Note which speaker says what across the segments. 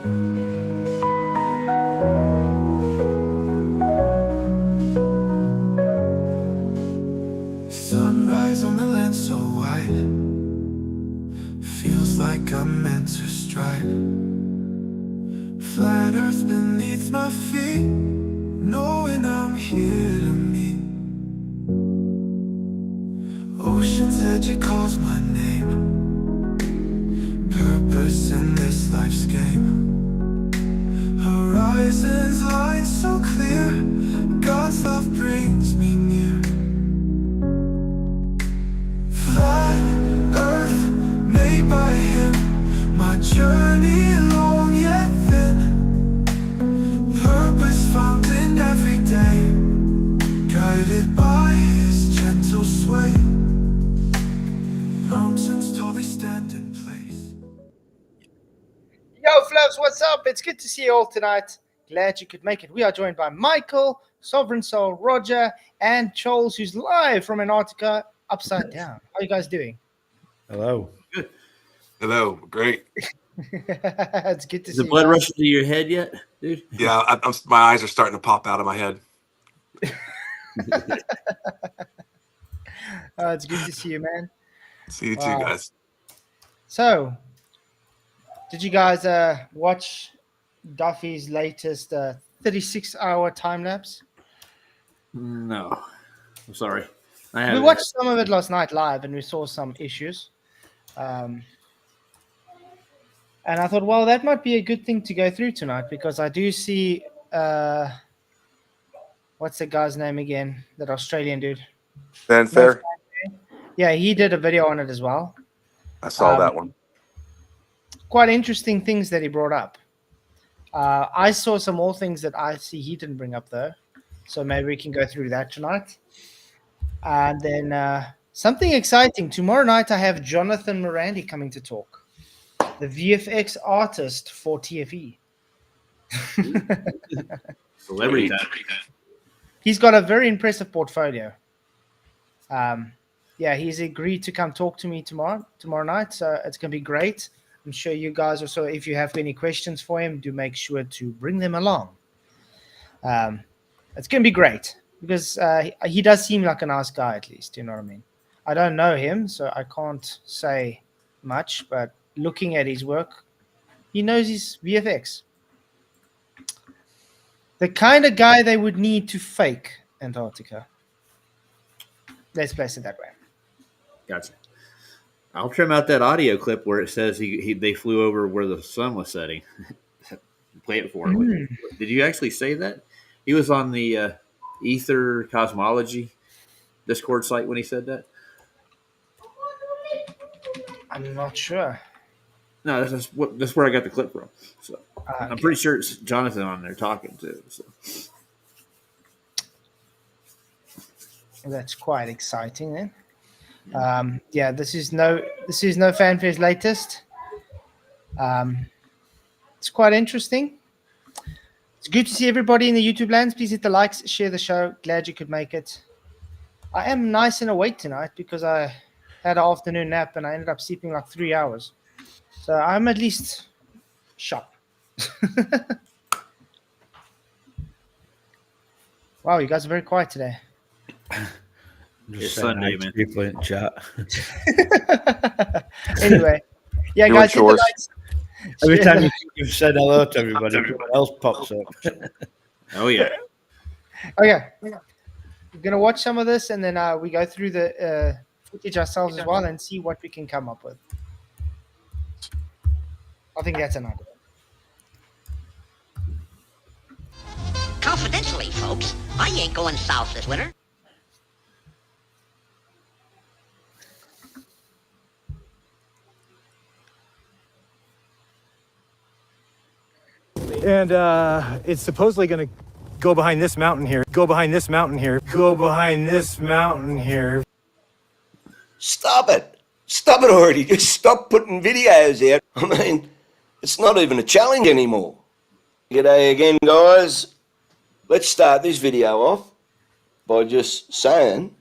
Speaker 1: Sunrise on the land so wide, feels like I'm meant to stride. Flat earth beneath my feet, knowing I'm here to meet. Ocean's edge, it calls my name. Purpose in this life's game. Horizons line so clear, God's love brings me near. Flat earth made by him, my journey long yet thin. Purpose found in every day, guided by his gentle sway. Mountains tall, they stand in place.
Speaker 2: Yo, Flavs, what's up? It's good to see you all tonight. Glad you could make it. We are joined by Michael, Sovereign Soul, Roger, and Charles, who's live from Antarctica, upside down. How are you guys doing?
Speaker 3: Hello.
Speaker 4: Good. Hello. Great.
Speaker 2: It's good to
Speaker 3: Is
Speaker 2: see
Speaker 3: the blood
Speaker 2: you.
Speaker 3: rushing to your head yet, dude?
Speaker 4: Yeah, my eyes are starting to pop out of my head.
Speaker 2: It's good to see you, man.
Speaker 4: See you too, guys.
Speaker 2: So, did you guys watch Duffy's latest 36-hour time lapse?
Speaker 3: No. I'm sorry.
Speaker 2: We watched some of it last night live, and we saw some issues. And I thought, well, that might be a good thing to go through tonight, because I do see, what's the guy's name again? That Australian dude.
Speaker 4: Fanfare.
Speaker 2: Yeah, he did a video on it as well.
Speaker 4: I saw that one.
Speaker 2: Quite interesting things that he brought up. I saw some more things that I see he didn't bring up, though. So maybe we can go through that tonight. And then something exciting. Tomorrow night, I have Jonathan Morandi coming to talk, the VFX artist for TFE.
Speaker 3: Celebrity time.
Speaker 2: He's got a very impressive portfolio. Yeah, he's agreed to come talk to me tomorrow night, so it's going to be great. I'm sure you guys also, if you have any questions for him, do make sure to bring them along. It's going to be great, because he does seem like a nice guy, at least, you know what I mean? I don't know him, so I can't say much, but looking at his work, he knows his VFX. The kind of guy they would need to fake Antarctica. Let's place it that way.
Speaker 3: Gotcha. I'll trim out that audio clip where it says they flew over where the sun was setting. Play it for him. Did you actually say that? He was on the Ether Cosmology Discord site when he said that?
Speaker 2: I'm not sure.
Speaker 3: No, that's where I got the clip from. So
Speaker 2: Okay.
Speaker 3: I'm pretty sure it's Jonathan on there talking too. So.
Speaker 2: That's quite exciting then. Yeah, this is no Fanfare's latest. It's quite interesting. It's good to see everybody in the YouTube lands. Please hit the likes, share the show. Glad you could make it. I am nice and awake tonight because I had an afternoon nap and I ended up sleeping like 3 hours. So I'm at least sharp. Wow, you guys are very quiet today.
Speaker 3: It's Sunday, man.
Speaker 5: People in chat.
Speaker 2: Anyway, yeah,
Speaker 4: Doing
Speaker 2: guys, hit the
Speaker 4: chores.
Speaker 2: likes.
Speaker 5: Every
Speaker 2: share
Speaker 5: time
Speaker 2: the-
Speaker 5: you've said hello to everybody, someone else pops up.
Speaker 3: Oh yeah.
Speaker 2: Okay, we're gonna watch some of this, and then we go through the footage ourselves as well, and see what we can come up with. I think that's an idea.
Speaker 6: Confidentially, folks, I ain't going south this winter.
Speaker 7: And it's supposedly going to go behind this mountain here. Go behind this mountain here. Go behind this mountain here.
Speaker 8: Stop it. Stop it already. Just stop putting videos out. I mean, it's not even a challenge anymore. G'day again, guys. Let's start this video off by just saying,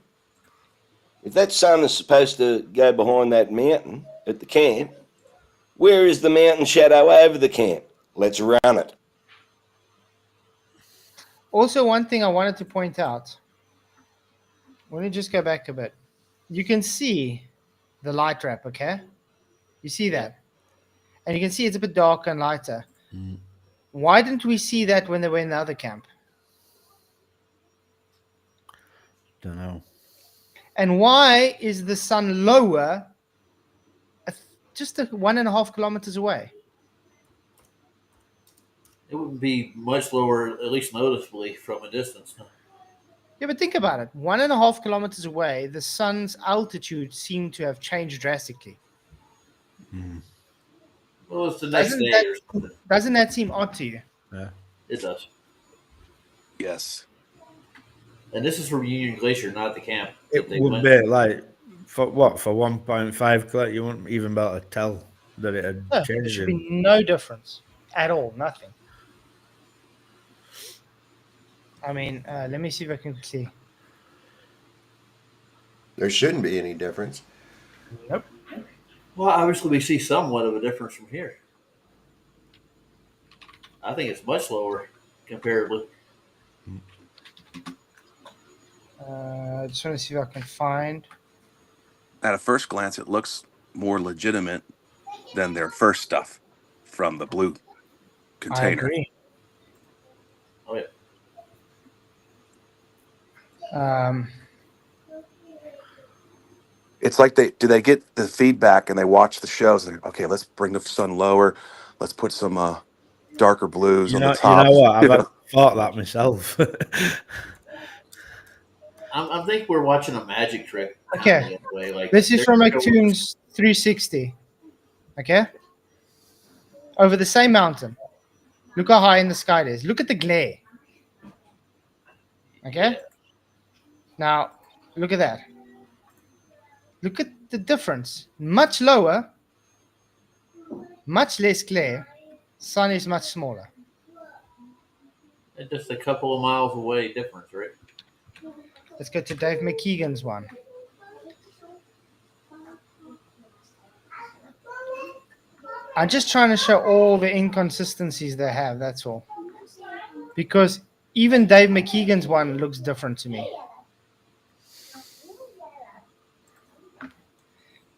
Speaker 8: if that sun is supposed to go behind that mountain at the camp, where is the mountain shadow over the camp? Let's run it.
Speaker 2: Also, one thing I wanted to point out. Let me just go back a bit. You can see the light wrap, okay? You see that? And you can see it's a bit darker and lighter. Why didn't we see that when they were in the other camp?
Speaker 5: Don't know.
Speaker 2: And why is the sun lower just 1.5 kilometers away?
Speaker 3: It wouldn't be much lower, at least noticeably, from a distance.
Speaker 2: Yeah, but think about it. 1.5 kilometers away, the sun's altitude seemed to have changed drastically.
Speaker 3: Well, it's the next day or something.
Speaker 2: Doesn't that seem odd to you?
Speaker 5: Yeah.
Speaker 3: It does.
Speaker 4: Yes.
Speaker 3: And this is from Union Glacier, not the camp.
Speaker 5: It
Speaker 3: They
Speaker 5: would
Speaker 3: went-
Speaker 5: be like for 1.5 kilometers. You wouldn't even be able to tell that it had
Speaker 2: No, there
Speaker 5: changed.
Speaker 2: should be no difference at all. Nothing. I mean, let me see if I can see.
Speaker 9: There shouldn't be any difference.
Speaker 2: Nope.
Speaker 3: Well, obviously, we see somewhat of a difference from here. I think it's much lower comparably.
Speaker 2: I just want to see if I can find.
Speaker 4: At a first glance, it looks more legitimate than their first stuff from the blue
Speaker 2: I
Speaker 4: container.
Speaker 2: agree.
Speaker 3: Oh, yeah.
Speaker 4: It's like they get the feedback and they watch the shows and okay, let's bring the sun lower, let's put some darker blues on the top.
Speaker 5: You know what? I've thought that myself.
Speaker 3: I think we're watching a magic trick.
Speaker 2: Okay.
Speaker 3: Way. Like,
Speaker 2: This is from
Speaker 3: they're-
Speaker 2: iTunes 360. Okay? Over the same mountain. Look how high in the sky it is. Look at the glare. Okay? Now, look at that. Look at the difference. Much lower, much less glare. Sun is much smaller.
Speaker 3: It's just a couple of miles away difference, right?
Speaker 2: Let's go to Dave McKeegan's one. I'm just trying to show all the inconsistencies they have, that's all. Because even Dave McKeegan's one looks different to me.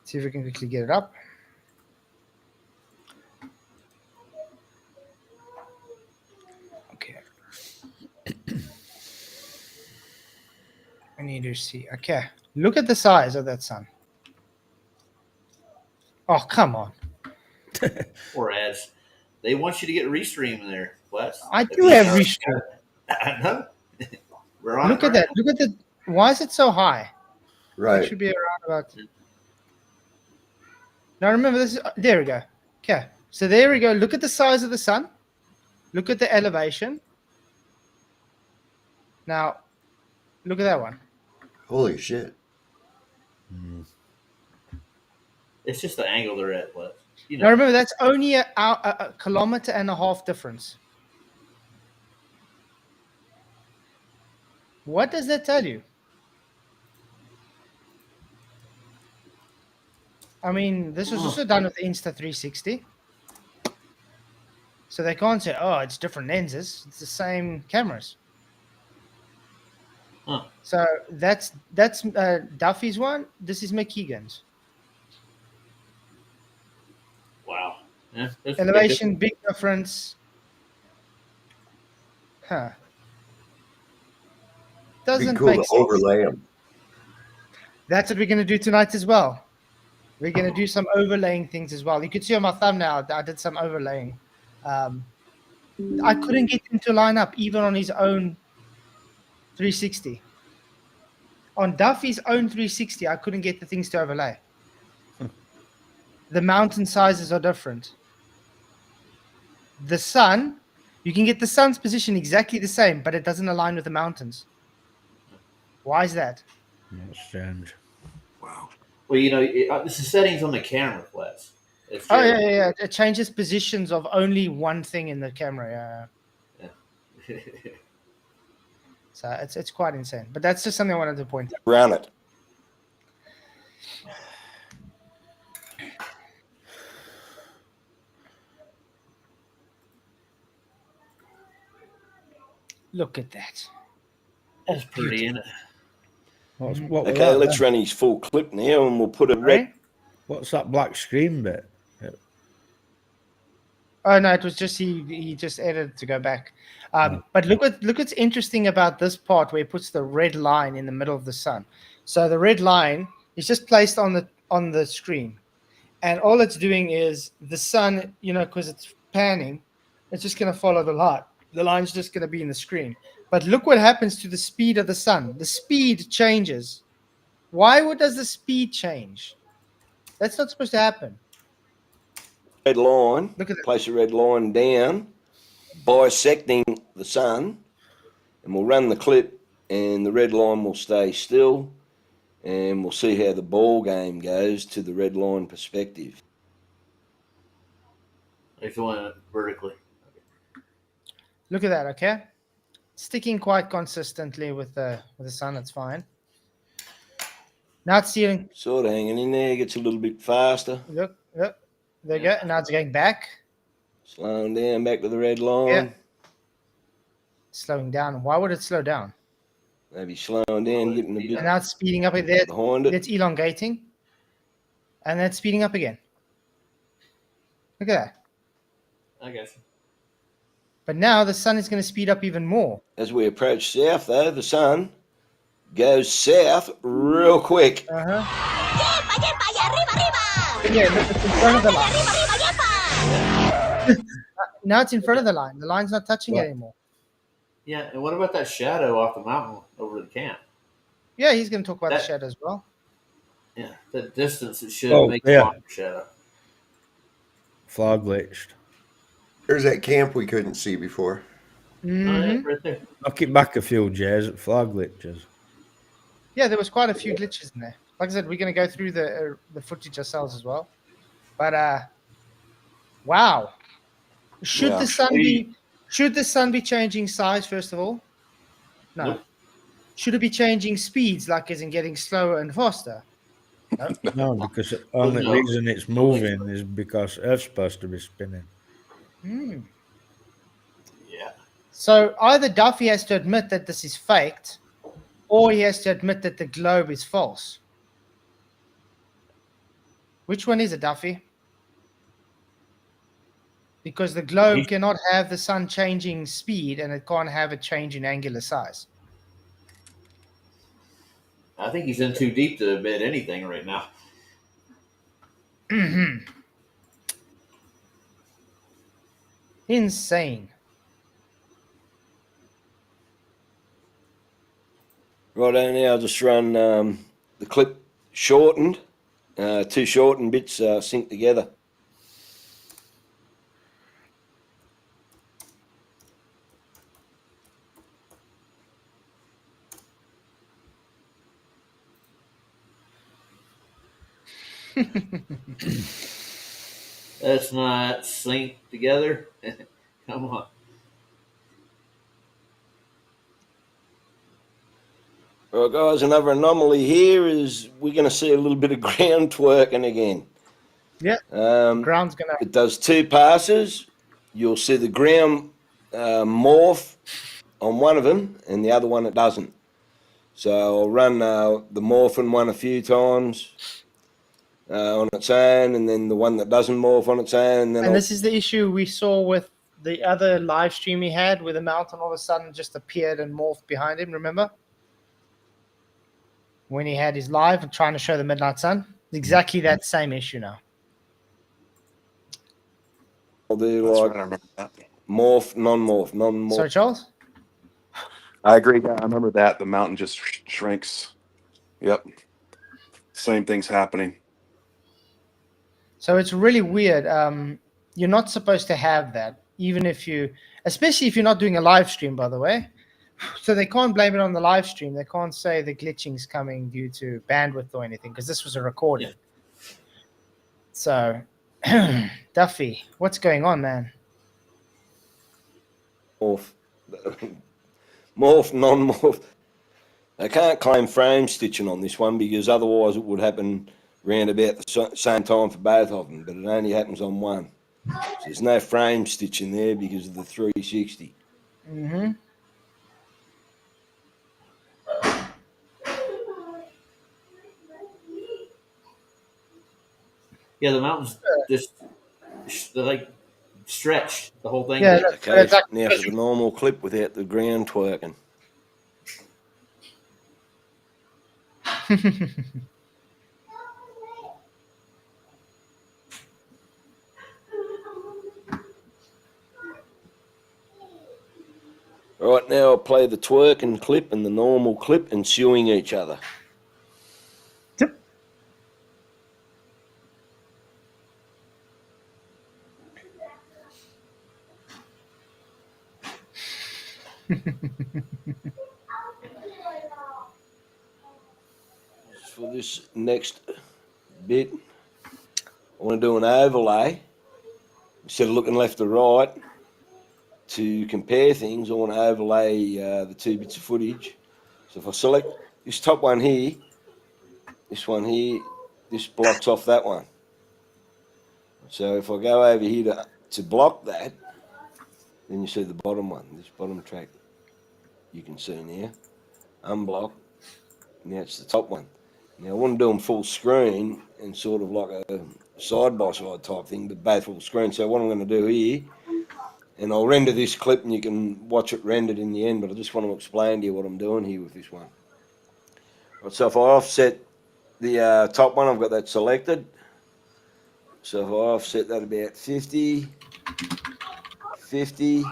Speaker 2: See if we can quickly get it up. Okay. I need to see. Okay. Look at the size of that sun. Oh, come on.
Speaker 3: Or ads. They want you to get restream in there. What?
Speaker 2: I do have restream.
Speaker 3: I know. We're on
Speaker 2: Look
Speaker 3: it
Speaker 2: at that. Look at the. Why is it so high? It
Speaker 9: Right.
Speaker 2: should be around about. Now remember this. There we go. Okay. So there we go. Look at the size of the sun. Look at the elevation. Now, look at that one.
Speaker 9: Holy shit.
Speaker 3: It's just the angle they're at. What? You
Speaker 2: Now
Speaker 3: know.
Speaker 2: remember that's only a kilometer and a half difference. What does that tell you? I mean, this was also done with Insta360. So they can't say, oh, it's different lenses. It's the same cameras.
Speaker 3: Huh.
Speaker 2: So that's Duffy's one. This is McKeegan's.
Speaker 3: Wow. Yeah, that's
Speaker 2: Elevation, big difference. Huh.
Speaker 9: Be
Speaker 2: Doesn't
Speaker 9: cool
Speaker 2: make
Speaker 9: to
Speaker 2: sense.
Speaker 9: overlay them.
Speaker 2: That's what we're going to do tonight as well. We're going to do some overlaying things as well. You could see on my thumbnail, I did some overlaying. I couldn't get him to line up even on his own 360. On Duffy's own 360, I couldn't get the things to overlay. The mountain sizes are different. The sun, you can get the sun's position exactly the same, but it doesn't align with the mountains. Why is that?
Speaker 5: That's strange.
Speaker 4: Wow.
Speaker 3: Well, you know, this is settings on the camera, Flats. It's
Speaker 2: Oh,
Speaker 3: very-
Speaker 2: yeah. It changes positions of only one thing in the camera. Yeah. So it's quite insane. But that's just something I wanted to point out.
Speaker 8: Run it.
Speaker 2: Look at that.
Speaker 3: That's pretty, isn't it?
Speaker 5: What was
Speaker 8: Okay,
Speaker 5: that
Speaker 8: let's
Speaker 5: then?
Speaker 8: run his full clip now, and we'll put a red.
Speaker 2: Right?
Speaker 5: What's that black screen bit?
Speaker 2: Oh no, it was just he just edited to go back. But look what's interesting about this part where he puts the red line in the middle of the sun. So the red line is just placed on the screen, and all it's doing is the sun, because it's panning, it's just going to follow the light. The line's just going to be in the screen. But look what happens to the speed of the sun. The speed changes. Why does the speed change? That's not supposed to happen.
Speaker 8: Red line.
Speaker 2: Look at that.
Speaker 8: Place a red line down, bisecting the sun, and we'll run the clip, and the red line will stay still, and we'll see how the ball game goes to the red line perspective.
Speaker 3: If you want it vertically.
Speaker 2: Look at that, okay? Sticking quite consistently with the sun, it's fine. Now it's steering.
Speaker 8: Sort of hanging in there, gets a little bit faster.
Speaker 2: Look, there you go. Now it's going back.
Speaker 8: Slowing down back to the red line.
Speaker 2: Yeah. Slowing down. Why would it slow down?
Speaker 8: Maybe slowing down, getting a bit
Speaker 2: And now it's speeding up there.
Speaker 8: behind it.
Speaker 2: It's elongating. And then it's speeding up again. Look at that.
Speaker 3: I guess.
Speaker 2: But now the sun is going to speed up even more.
Speaker 8: As we approach south, though, the sun goes south real quick.
Speaker 2: Uh-huh. Yeah, look, it's in front of the line. Now it's in front of the line. The line's not touching it anymore.
Speaker 3: Yeah, and what about that shadow off the mountain over the camp?
Speaker 2: Yeah, he's going to talk about the shadow as well.
Speaker 3: Yeah, the distance it should make
Speaker 5: yeah.
Speaker 3: a shadow.
Speaker 5: Flag glitched.
Speaker 9: There's that camp we couldn't see before.
Speaker 2: Mm-hmm.
Speaker 3: Oh, yeah, right there.
Speaker 5: Knock it back a few, Jez. Flag glitches.
Speaker 2: Yeah, there was quite a few glitches in there. Like I said, we're going to go through the footage ourselves as well. But wow, should the sun be changing size first of all? No.
Speaker 3: Nope.
Speaker 2: Should it be changing speeds, like as in getting slower and faster?
Speaker 5: No, because the only reason it's moving is because Earth's supposed to be spinning.
Speaker 3: Yeah.
Speaker 2: So either Duffy has to admit that this is faked, or he has to admit that the globe is false. Which one is it, Duffy? Because the globe cannot have the sun changing speed, and it can't have a change in angular size.
Speaker 3: I think he's in too deep to admit anything right now.
Speaker 2: Mm-hmm. Insane.
Speaker 8: Righto, now I'll just run the clip shortened. Two shortened bits sync together.
Speaker 3: That's not synced together. Come on.
Speaker 8: All right, guys, another anomaly here is we're going to see a little bit of ground twerking again.
Speaker 2: Yeah. Ground's going to...
Speaker 8: It does two passes. You'll see the ground morph on one of them, and the other one it doesn't. So I'll run the morphing one a few times on its own, and then the one that doesn't morph on its own.
Speaker 2: And this is the issue we saw with the other live stream he had, where the mountain all of a sudden just appeared and morphed behind him, remember? When he had his live and trying to show the midnight sun. Exactly that same issue now.
Speaker 8: I'll do
Speaker 4: That's
Speaker 8: like
Speaker 4: right, I remember that.
Speaker 8: morph, non-morph.
Speaker 2: Sorry, Charles?
Speaker 4: I agree. Yeah, I remember that. The mountain just shrinks. Yep. Same thing's happening.
Speaker 2: So it's really weird. You're not supposed to have that, even if you, especially if you're not doing a live stream, by the way. So they can't blame it on the live stream. They can't say the glitching's coming due to bandwidth or anything, because this was a recording. Yeah. So, Duffy, what's going on, man?
Speaker 8: Morph, non-morph. I can't claim frame stitching on this one because otherwise it would happen around about the same time for both of them, but it only happens on one. So there's no frame stitching there because of the 360.
Speaker 2: Mm-hmm.
Speaker 3: Yeah, the mountains just they're like stretched. The whole thing
Speaker 2: Yeah,
Speaker 3: did.
Speaker 2: look,
Speaker 8: Okay,
Speaker 2: it's like
Speaker 8: now for the normal clip without the ground twerking. Right, now I'll play the twerking clip and the normal clip ensuing each other. For this next bit, I want to do an overlay. Instead of looking left to right to compare things, I want to overlay the two bits of footage. So if I select this top one here, this blocks off that one. So if I go over here to block that, then you see the bottom one, this bottom track you can see now. Unblock. Now it's the top one. Now I want to do them full screen and sort of like a side by side type thing, but both full screen. So what I'm going to do here, and I'll render this clip and you can watch it rendered in the end, but I just want to explain to you what I'm doing here with this one. Right, so if I offset the top one, I've got that selected. So if I offset that about 50, 50,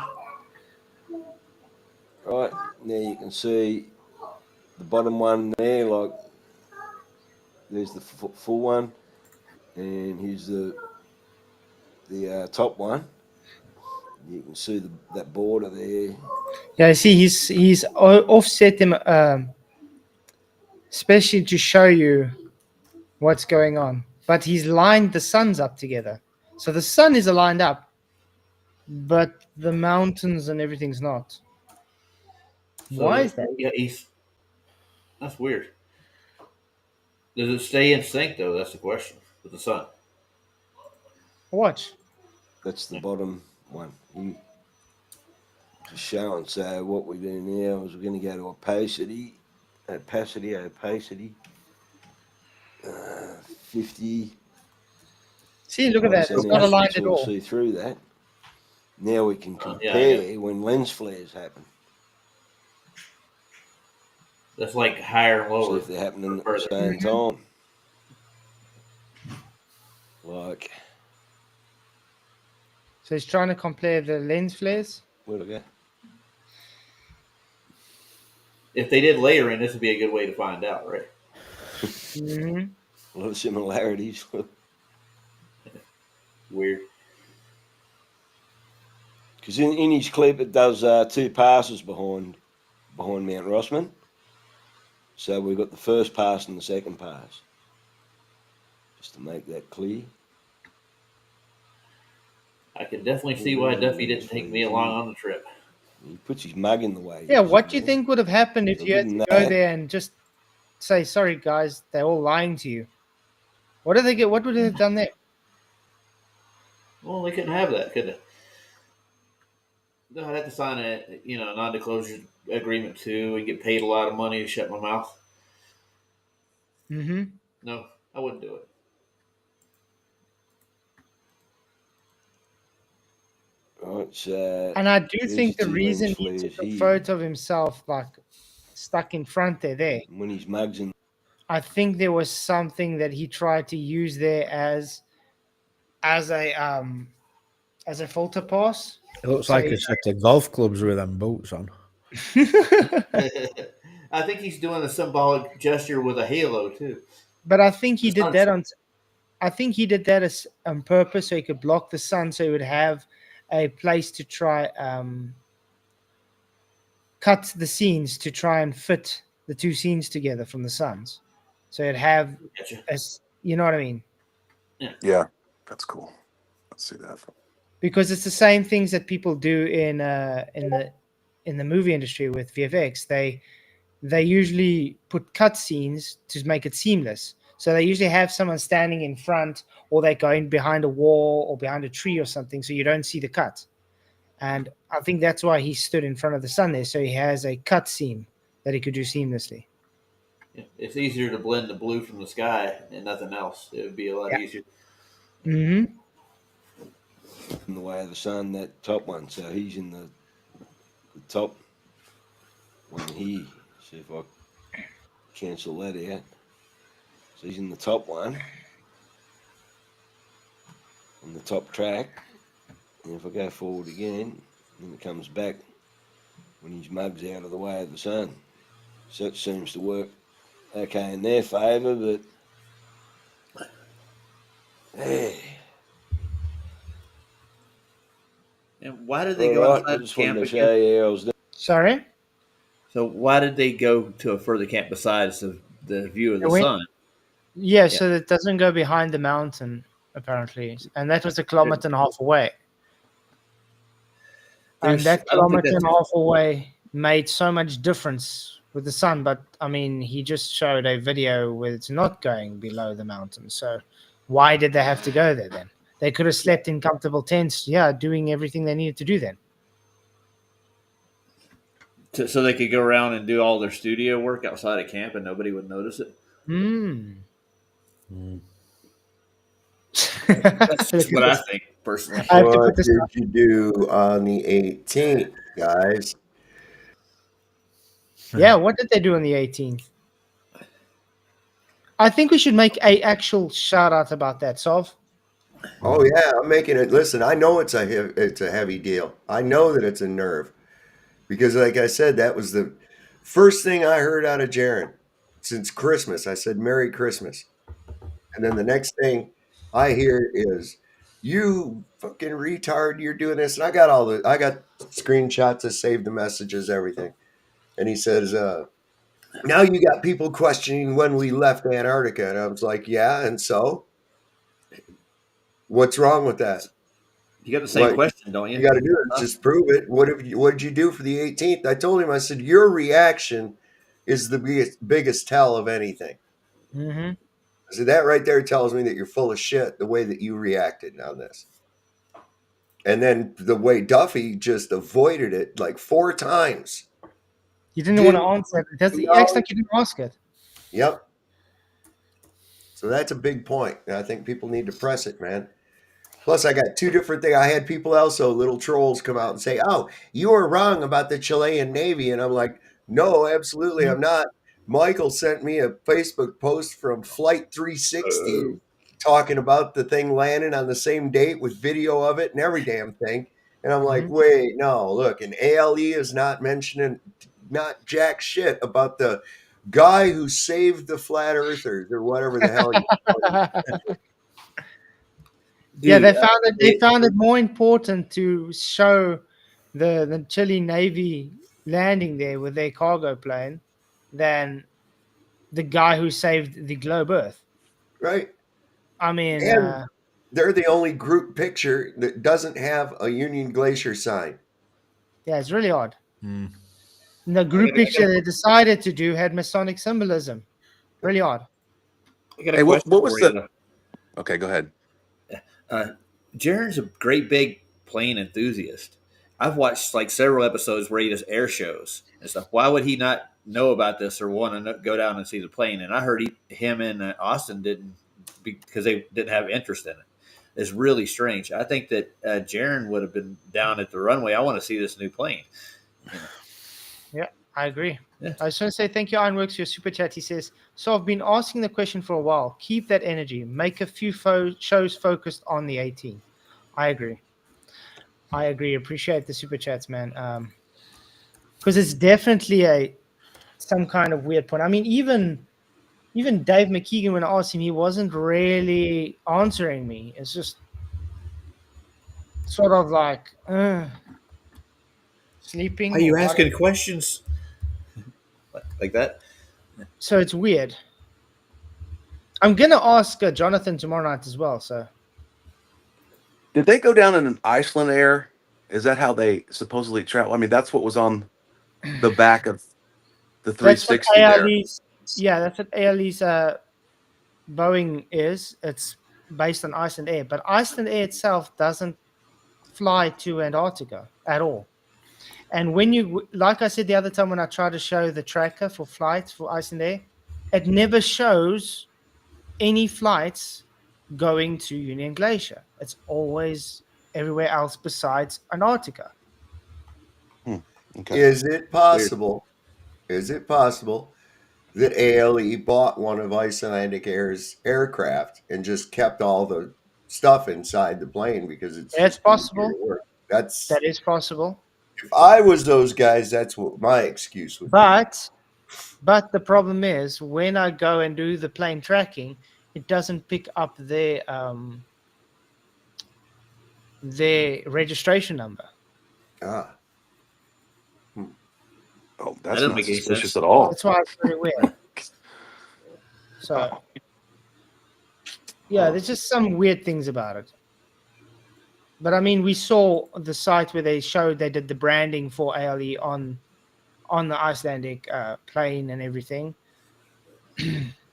Speaker 8: right, now you can see the bottom one there, like there's the full one, and here's the top one. You can see that border there.
Speaker 2: yeah. I see he's offset them, especially to show you what's going on. But he's lined the suns up together, so the sun is aligned up, but the mountains and everything's not.
Speaker 3: So
Speaker 2: Why is that?
Speaker 3: Yeah, that's weird. Does it stay in sync though? That's the question with the sun.
Speaker 2: Watch.
Speaker 8: That's the bottom one. Just showing. So what we do now is we're going to go to opacity, 50.
Speaker 2: See, look at
Speaker 8: Right,
Speaker 2: that.
Speaker 8: so
Speaker 2: It's
Speaker 8: now
Speaker 2: not aligned at
Speaker 8: sort of
Speaker 2: all.
Speaker 8: see through that. Now we can
Speaker 3: Yeah, I
Speaker 8: compare when lens flares happen.
Speaker 3: That's like higher and
Speaker 8: See
Speaker 3: lower.
Speaker 8: if they're happening at the
Speaker 3: Further.
Speaker 8: same time. Like,
Speaker 2: So he's trying to compare the lens flares.
Speaker 8: where'd I go?
Speaker 3: If they did layering, this would be a good way to find out, right?
Speaker 2: Mm-hmm.
Speaker 8: A lot of similarities.
Speaker 3: Weird.
Speaker 8: Because in his clip, it does two passes behind Mount Rossman. So we've got the first pass and the second pass. Just to make that clear.
Speaker 3: I can definitely see why Duffy didn't take me along on the trip.
Speaker 8: He puts his mug in the way.
Speaker 2: Yeah, what do you think would have happened if you had to go there and just say, "Sorry, guys, they're all lying to you"? What did they get? What would they have done there?
Speaker 3: Well, they couldn't have that, could they? No, I'd have to sign a non-disclosure agreement too, and get paid a lot of money to shut my mouth.
Speaker 2: Mm-hmm.
Speaker 3: No, I wouldn't do it.
Speaker 8: Right, so
Speaker 2: And I do
Speaker 8: there's
Speaker 2: think the
Speaker 8: two
Speaker 2: reason
Speaker 8: lens
Speaker 2: he
Speaker 8: flares
Speaker 2: took a
Speaker 8: here.
Speaker 2: photo of himself like stuck in front there,
Speaker 8: When his mug's in.
Speaker 2: I think there was something that he tried to use there as a filter pass.
Speaker 5: It looks
Speaker 2: So
Speaker 5: like a set of golf clubs with them boots on.
Speaker 3: I think he's doing a symbolic gesture with a halo too.
Speaker 2: But I think he
Speaker 3: It's
Speaker 2: did
Speaker 3: not-
Speaker 2: that on. I think he did that on purpose so he could block the sun, so he would have a place to try cut the scenes to try and fit the two scenes together from the suns. So it'd have,
Speaker 3: Gotcha.
Speaker 2: you know what I mean?
Speaker 4: Yeah, that's cool. Let's see that.
Speaker 2: Because it's the same things that people do in the movie industry with VFX. They usually put cut scenes to make it seamless. So they usually have someone standing in front, or they're going behind a wall or behind a tree or something, so you don't see the cut. And I think that's why he stood in front of the sun there, so he has a cut scene that he could do seamlessly.
Speaker 3: Yeah, it's easier to blend the blue from the sky and nothing else. It would be a lot easier.
Speaker 2: Mm-hmm.
Speaker 8: in the way of the sun, that top one. So he's in the top one here. See if I cancel that out. So he's in the top one, on the top track. And if I go forward again, then it comes back when his mug's out of the way of the sun. So it seems to work okay in their favour, but hey.
Speaker 3: And why did they
Speaker 8: All
Speaker 3: go
Speaker 8: right, I
Speaker 3: outside the
Speaker 8: just wanted
Speaker 3: camp
Speaker 8: to
Speaker 3: again?
Speaker 8: show you how I was doing.
Speaker 2: Sorry?
Speaker 3: So why did they go to a further camp besides the view of
Speaker 2: They
Speaker 3: the
Speaker 2: went-
Speaker 3: sun?
Speaker 2: Yeah,
Speaker 3: Yeah.
Speaker 2: so it doesn't go behind the mountain, apparently. And that was a kilometer and a half away. And that
Speaker 3: I don't think
Speaker 2: kilometer and a
Speaker 3: that's
Speaker 2: half away made so much difference with the sun. But I mean, he just showed a video where it's not going below the mountain. So why did they have to go there then? They could have slept in comfortable tents, doing everything they needed to do then.
Speaker 3: so they could go around and do all their studio work outside of camp and nobody would notice it. That's just what I think personally.
Speaker 2: I have to
Speaker 9: What
Speaker 2: put this
Speaker 9: did you do on the 18th, guys?
Speaker 2: Yeah, what did they do on the 18th? I think we should make a actual shout out about that, Sov.
Speaker 9: Oh yeah, I'm making it. Listen, I know it's a heavy deal. I know that it's a nerve because, like I said, that was the first thing I heard out of Jaron since Christmas. I said Merry Christmas, and then the next thing I hear is you fucking retard. You're doing this, and I got screenshots to save the messages, everything. And he says, now you got people questioning when we left Antarctica. And I was like, yeah, and so? What's wrong with that?
Speaker 3: You got the same
Speaker 9: What
Speaker 3: question, don't you?
Speaker 9: you got to do is just prove it. What did you do for the 18th? I told him, I said, your reaction is the biggest tell of anything.
Speaker 2: Mm-hmm.
Speaker 9: I said, that right there tells me that you're full of shit, the way that you reacted on this. And then the way Duffy just avoided it like 4 times.
Speaker 2: You didn't want to answer it. He acts like you didn't ask it.
Speaker 9: Yep. So that's a big point. And I think people need to press it, man. Plus, I got 2 different things. I had people also, little trolls, come out and say, oh, you were wrong about the Chilean Navy. And I'm like, no, absolutely, I'm not. Michael sent me a Facebook post from Flight 360 talking about the thing landing on the same date with video of it and every damn thing. And I'm like, wait, no, look, and ALE is not mentioning, not jack shit about the guy who saved the flat earthers or whatever the hell.
Speaker 2: Yeah, they found it more important to show the Chile Navy landing there with their cargo plane than the guy who saved the globe Earth.
Speaker 9: Right.
Speaker 2: I mean,
Speaker 9: And they're the only group picture that doesn't have a Union Glacier sign.
Speaker 2: yeah, it's really odd. And the group picture they decided to do had Masonic symbolism. Really odd.
Speaker 3: I got a
Speaker 4: Hey, what
Speaker 3: question
Speaker 4: was
Speaker 3: for you,
Speaker 4: the? Okay, go ahead.
Speaker 3: Jaren's a great big plane enthusiast. I've watched like several episodes where he does air shows and stuff. Why would he not know about this or want to go down and see the plane? And I heard him and Austin didn't because they didn't have interest in it. It's really strange. I think that Jaren would have been down at the runway. I want to see this new plane.
Speaker 2: Yeah, I agree.
Speaker 3: Yeah.
Speaker 2: I just want to say thank you, Ironworks, for your super chat. He says, so I've been asking the question for a while. Keep that energy. Make a few shows focused on the 18th. I agree. Appreciate the super chats, man. Because it's definitely some kind of weird point. I mean, even Dave McKeegan, when I asked him, he wasn't really answering me. It's just sort of like sleeping.
Speaker 3: Are you
Speaker 2: or
Speaker 3: asking questions like that?
Speaker 2: So it's weird. I'm gonna ask Jonathan tomorrow night as well. So
Speaker 4: Did they go down in an Iceland Air? Is that how they supposedly travel? I mean, that's what was on the back of the 360 there.
Speaker 2: Yeah, that's what ALE's Boeing is. It's based on Iceland Air, but Iceland Air itself doesn't fly to Antarctica at all. And when you, like I said the other time when I tried to show the tracker for flights for Iceland Air, it never shows any flights going to Union Glacier. It's always everywhere else besides Antarctica.
Speaker 4: Okay.
Speaker 9: Is it possible? Is it possible that ALE bought one of Icelandic Air's aircraft and just kept all the stuff inside the plane because it's
Speaker 2: That's
Speaker 9: just easier
Speaker 2: possible.
Speaker 9: to work? That's
Speaker 2: That is possible.
Speaker 9: if I was those guys, that's what my excuse would be.
Speaker 2: But the problem is when I go and do the plane tracking, it doesn't pick up their registration number.
Speaker 9: Ah,
Speaker 4: Oh,
Speaker 3: That
Speaker 4: that's
Speaker 3: doesn't
Speaker 4: not
Speaker 3: make any
Speaker 4: suspicious
Speaker 3: sense.
Speaker 4: at all.
Speaker 2: That's why it's very weird. So, yeah, there's just some weird things about it. But I mean, we saw the site where they showed they did the branding for ALE on the Icelandic plane and everything.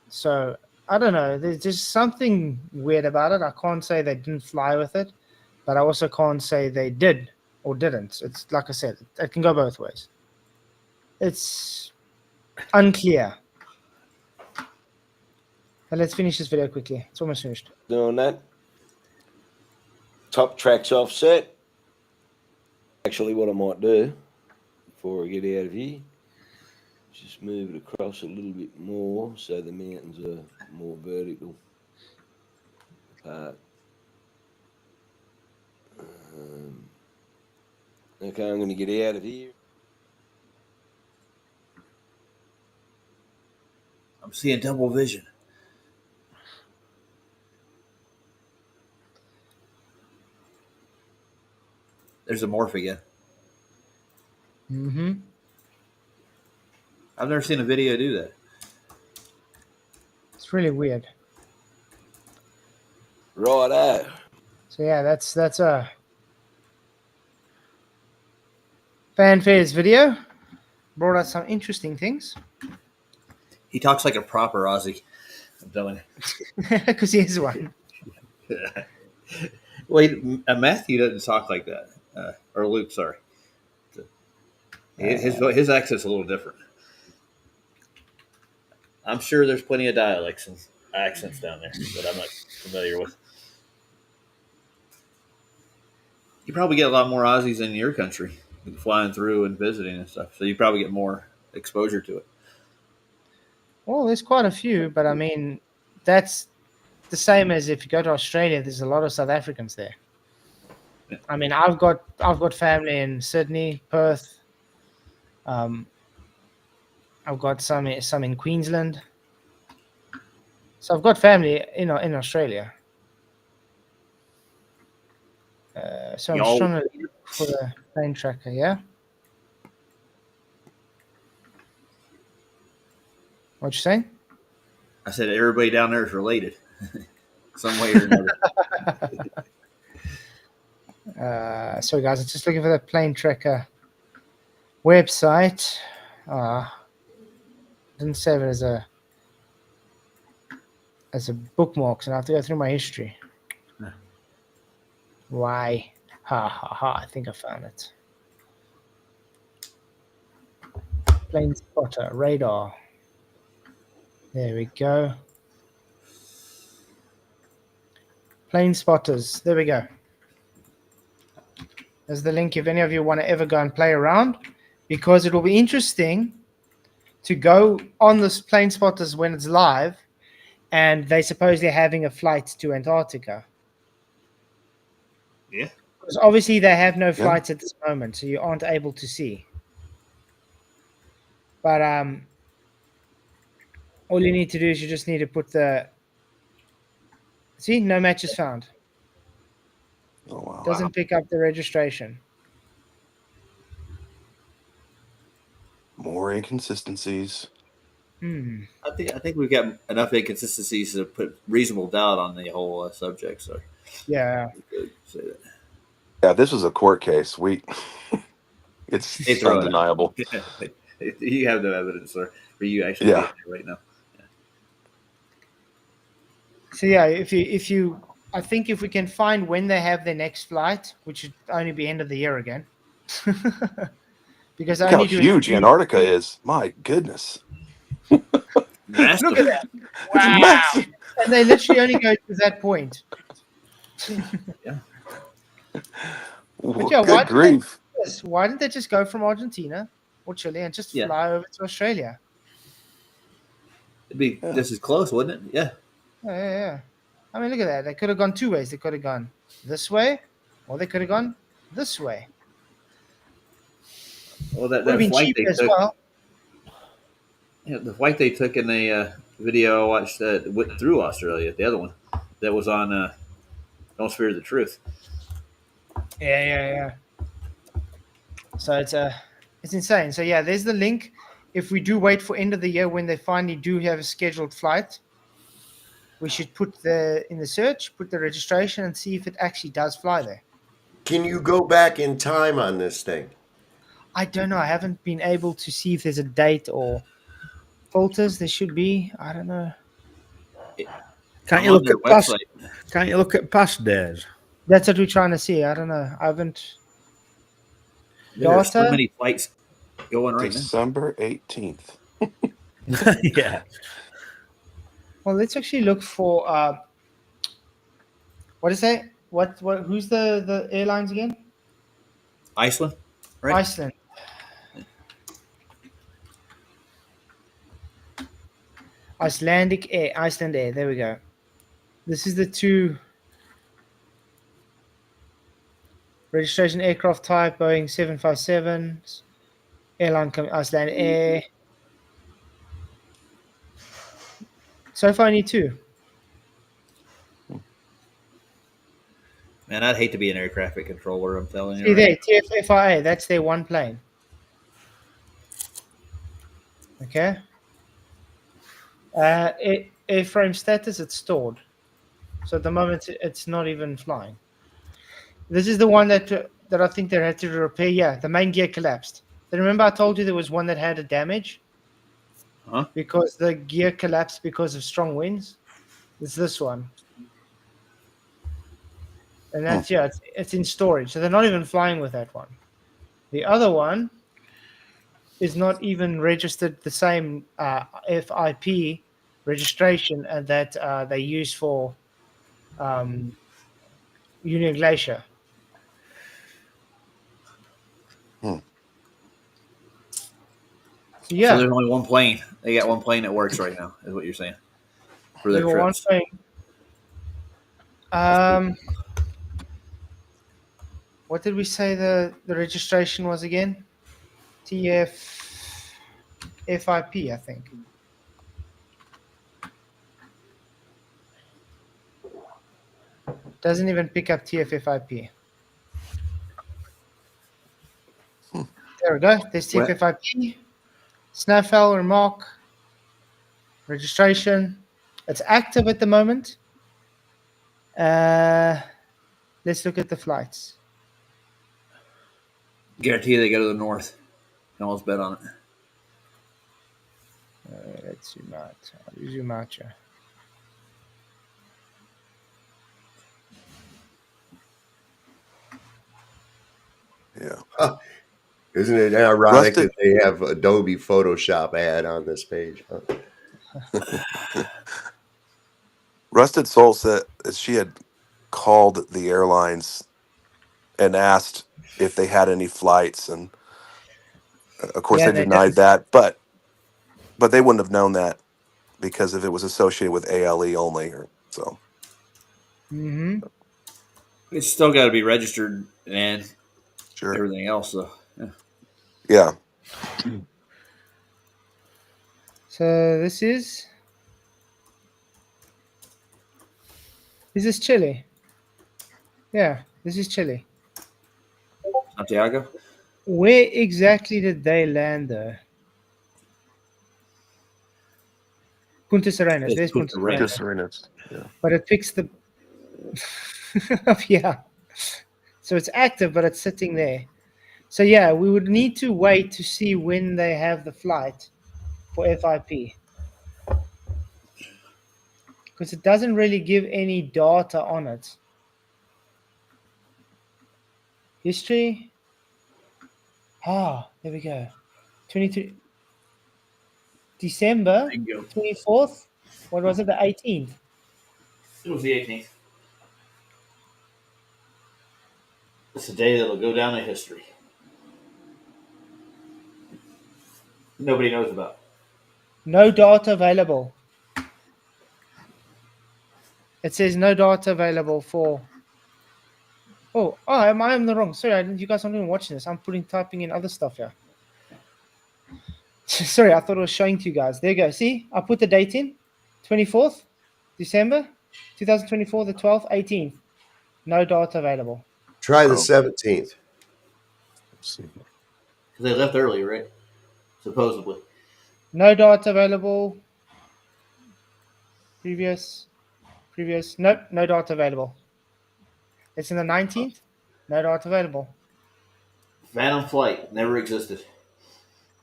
Speaker 2: So I don't know. There's just something weird about it. I can't say they didn't fly with it, but I also can't say they did or didn't. It's like I said, it can go both ways. It's unclear. But let's finish this video quickly. It's almost finished.
Speaker 8: Doing that. Top track's offset. Actually, what I might do before I get out of here, just move it across a little bit more so the mountains are more vertical. Okay, I'm going to get out of here.
Speaker 3: I'm seeing double vision. There's a morph again.
Speaker 2: Mm-hmm.
Speaker 3: I've never seen a video do that.
Speaker 2: It's really weird.
Speaker 8: Righto.
Speaker 2: So yeah, that's a fanfares video. Brought us some interesting things.
Speaker 3: He talks like a proper Aussie. I'm telling you.
Speaker 2: Because he is one.
Speaker 3: Wait, Matthew doesn't talk like that. Or Luke, sorry. His accent's a little different. I'm sure there's plenty of dialects and accents down there that I'm not familiar with. You probably get a lot more Aussies in your country flying through and visiting and stuff, so you probably get more exposure to it.
Speaker 2: Well, there's quite a few, but I mean, that's the same as if you go to Australia. There's a lot of South Africans there.
Speaker 3: Yeah.
Speaker 2: I mean, I've got family in Sydney, Perth. I've got some in Queensland. So I've got family in Australia. So I'm just trying to look for the plane tracker. Yeah. What you saying?
Speaker 3: I said everybody down there is related, some way or another.
Speaker 2: Sorry guys, I'm just looking for the plane tracker website. Didn't save it as a bookmark, so I have to go through my history.
Speaker 3: No.
Speaker 2: Why? Ha ha ha! I think I found it. Plane spotter radar. There we go. Plane spotters. There we go. There's the link if any of you want to ever go and play around, because it will be interesting to go on this plane spotters when it's live and they supposedly having a flight to Antarctica.
Speaker 3: Yeah.
Speaker 2: Because obviously they have no flights at this moment, so you aren't able to see. But all you need to do is you just need to put see, no matches found.
Speaker 4: Oh, wow.
Speaker 2: Doesn't pick up the registration.
Speaker 4: More inconsistencies.
Speaker 3: I think we've got enough inconsistencies to put reasonable doubt on the whole subject. So
Speaker 2: Yeah.
Speaker 3: say that.
Speaker 4: Yeah, this was a court case. It's undeniable.
Speaker 3: You have no evidence, or you actually
Speaker 4: Yeah.
Speaker 3: right now.
Speaker 2: So yeah, if you, I think if we can find when they have their next flight, which should only be end of the year again, because
Speaker 4: Look how huge Antarctica is. My goodness.
Speaker 3: Massive.
Speaker 2: Look at that!
Speaker 4: It's
Speaker 2: Wow,
Speaker 4: massive.
Speaker 2: And they literally only go to that point. But yeah,
Speaker 4: Good grief.
Speaker 2: why didn't they just go from Argentina or Chile and just
Speaker 3: Yeah.
Speaker 2: fly over to Australia?
Speaker 3: It'd be
Speaker 4: Yeah.
Speaker 3: just as close, wouldn't it? Yeah.
Speaker 2: Yeah. I mean, look at that. They could have gone two ways. They could have gone this way, or they could have gone this way.
Speaker 3: Well,
Speaker 2: Would have
Speaker 3: that
Speaker 2: been
Speaker 3: flight
Speaker 2: cheaper
Speaker 3: they
Speaker 2: as
Speaker 3: took,
Speaker 2: well.
Speaker 3: the flight they took in the video I watched that went through Australia, the other one that was on Don't Fear the Truth.
Speaker 2: Yeah. So it's insane. So yeah, there's the link. If we do wait for end of the year when they finally do have a scheduled flight, we should put in the search, put the registration, and see if it actually does fly there.
Speaker 9: Can you go back in time on this thing?
Speaker 2: I don't know. I haven't been able to see if there's a date or filters. There should be. I don't know.
Speaker 5: Can't
Speaker 3: I'm
Speaker 5: you
Speaker 3: on
Speaker 5: look
Speaker 3: their
Speaker 5: at past?
Speaker 3: website.
Speaker 5: Can't you look at past days?
Speaker 2: That's what we're trying to see. I don't know. I haven't.
Speaker 3: There's so
Speaker 2: Data?
Speaker 3: many flights going right now.
Speaker 4: December 18th.
Speaker 5: Yeah.
Speaker 2: Well, let's actually look for what is that? What who's the airlines again?
Speaker 3: Iceland, right?
Speaker 2: Iceland. Iceland Air. There we go. This is the two registration aircraft type Boeing 757. Airline Iceland Air. So far, I need two.
Speaker 3: Man, I'd hate to be an air traffic controller. I'm telling you.
Speaker 2: See there,
Speaker 3: Right?
Speaker 2: TFFIA. That's their one plane. Okay. Airframe status, it's stored. So at the moment, it's not even flying. This is the one that I think they had to repair. Yeah, the main gear collapsed. So remember I told you there was one that had a damage?
Speaker 3: Huh?
Speaker 2: Because the gear collapsed because of strong winds. It's this one. And that's, it's in storage. So they're not even flying with that one. The other one is not even registered the same FIP registration that they use for Union Glacier. So yeah,
Speaker 3: So there's only one plane. They got one plane that works right now, is what you're saying. For their
Speaker 2: we were one
Speaker 3: trips.
Speaker 2: plane. What did we say the registration was again? FIP, I think. Doesn't even pick up TFFIP. There we go. There's TFFIP. Snowfell remark. Registration. It's active at the moment. Let's look at the flights.
Speaker 3: Guarantee they go to the north. Can almost bet on it.
Speaker 2: Let's zoom out. I'll zoom out here.
Speaker 4: Yeah.
Speaker 9: Isn't it ironic that they have Adobe Photoshop ad on this page? Huh?
Speaker 4: Rusted Soul said that she had called the airlines and asked if they had any flights, and of course they denied that. But they wouldn't have known that because if it was associated with ALE only, or so.
Speaker 2: Mm-hmm.
Speaker 3: It's still got to be registered and
Speaker 4: Sure.
Speaker 3: everything else. So
Speaker 4: Yeah.
Speaker 2: So this is Chile. Yeah, this is Chile.
Speaker 3: Santiago.
Speaker 2: Where exactly did they land though? Punta Serenas. There's Punta Serenas.
Speaker 4: Serenas. Yeah.
Speaker 2: But it picks the yeah. So it's active, but it's sitting there. So yeah, we would need to wait to see when they have the flight for FIP. Because it doesn't really give any data on it. History. There we go. 23 December 24th. What was it? The 18th.
Speaker 3: It was the 18th. It's a day that'll go down in history. Nobody knows about.
Speaker 2: No data available. It says no data available for. Oh, am I on the wrong? Sorry, you guys aren't even watching this. I'm typing in other stuff here. Sorry, I thought it was showing to you guys. There you go. See, I put the date in, 24th December, 2024, the 12th, 18th. No data available.
Speaker 9: Try the
Speaker 4: Oh.
Speaker 9: 17th.
Speaker 4: Let's see.
Speaker 3: Because they left early, right? Supposedly.
Speaker 2: No data available. Previous. Nope, no data available. It's in the 19th. No data available.
Speaker 3: Phantom Flight never existed.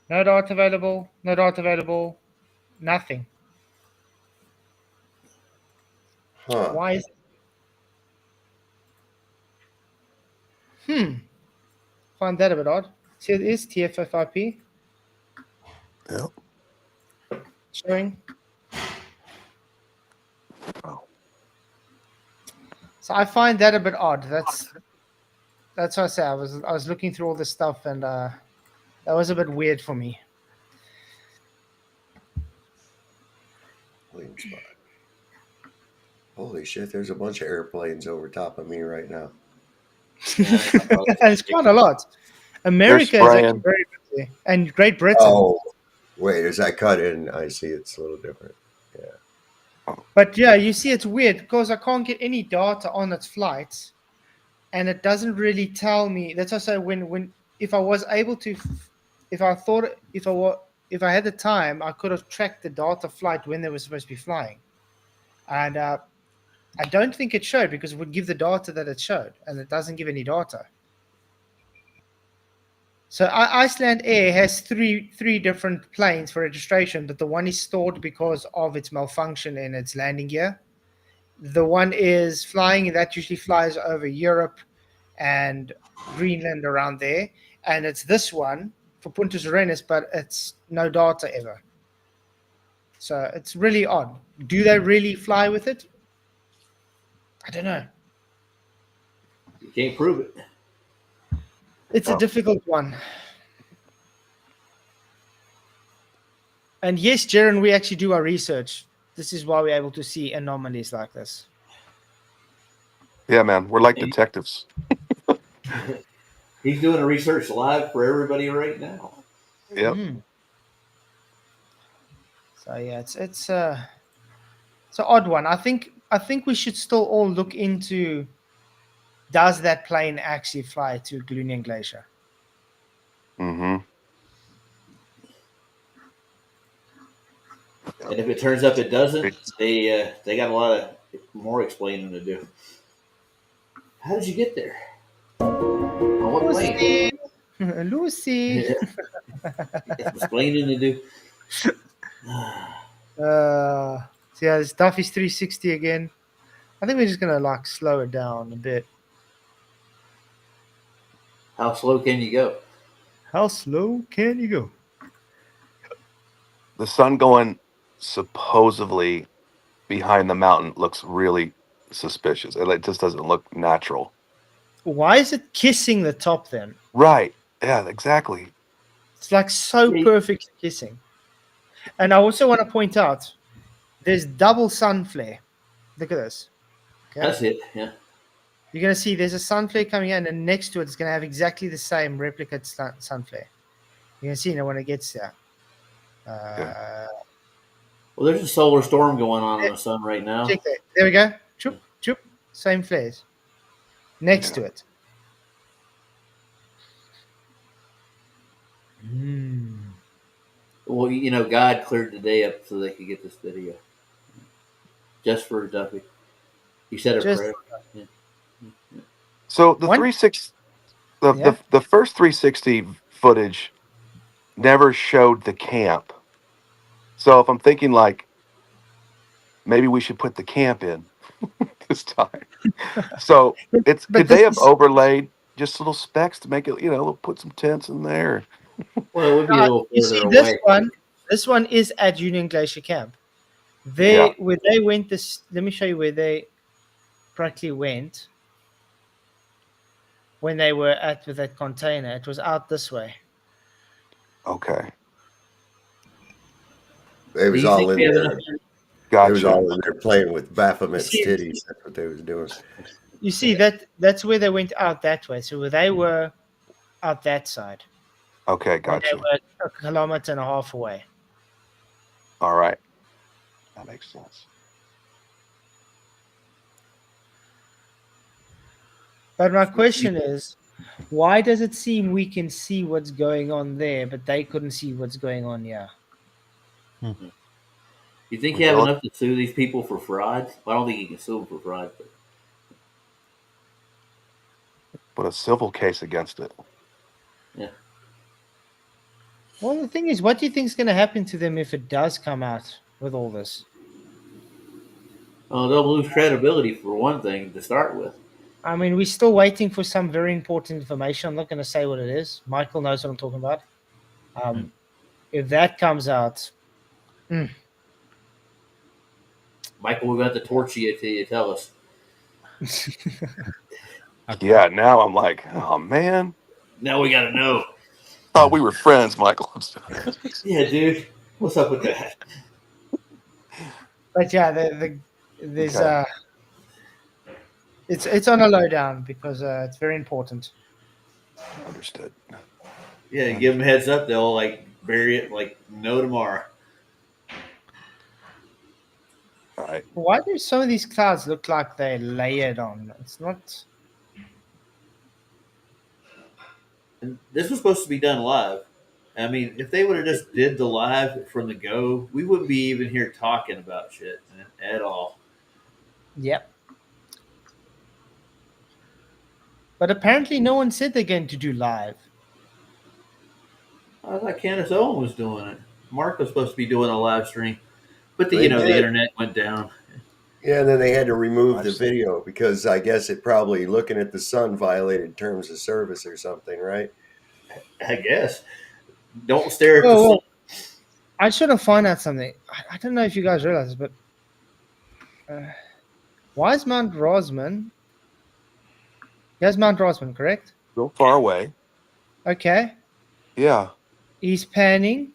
Speaker 2: No data available. No data available. Nothing.
Speaker 9: Huh.
Speaker 2: Why is Find that a bit odd. See, it is TFFIP
Speaker 4: Yep.
Speaker 2: showing.
Speaker 4: Oh.
Speaker 2: So I find that a bit odd. That's what I say. I was looking through all this stuff, and that was a bit weird for me.
Speaker 9: William spot. Holy shit! There's a bunch of airplanes over top of me right now.
Speaker 2: It's quite a lot. America is actually very busy, and Great Britain.
Speaker 9: Oh, wait, as I cut in, I see it's a little different. Yeah.
Speaker 2: But yeah, you see, it's weird because I can't get any data on its flights, and it doesn't really tell me. That's also when if I was able to, if I had the time, I could have tracked the data flight when they were supposed to be flying, and I don't think it showed because it would give the data that it showed, and it doesn't give any data. So Iceland Air has three different planes for registration, but the one is stored because of its malfunction in its landing gear. The one is flying, that usually flies over Europe and Greenland around there. And it's this one for Punta Serenas, but it's no data ever. So it's really odd. Do they really fly with it? I don't know.
Speaker 3: You can't prove it.
Speaker 2: It's a difficult one. And yes, Jaron, we actually do our research. This is why we're able to see anomalies like this.
Speaker 4: Yeah, man, we're like detectives.
Speaker 3: He's doing a research live for everybody right now.
Speaker 4: Yep.
Speaker 2: So yeah, it's an odd one. I think we should still all look into, does that plane actually fly to Glunian Glacier?
Speaker 4: Mm-hmm.
Speaker 3: And if it turns up it doesn't, they got a lot of more explaining to do. How did you get there? On what plane?
Speaker 2: Lucy.
Speaker 3: It's explaining to do.
Speaker 2: So yeah, it's Duffy's 360 again. I think we're just gonna slow it down a bit.
Speaker 3: How slow can you go?
Speaker 2: How slow can you go?
Speaker 4: The sun going supposedly behind the mountain looks really suspicious. It just doesn't look natural.
Speaker 2: Why is it kissing the top then?
Speaker 4: Right. Yeah, exactly.
Speaker 2: It's so perfect kissing. And I also want to point out, there's double sun flare. Look at this. Okay?
Speaker 3: That's it, yeah.
Speaker 2: You're going to see there's a sun flare coming in, and next to it, it's going to have exactly the same replica sun flare. You're going to see when it gets there.
Speaker 3: Well, there's a solar storm going on in the sun right now.
Speaker 2: Check that. There we go. Choop, choop. Same flares. Next to it.
Speaker 3: Well, God cleared the day up so they could get this video. Just for Duffy. He said a prayer. Yeah.
Speaker 4: So the 360, the first 360 footage never showed the camp. So if I'm thinking maybe we should put the camp in this time. So could they have overlaid just little specks to make it, put some tents in there?
Speaker 3: Well, it would be a little further away.
Speaker 2: This one is at Union Glacier Camp. Where they went, this. Let me show you where they practically went when they were at with that container. It was out this way.
Speaker 4: Okay.
Speaker 9: They was
Speaker 3: Do you
Speaker 9: all
Speaker 3: think
Speaker 9: in
Speaker 3: we have
Speaker 9: there.
Speaker 3: enough?
Speaker 9: They was
Speaker 4: Gotcha.
Speaker 9: all in there playing with Baphomet's
Speaker 2: You see-
Speaker 9: titties. That's what they was doing.
Speaker 2: You see that's where they went out that way. So they were out that side.
Speaker 4: Okay,
Speaker 2: And they
Speaker 4: gotcha.
Speaker 2: were a kilometer and a half away.
Speaker 4: All right. That makes sense.
Speaker 2: But my question is, why does it seem we can see what's going on there, but they couldn't see what's going on here?
Speaker 3: You think you have enough to sue these people for fraud? Well, I don't think you can sue them for fraud.
Speaker 4: Put a civil case against it.
Speaker 3: Yeah.
Speaker 2: Well, the thing is, what do you think is going to happen to them if it does come out with all this?
Speaker 3: They'll lose credibility for one thing to start with.
Speaker 2: I mean, we're still waiting for some very important information. I'm not going to say what it is. Michael knows what I'm talking about. If that comes out,
Speaker 3: Michael, we're going to have to torture you till you tell us.
Speaker 4: Yeah, now I'm like, oh man.
Speaker 3: Now we got to know.
Speaker 4: Thought we were friends, Michael.
Speaker 3: Yeah, dude. What's up with that?
Speaker 2: but yeah, there's
Speaker 4: Okay.
Speaker 2: it's on a lowdown because it's very important.
Speaker 4: Understood.
Speaker 3: Yeah, give them a heads up. They'll like bury it like no tomorrow.
Speaker 4: All right.
Speaker 2: Why do some of these clouds look like they're layered on? It's not.
Speaker 3: And this was supposed to be done live. I mean, if they would have just did the live from the go, we wouldn't be even here talking about shit at all.
Speaker 2: Yep. But apparently, no one said they're going to do live.
Speaker 3: I thought Candace Owen was doing it. Mark was supposed to be doing a live stream, but
Speaker 9: They
Speaker 3: the
Speaker 9: did.
Speaker 3: internet went down.
Speaker 9: Yeah, and then they had to remove the
Speaker 4: I've seen
Speaker 9: video because I guess it probably looking at the sun violated terms of service or something, right?
Speaker 3: I guess. Don't stare at the
Speaker 2: Oh,
Speaker 3: sun.
Speaker 2: I should have found out something. I don't know if you guys realize, but why is Mount Rosman? Yes, Mount Rosman, correct?
Speaker 4: Real far away.
Speaker 2: Okay.
Speaker 4: Yeah.
Speaker 2: He's panning.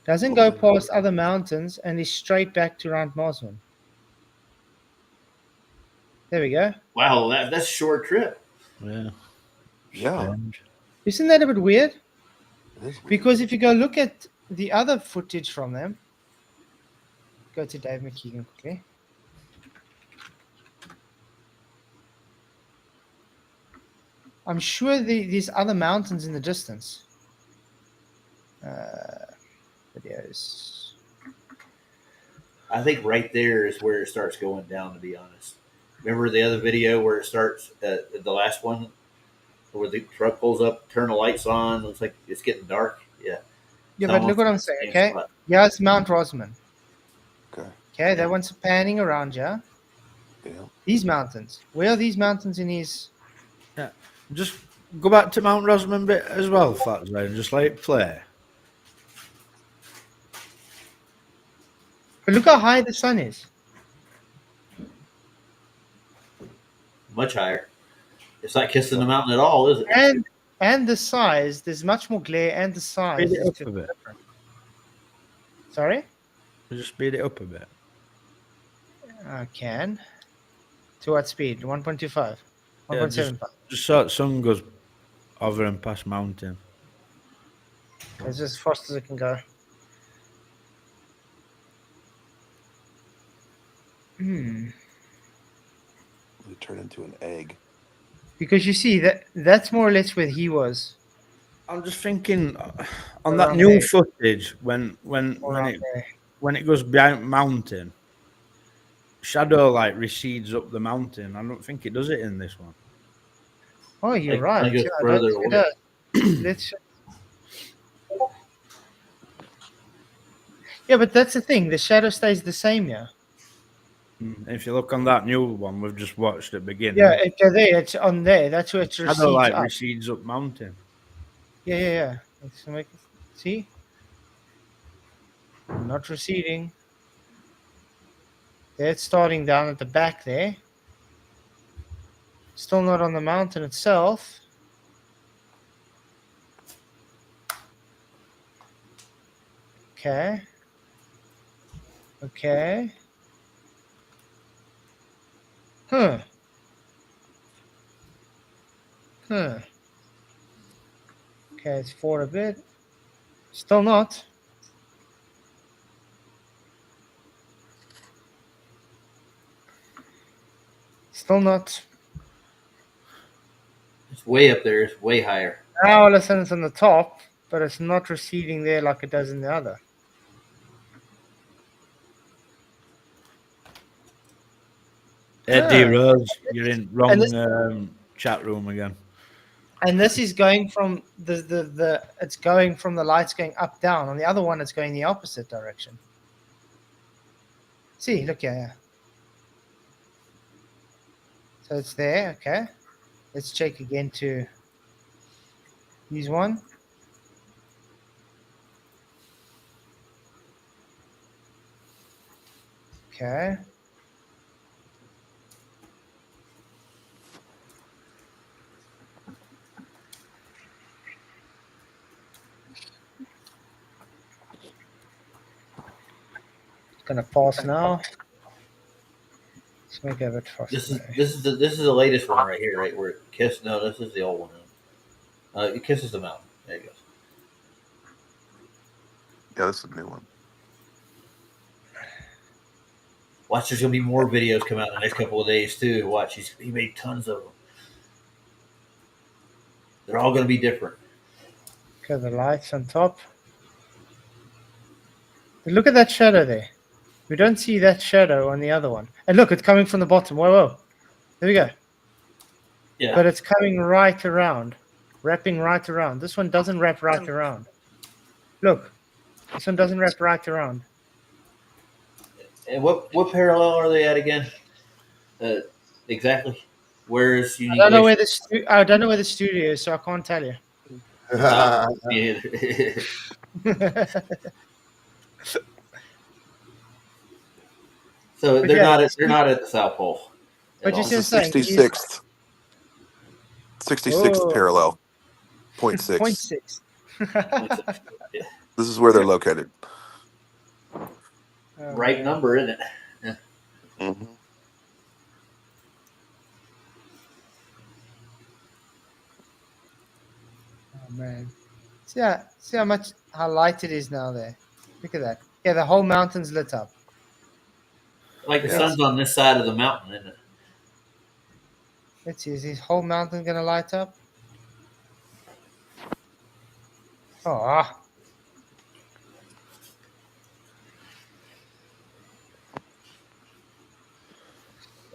Speaker 2: Doesn't go past other mountains and is straight back to Mount Rosman. There we go.
Speaker 3: Wow, that's a short trip.
Speaker 5: Yeah.
Speaker 4: Yeah.
Speaker 5: Strange.
Speaker 2: Isn't that a bit weird?
Speaker 4: It is weird.
Speaker 2: Because if you go look at the other footage from them, go to Dave McKeegan quickly. I'm sure these other mountains in the distance. Videos.
Speaker 3: I think right there is where it starts going down, to be honest. Remember the other video where it starts, the last one, where the truck pulls up, turn the lights on, looks like it's getting dark? Yeah.
Speaker 2: Yeah,
Speaker 3: It's
Speaker 2: but look what I'm
Speaker 3: almost
Speaker 2: saying,
Speaker 3: the same
Speaker 2: okay?
Speaker 3: spot.
Speaker 2: Yeah, it's Mount Rosman.
Speaker 4: Okay.
Speaker 2: Okay, that one's panning around here.
Speaker 4: Yeah.
Speaker 2: These mountains. Where are these mountains in his...
Speaker 5: Just go back to Mount Rosamond bit as well, Flatzoid, and just let it play.
Speaker 2: But look how high the sun is.
Speaker 3: Much higher. It's not kissing the mountain at all, is it?
Speaker 2: And the size, there's much more glare, and the size
Speaker 5: Speed it
Speaker 2: is
Speaker 5: up a
Speaker 2: just
Speaker 5: bit.
Speaker 2: different. Sorry?
Speaker 5: Just speed it up a bit.
Speaker 2: I can. To what speed? 1.25?
Speaker 5: Yeah,
Speaker 2: 1.75?
Speaker 5: Just so the sun goes over and past mountain.
Speaker 2: It's as fast as it can go.
Speaker 4: It turned into an egg.
Speaker 2: Because you see, that's more or less where he was.
Speaker 5: I'm just thinking on
Speaker 2: Around
Speaker 5: that new
Speaker 2: there.
Speaker 5: footage when
Speaker 2: Around there.
Speaker 5: it goes behind mountain, shadow like recedes up the mountain. I don't think it does it in this one.
Speaker 2: Oh, you're
Speaker 3: Like,
Speaker 2: right.
Speaker 3: I guess
Speaker 2: Yeah, I
Speaker 3: further
Speaker 2: don't think it
Speaker 3: away.
Speaker 2: does. Let's... Yeah, but that's the thing. The shadow stays the same, yeah.
Speaker 5: If you look on that new one we've just watched at the beginning,
Speaker 2: Yeah, it's on there. That's where it
Speaker 5: shadow
Speaker 2: recedes
Speaker 5: like
Speaker 2: up.
Speaker 5: recedes up mountain.
Speaker 2: Yeah. Let's see? Not receding. There, it's starting down at the back there. Still not on the mountain itself. Okay. Okay. Huh. Huh. Okay, it's forward a bit. Still not. Still not.
Speaker 3: It's way up there. It's way higher.
Speaker 2: Now all of a sudden it's on the top, but it's not receding there like it does in the other.
Speaker 5: Eddie
Speaker 2: Huh.
Speaker 5: Rose, you're in wrong
Speaker 2: And this-
Speaker 5: chat room again.
Speaker 2: And this is going from it's going from the lights going up down. On the other one, it's going the opposite direction. See, look here. Yeah. So it's there. Okay. Let's check again to use one. Okay. It's gonna pass now. Let's make it a bit faster.
Speaker 3: This is the latest one right here, right where it kissed. No, this is the old one. It kisses the mountain. There it goes.
Speaker 4: Yeah, this is a new one.
Speaker 3: Watch, there's gonna be more videos come out in the next couple of days too. Watch, he made tons of them. They're all gonna be different.
Speaker 2: Okay, the lights on top. Look at that shadow there. We don't see that shadow on the other one. And look, it's coming from the bottom. Whoa, whoa. There we go.
Speaker 3: Yeah.
Speaker 2: But it's coming right around, wrapping right around. This one doesn't wrap right around. Look, this one doesn't wrap right around.
Speaker 3: And what parallel are they at again? Exactly. Where's
Speaker 2: I don't know where the studio is, so I can't tell you.
Speaker 3: So
Speaker 2: But
Speaker 3: they're
Speaker 2: yeah,
Speaker 3: not at the South Pole.
Speaker 2: But you
Speaker 3: all.
Speaker 2: see
Speaker 4: It's
Speaker 2: what I'm
Speaker 4: the
Speaker 2: saying?
Speaker 4: 66th
Speaker 2: Oh.
Speaker 4: parallel, 0.6.
Speaker 2: 0.6.
Speaker 4: This is where they're located.
Speaker 3: Right number, isn't it? Yeah.
Speaker 4: Mm-hmm.
Speaker 2: Oh man. See how light it is now there. Look at that. Yeah, the whole mountain's lit up.
Speaker 3: Like the
Speaker 4: Yeah.
Speaker 3: sun's on this side of the mountain, isn't it?
Speaker 2: Let's see, is this whole mountain gonna light up? Oh,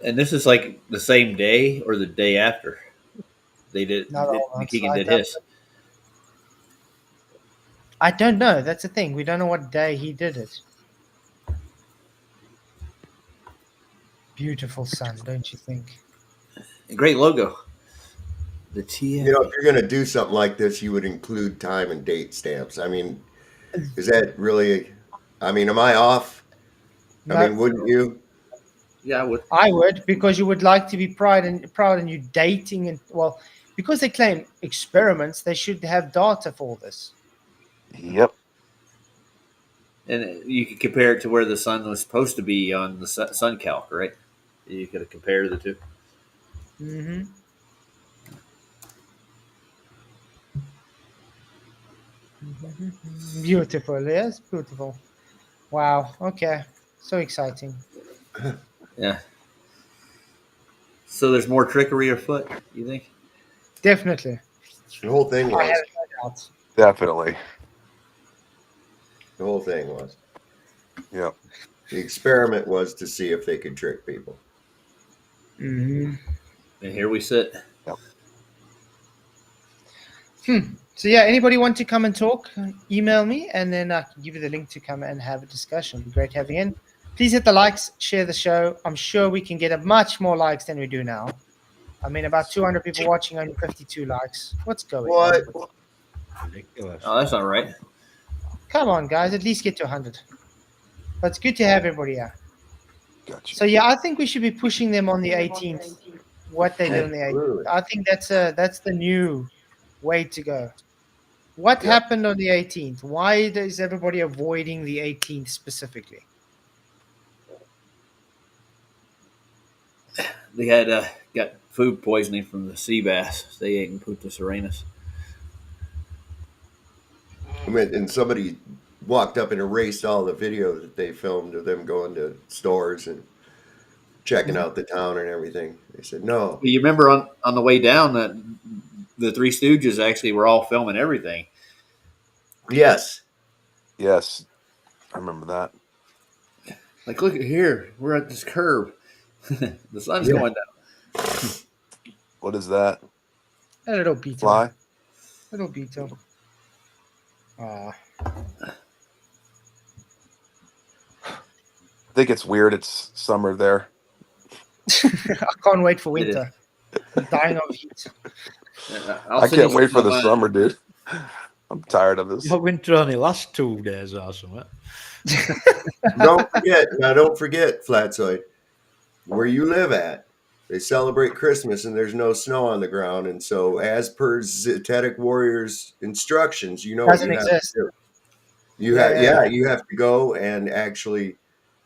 Speaker 3: And this is like the same day or the day after they did.
Speaker 2: Not all
Speaker 3: The
Speaker 2: months
Speaker 3: Keegan
Speaker 2: like
Speaker 3: did
Speaker 2: that,
Speaker 3: his.
Speaker 2: I don't know. That's the thing. We don't know what day he did it. Beautiful sun, don't you think?
Speaker 3: Great logo. The TFE.
Speaker 9: You know, if you're going to do something like this, you would include time and date stamps. I mean, is that really? I mean, am I off?
Speaker 2: No,
Speaker 9: I mean, wouldn't you?
Speaker 3: Yeah, I would.
Speaker 2: I would, because you would like to be proud in you dating, and well, because they claim experiments, they should have data for this.
Speaker 4: Yep.
Speaker 3: And you could compare it to where the sun was supposed to be on the sun calc, right? You could compare the two.
Speaker 2: Mm-hmm. Beautiful, yes, beautiful. Wow. Okay, so exciting.
Speaker 3: Yeah. So there's more trickery afoot, you think?
Speaker 2: Definitely.
Speaker 9: The whole thing
Speaker 2: I
Speaker 9: was.
Speaker 2: have no doubt.
Speaker 4: Definitely.
Speaker 9: The whole thing was.
Speaker 4: Yep.
Speaker 9: The experiment was to see if they could trick people.
Speaker 2: Mm-hmm.
Speaker 3: And here we sit.
Speaker 2: So yeah, anybody want to come and talk? Email me, and then I can give you the link to come and have a discussion. It'd be great having you in. Please hit the likes, share the show. I'm sure we can get a much more likes than we do now. I mean, about 200 people watching, only 52 likes. What's going on?
Speaker 5: Ridiculous.
Speaker 3: Oh, that's not right.
Speaker 2: Come on, guys, at least get to 100. But it's good to have everybody here.
Speaker 4: Gotcha.
Speaker 2: So yeah, I think we should be pushing them on the 18th. What they do on the 18th.
Speaker 9: Absolutely.
Speaker 2: I think that's the new way to go. What
Speaker 9: Yep.
Speaker 2: happened on the 18th? Why is everybody avoiding the 18th specifically?
Speaker 3: They had got food poisoning from the sea bass they ate in Punta Serenas.
Speaker 9: I mean, and somebody walked up and erased all the video that they filmed of them going to stores and checking out the town and everything. They said no.
Speaker 3: You remember on the way down that the Three Stooges actually were all filming everything.
Speaker 9: Yes.
Speaker 4: Yes, I remember that.
Speaker 3: Like, look at here, we're at this curve. The sun's
Speaker 9: Yeah.
Speaker 3: going down.
Speaker 4: What is that?
Speaker 2: A little beetle.
Speaker 4: Fly?
Speaker 2: Little beetle.
Speaker 4: I think it's weird. It's summer there.
Speaker 2: I can't wait for
Speaker 3: It is.
Speaker 2: winter. I'm dying of heat.
Speaker 4: I can't wait for the summer, dude. I'm tired of this.
Speaker 5: Your winter only lasts 2 days or something.
Speaker 9: Don't forget, Flatzoid, where you live at, they celebrate Christmas and there's no snow on the ground. And so, as per Zetetic Warrior's instructions, you know what
Speaker 2: Doesn't
Speaker 9: you have
Speaker 2: exist.
Speaker 9: to do. You have to go and actually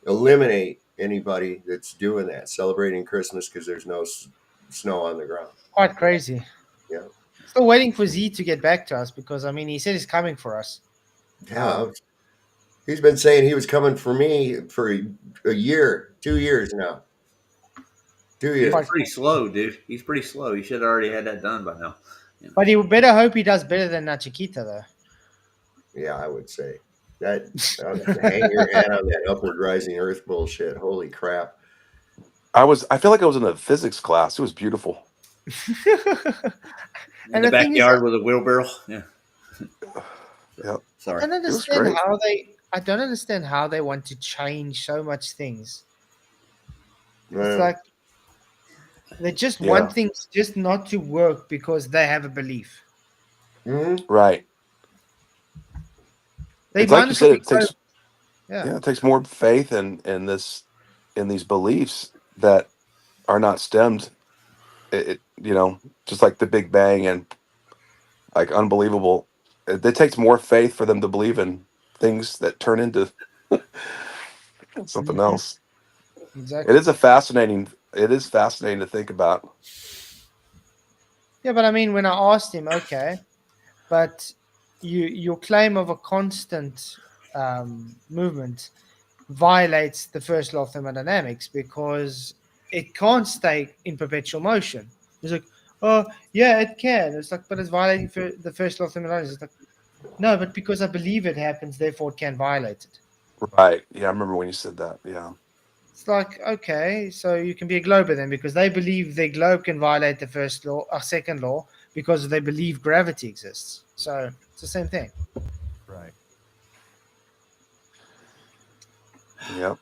Speaker 9: eliminate anybody that's doing that, celebrating Christmas because there's no snow on the ground.
Speaker 2: Quite crazy.
Speaker 9: Yeah.
Speaker 2: Still waiting for Z to get back to us because I mean he said he's coming for us.
Speaker 9: Yeah. He's been saying he was coming for me for a year, 2 years now. 2 years.
Speaker 3: He's pretty slow, dude. He's pretty slow. He should have already had that done by now.
Speaker 2: But he better hope he does better than Chiquita though.
Speaker 9: Yeah, I would say that. Hang your head on that upward rising Earth bullshit. Holy crap!
Speaker 4: I feel like I was in a physics class. It was beautiful.
Speaker 3: In the backyard with a wheelbarrow. Yeah.
Speaker 4: Yep.
Speaker 3: Sorry.
Speaker 2: I don't understand how they want to change so much things. It's like they just want things just not to work because they have a belief.
Speaker 9: Mm-hmm.
Speaker 4: Right.
Speaker 2: They
Speaker 4: it's like you said, it takes
Speaker 2: yeah.
Speaker 4: it takes more faith in these beliefs that are not stemmed. Just like the Big Bang and like unbelievable. It takes more faith for them to believe in things that turn into something else.
Speaker 2: Exactly.
Speaker 4: It is fascinating to think about.
Speaker 2: Yeah, but I mean, when I asked him, okay, but your claim of a constant movement violates the first law of thermodynamics because it can't stay in perpetual motion. He's like, oh, yeah, it can. It's like, but it's violating the first law of thermodynamics. It's like, no, but because I believe it happens, therefore it can violate it.
Speaker 4: Right. Yeah, I remember when you said that. Yeah.
Speaker 2: It's like, okay, so you can be a glober then because they believe their globe can violate the first law or second law because they believe gravity exists. So it's the same thing.
Speaker 5: Right.
Speaker 4: Yep.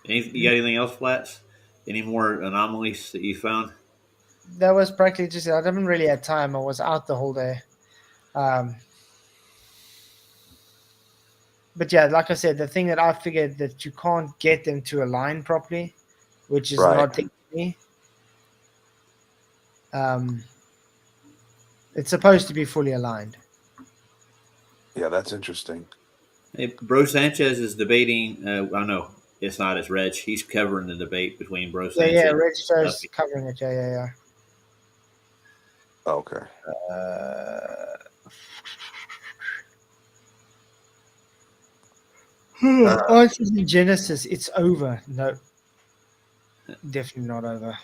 Speaker 3: You got anything else, Flats? Any more anomalies that you found?
Speaker 2: That was practically just it. I didn't really have time. I was out the whole day. But yeah, like I said, the thing that I figured that you can't get them to align properly, which is not technically. It's supposed to be fully aligned.
Speaker 4: Yeah, that's interesting.
Speaker 3: Hey, Bro Sanchez is debating. I know it's not. It's Reg. He's covering the debate between Bro Sanchez.
Speaker 2: Yeah, Reg is covering it. Yeah.
Speaker 4: Okay.
Speaker 2: Answers in Genesis. It's over. No, definitely not over.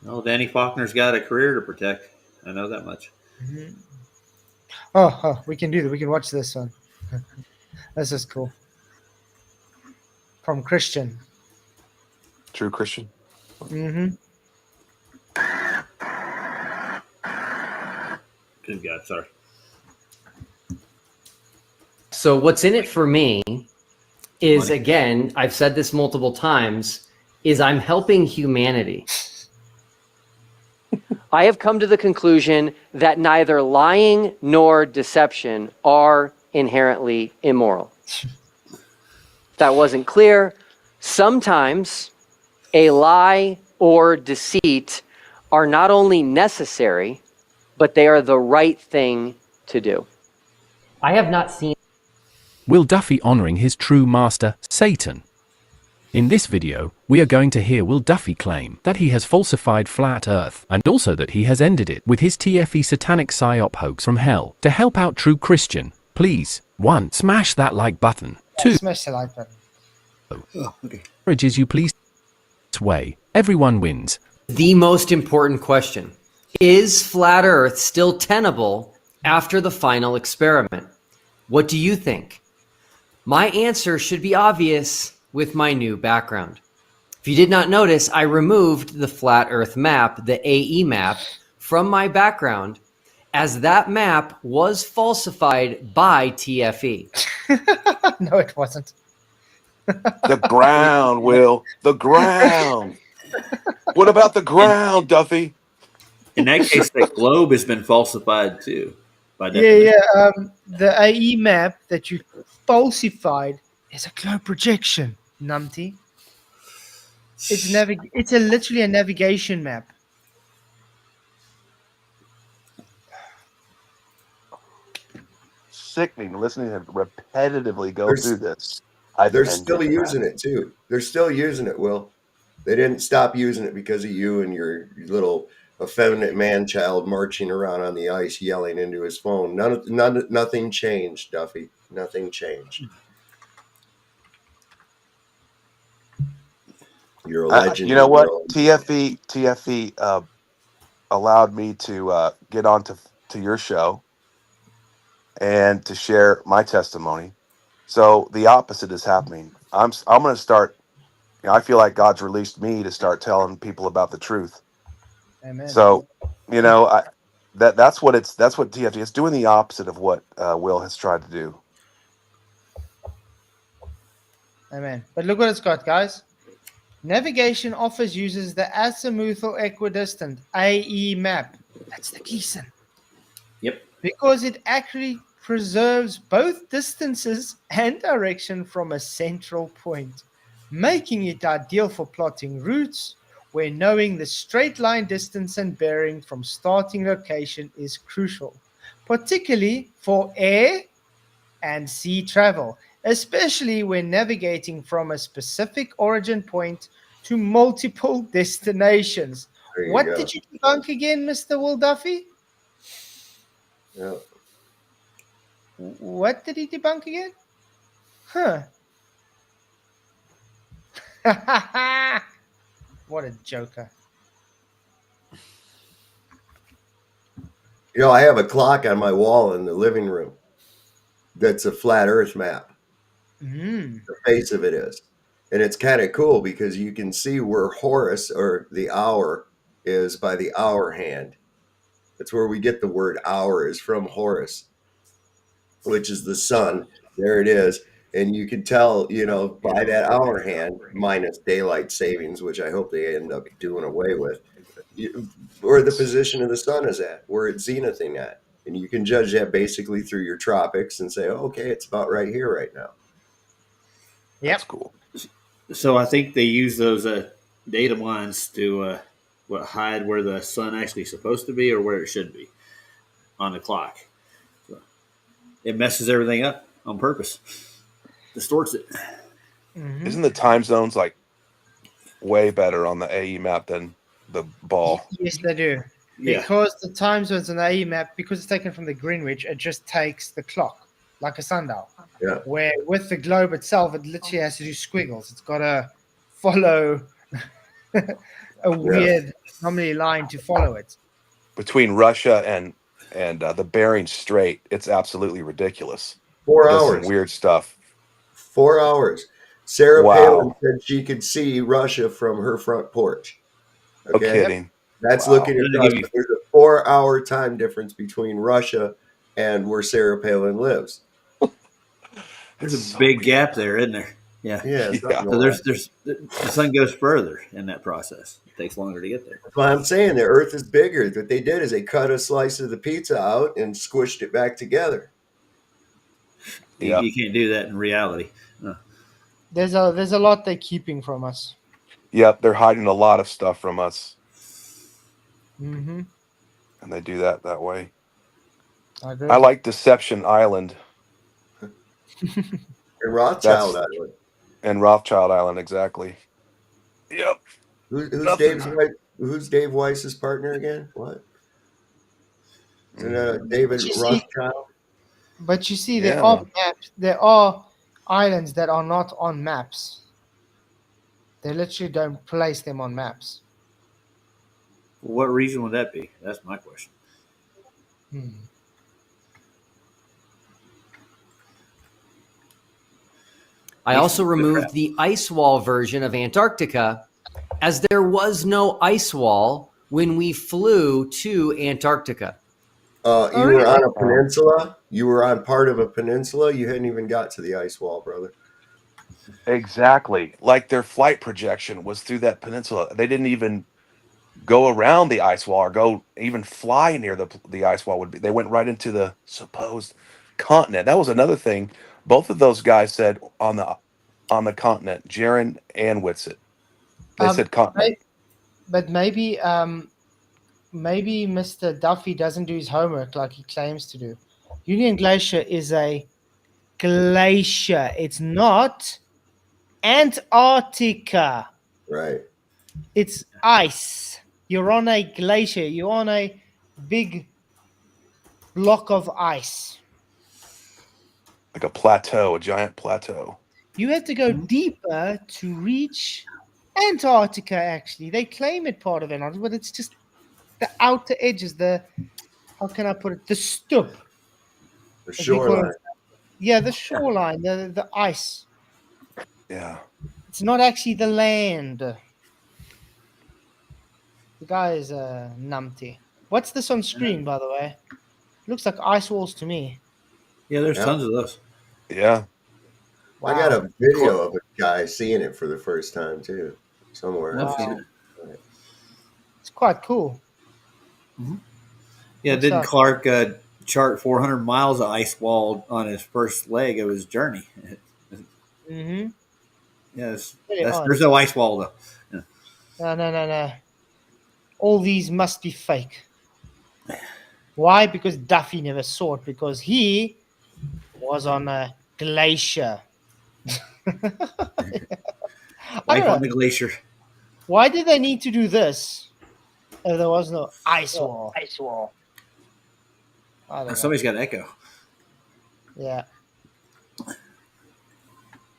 Speaker 3: No, Danny Faulkner's got a career to protect. I know that much.
Speaker 2: Mm-hmm. Oh, we can do that. We can watch this one. This is cool. From Christian.
Speaker 4: True Christian.
Speaker 2: Mm-hmm.
Speaker 3: Good God, sorry.
Speaker 10: So what's in it for me is, again, I've said this multiple times, is I'm helping humanity. I have come to the conclusion that neither lying nor deception are inherently immoral. That wasn't clear. Sometimes a lie or deceit are not only necessary, but they are the right thing to do. I have not seen
Speaker 11: Will Duffy honoring his true master, Satan? In this video, we are going to hear Will Duffy claim that he has falsified flat earth and also that he has ended it with his TFE satanic psyop hoax from hell. To help out true Christian, please, 1. Smash that like button. 2.
Speaker 2: Smash the like button.
Speaker 11: Encourages you please. This way, everyone wins.
Speaker 10: the most important question. Is flat earth still tenable after the final experiment? What do you think? My answer should be obvious with my new background. If you did not notice, I removed the flat earth map, the AE map, from my background as that map was falsified by TFE.
Speaker 2: No, it wasn't.
Speaker 4: The ground, Will. The ground. What about the ground, Duffy?
Speaker 3: In that case, the globe has been falsified too. By
Speaker 2: Yeah,
Speaker 3: definition.
Speaker 2: yeah. The AE map that you falsified is a globe projection, numpty. It's literally a navigation map.
Speaker 4: Sickening listening to him repetitively go
Speaker 9: There's-
Speaker 4: through this.
Speaker 9: They're still using it too. They're still using it, Will. They didn't stop using it because of you and your little effeminate man-child marching around on the ice yelling into his phone. Nothing changed, Duffy. Nothing changed. You're a legend.
Speaker 4: You know what?
Speaker 9: Will.
Speaker 4: TFE allowed me to get on to your show and to share my testimony. So the opposite is happening. I'm going to start. I feel like God's released me to start telling people about the truth.
Speaker 2: Amen.
Speaker 4: So, that's what TFE is doing. The opposite of what Will has tried to do.
Speaker 2: Amen. But look what it's got, guys. Navigation offers users the azimuthal equidistant AE map. That's the Gleason.
Speaker 3: Yep.
Speaker 2: Because it actually preserves both distances and direction from a central point, making it ideal for plotting routes where knowing the straight line distance and bearing from starting location is crucial, particularly for air and sea travel, especially when navigating from a specific origin point to multiple destinations.
Speaker 9: There you
Speaker 2: What
Speaker 9: go.
Speaker 2: did you debunk again, Mr. Will Duffy?
Speaker 9: Yeah.
Speaker 2: What did he debunk again? Huh. What a joker.
Speaker 9: I have a clock on my wall in the living room that's a flat earth map.
Speaker 2: Mm.
Speaker 9: The face of it is. And it's kind of cool because you can see where Horus, or the hour, is by the hour hand. That's where we get the word hour, is from Horus, which is the sun. There it is. And you can tell, by that hour hand, minus daylight savings, which I hope they end up doing away with, where the position of the sun is at, where it's zenithing at. And you can judge that basically through your tropics and say, okay, it's about right here right now.
Speaker 2: Yep.
Speaker 4: That's cool.
Speaker 3: So I think they use those datum lines to hide where the sun actually is supposed to be or where it should be on the clock. So it messes everything up on purpose, distorts it.
Speaker 2: Mhm.
Speaker 4: Isn't the time zones like way better on the AE map than the ball?
Speaker 2: Yes, they do.
Speaker 3: Yeah.
Speaker 2: Because the time zones on the AE map, because it's taken from the Greenwich, it just takes the clock like a sundial.
Speaker 9: Yeah.
Speaker 2: Where with the globe itself, it literally has to do squiggles. It's got to follow a weird anomaly line to follow it.
Speaker 4: Between Russia and the Bering Strait, it's absolutely ridiculous.
Speaker 9: 4
Speaker 4: It does
Speaker 9: hours.
Speaker 4: some weird stuff.
Speaker 9: 4 hours. Sarah
Speaker 4: Wow.
Speaker 9: Palin said she could see Russia from her front porch.
Speaker 4: No kidding.
Speaker 9: That's
Speaker 4: Wow.
Speaker 9: looking across. There's a 4-hour time difference between Russia and where Sarah Palin lives.
Speaker 3: There's a big gap there, isn't there? Yeah.
Speaker 9: Yeah.
Speaker 3: So there's the sun goes further in that process. It takes longer to get there.
Speaker 9: That's why I'm saying the Earth is bigger. What they did is they cut a slice of the pizza out and squished it back together.
Speaker 4: Yep.
Speaker 3: You can't do that in reality. No.
Speaker 2: There's a lot they're keeping from us.
Speaker 4: Yep. They're hiding a lot of stuff from us,
Speaker 2: Mm-hmm.
Speaker 4: and they do that way.
Speaker 2: I agree.
Speaker 4: I like Deception Island.
Speaker 9: And Rothschild
Speaker 4: That's
Speaker 9: Island.
Speaker 4: and Rothschild Island, exactly. Yep.
Speaker 9: Who's Dave Weiss's partner again? What? Isn't that David
Speaker 2: You see-
Speaker 9: Rothschild?
Speaker 2: But you see, there
Speaker 4: Yeah.
Speaker 2: are maps. There are islands that are not on maps. They literally don't place them on maps.
Speaker 3: For what reason would that be? That's my question.
Speaker 2: Hmm.
Speaker 10: I also removed the ice wall version of Antarctica as there was no ice wall when we flew to Antarctica.
Speaker 9: You were on a peninsula. You were on part of a peninsula. You hadn't even got to the ice wall, brother.
Speaker 4: Exactly. Like their flight projection was through that peninsula. They didn't even go around the ice wall or go even fly near the ice wall. They went right into the supposed continent. That was another thing. Both of those guys said on the continent, Jaron and Whitsitt. They said continent.
Speaker 2: But maybe Mr. Duffy doesn't do his homework like he claims to do. Union Glacier is a glacier. It's not Antarctica.
Speaker 9: Right.
Speaker 2: It's ice. You're on a glacier. You're on a big block of ice.
Speaker 4: Like a plateau, a giant plateau.
Speaker 2: You have to go deeper to reach Antarctica, actually. They claim it part of Antarctica, but it's just the outer edges, how can I put it? The stoop.
Speaker 9: The
Speaker 2: as we call
Speaker 9: shoreline.
Speaker 2: it. Yeah, the shoreline, the ice.
Speaker 4: Yeah.
Speaker 2: It's not actually the land. The guy is a numpty. What's this on screen, by the way? Looks like ice walls to me.
Speaker 3: Yeah, there's tons of those.
Speaker 4: Yeah.
Speaker 2: Wow.
Speaker 9: I got a video of a guy seeing it for the first time too, somewhere.
Speaker 2: Wow. It's quite cool.
Speaker 3: Mm-hmm. Yeah,
Speaker 2: What's
Speaker 3: didn't
Speaker 2: up?
Speaker 3: Clark chart 400 miles of ice wall on his first leg of his journey?
Speaker 2: Mm-hmm.
Speaker 3: Yes,
Speaker 2: Very odd.
Speaker 3: there's no ice wall though. Yeah.
Speaker 2: No. All these must be fake. Why? Because Duffy never saw it, because he was on a glacier.
Speaker 3: Life on the glacier.
Speaker 2: Why did they need to do this? There was no ice wall. I don't know.
Speaker 3: Somebody's got echo.
Speaker 2: Yeah.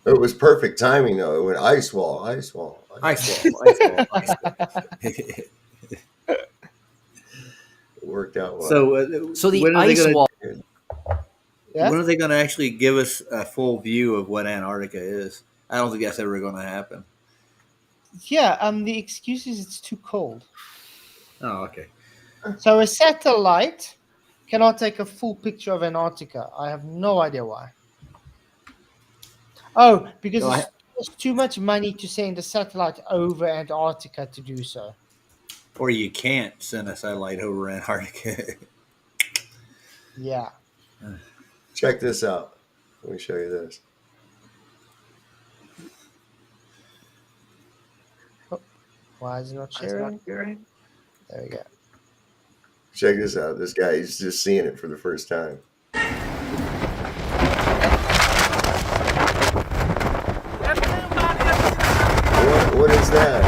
Speaker 9: It was perfect timing though. It went ice wall, ice wall.
Speaker 3: Ice wall, ice wall, ice wall.
Speaker 9: It worked out well.
Speaker 10: So the
Speaker 3: when are they
Speaker 10: ice
Speaker 3: gonna-
Speaker 10: wall.
Speaker 2: Yeah?
Speaker 3: When are they going to actually give us a full view of what Antarctica is? I don't think that's ever going to happen.
Speaker 2: Yeah, the excuse is it's too cold.
Speaker 3: Oh, okay.
Speaker 2: So a satellite cannot take a full picture of Antarctica. I have no idea why. Oh, because
Speaker 3: No,
Speaker 2: it's too much money to send a satellite over Antarctica to do so.
Speaker 3: Or you can't send a satellite over Antarctica.
Speaker 2: Yeah.
Speaker 9: Check this out. Let me show you this.
Speaker 2: Why is it not sharing? There we go.
Speaker 9: Check this out. This guy, he's just seeing it for the first time. What is that?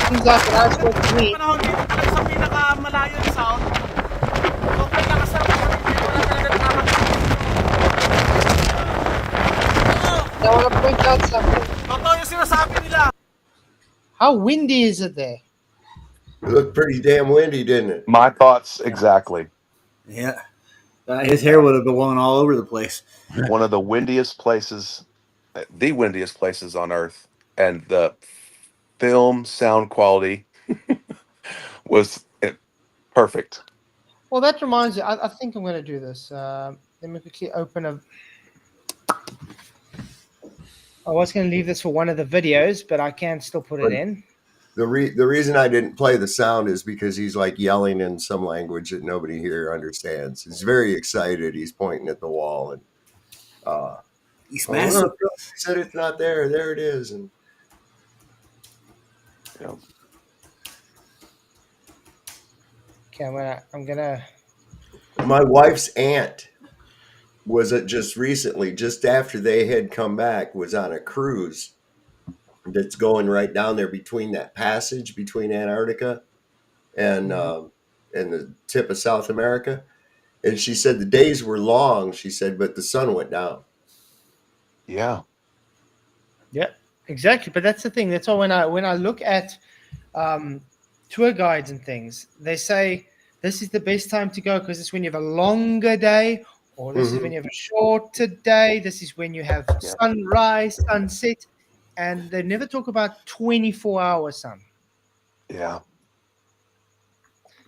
Speaker 2: Seems like an ice wall to me. I want to point out something. How windy is it there?
Speaker 9: It looked pretty damn windy, didn't it?
Speaker 4: My thoughts exactly.
Speaker 3: Yeah. His hair would have been blowing all over the place.
Speaker 4: One of the windiest places on Earth, and the film sound quality was perfect.
Speaker 2: Well, that reminds me. I think I'm going to do this. Let me quickly open a. I was going to leave this for one of the videos, but I can still put it in.
Speaker 9: The reason I didn't play the sound is because he's like yelling in some language that nobody here understands. He's very excited. He's pointing at the wall and
Speaker 3: He's
Speaker 9: oh,
Speaker 3: massive.
Speaker 9: look, he said it's not there. There it is. And
Speaker 2: Okay, I'm gonna.
Speaker 9: my wife's aunt was just recently, just after they had come back, was on a cruise that's going right down there between that passage between Antarctica and the tip of South America. And she said the days were long, she said, but the sun went down.
Speaker 4: Yeah.
Speaker 2: Yeah, exactly. But that's the thing. That's all. When I look at tour guides and things, they say this is the best time to go because it's when you have a longer day, or this is when you have a shorter day. This is when you have sunrise, sunset, and they never talk about 24-hour sun.
Speaker 3: Yeah, I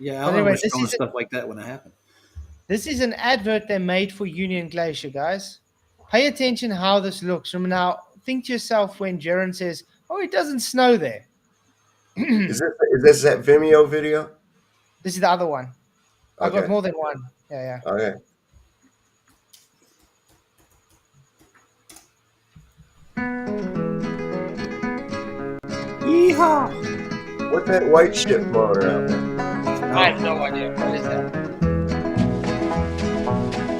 Speaker 2: But
Speaker 3: don't
Speaker 2: anyway,
Speaker 3: remember showing stuff like that when it happened.
Speaker 2: This is an advert they made for Union Glacier, guys. Pay attention how this looks. From now, think to yourself when Jaron says, "Oh, it doesn't snow there."
Speaker 9: Is this that Vimeo video?
Speaker 2: This is the other one. I
Speaker 9: Okay.
Speaker 2: got more than one. Yeah.
Speaker 9: Okay.
Speaker 3: Yeehaw!
Speaker 9: What's that white shit blowing around there?
Speaker 2: I have no idea. What is that?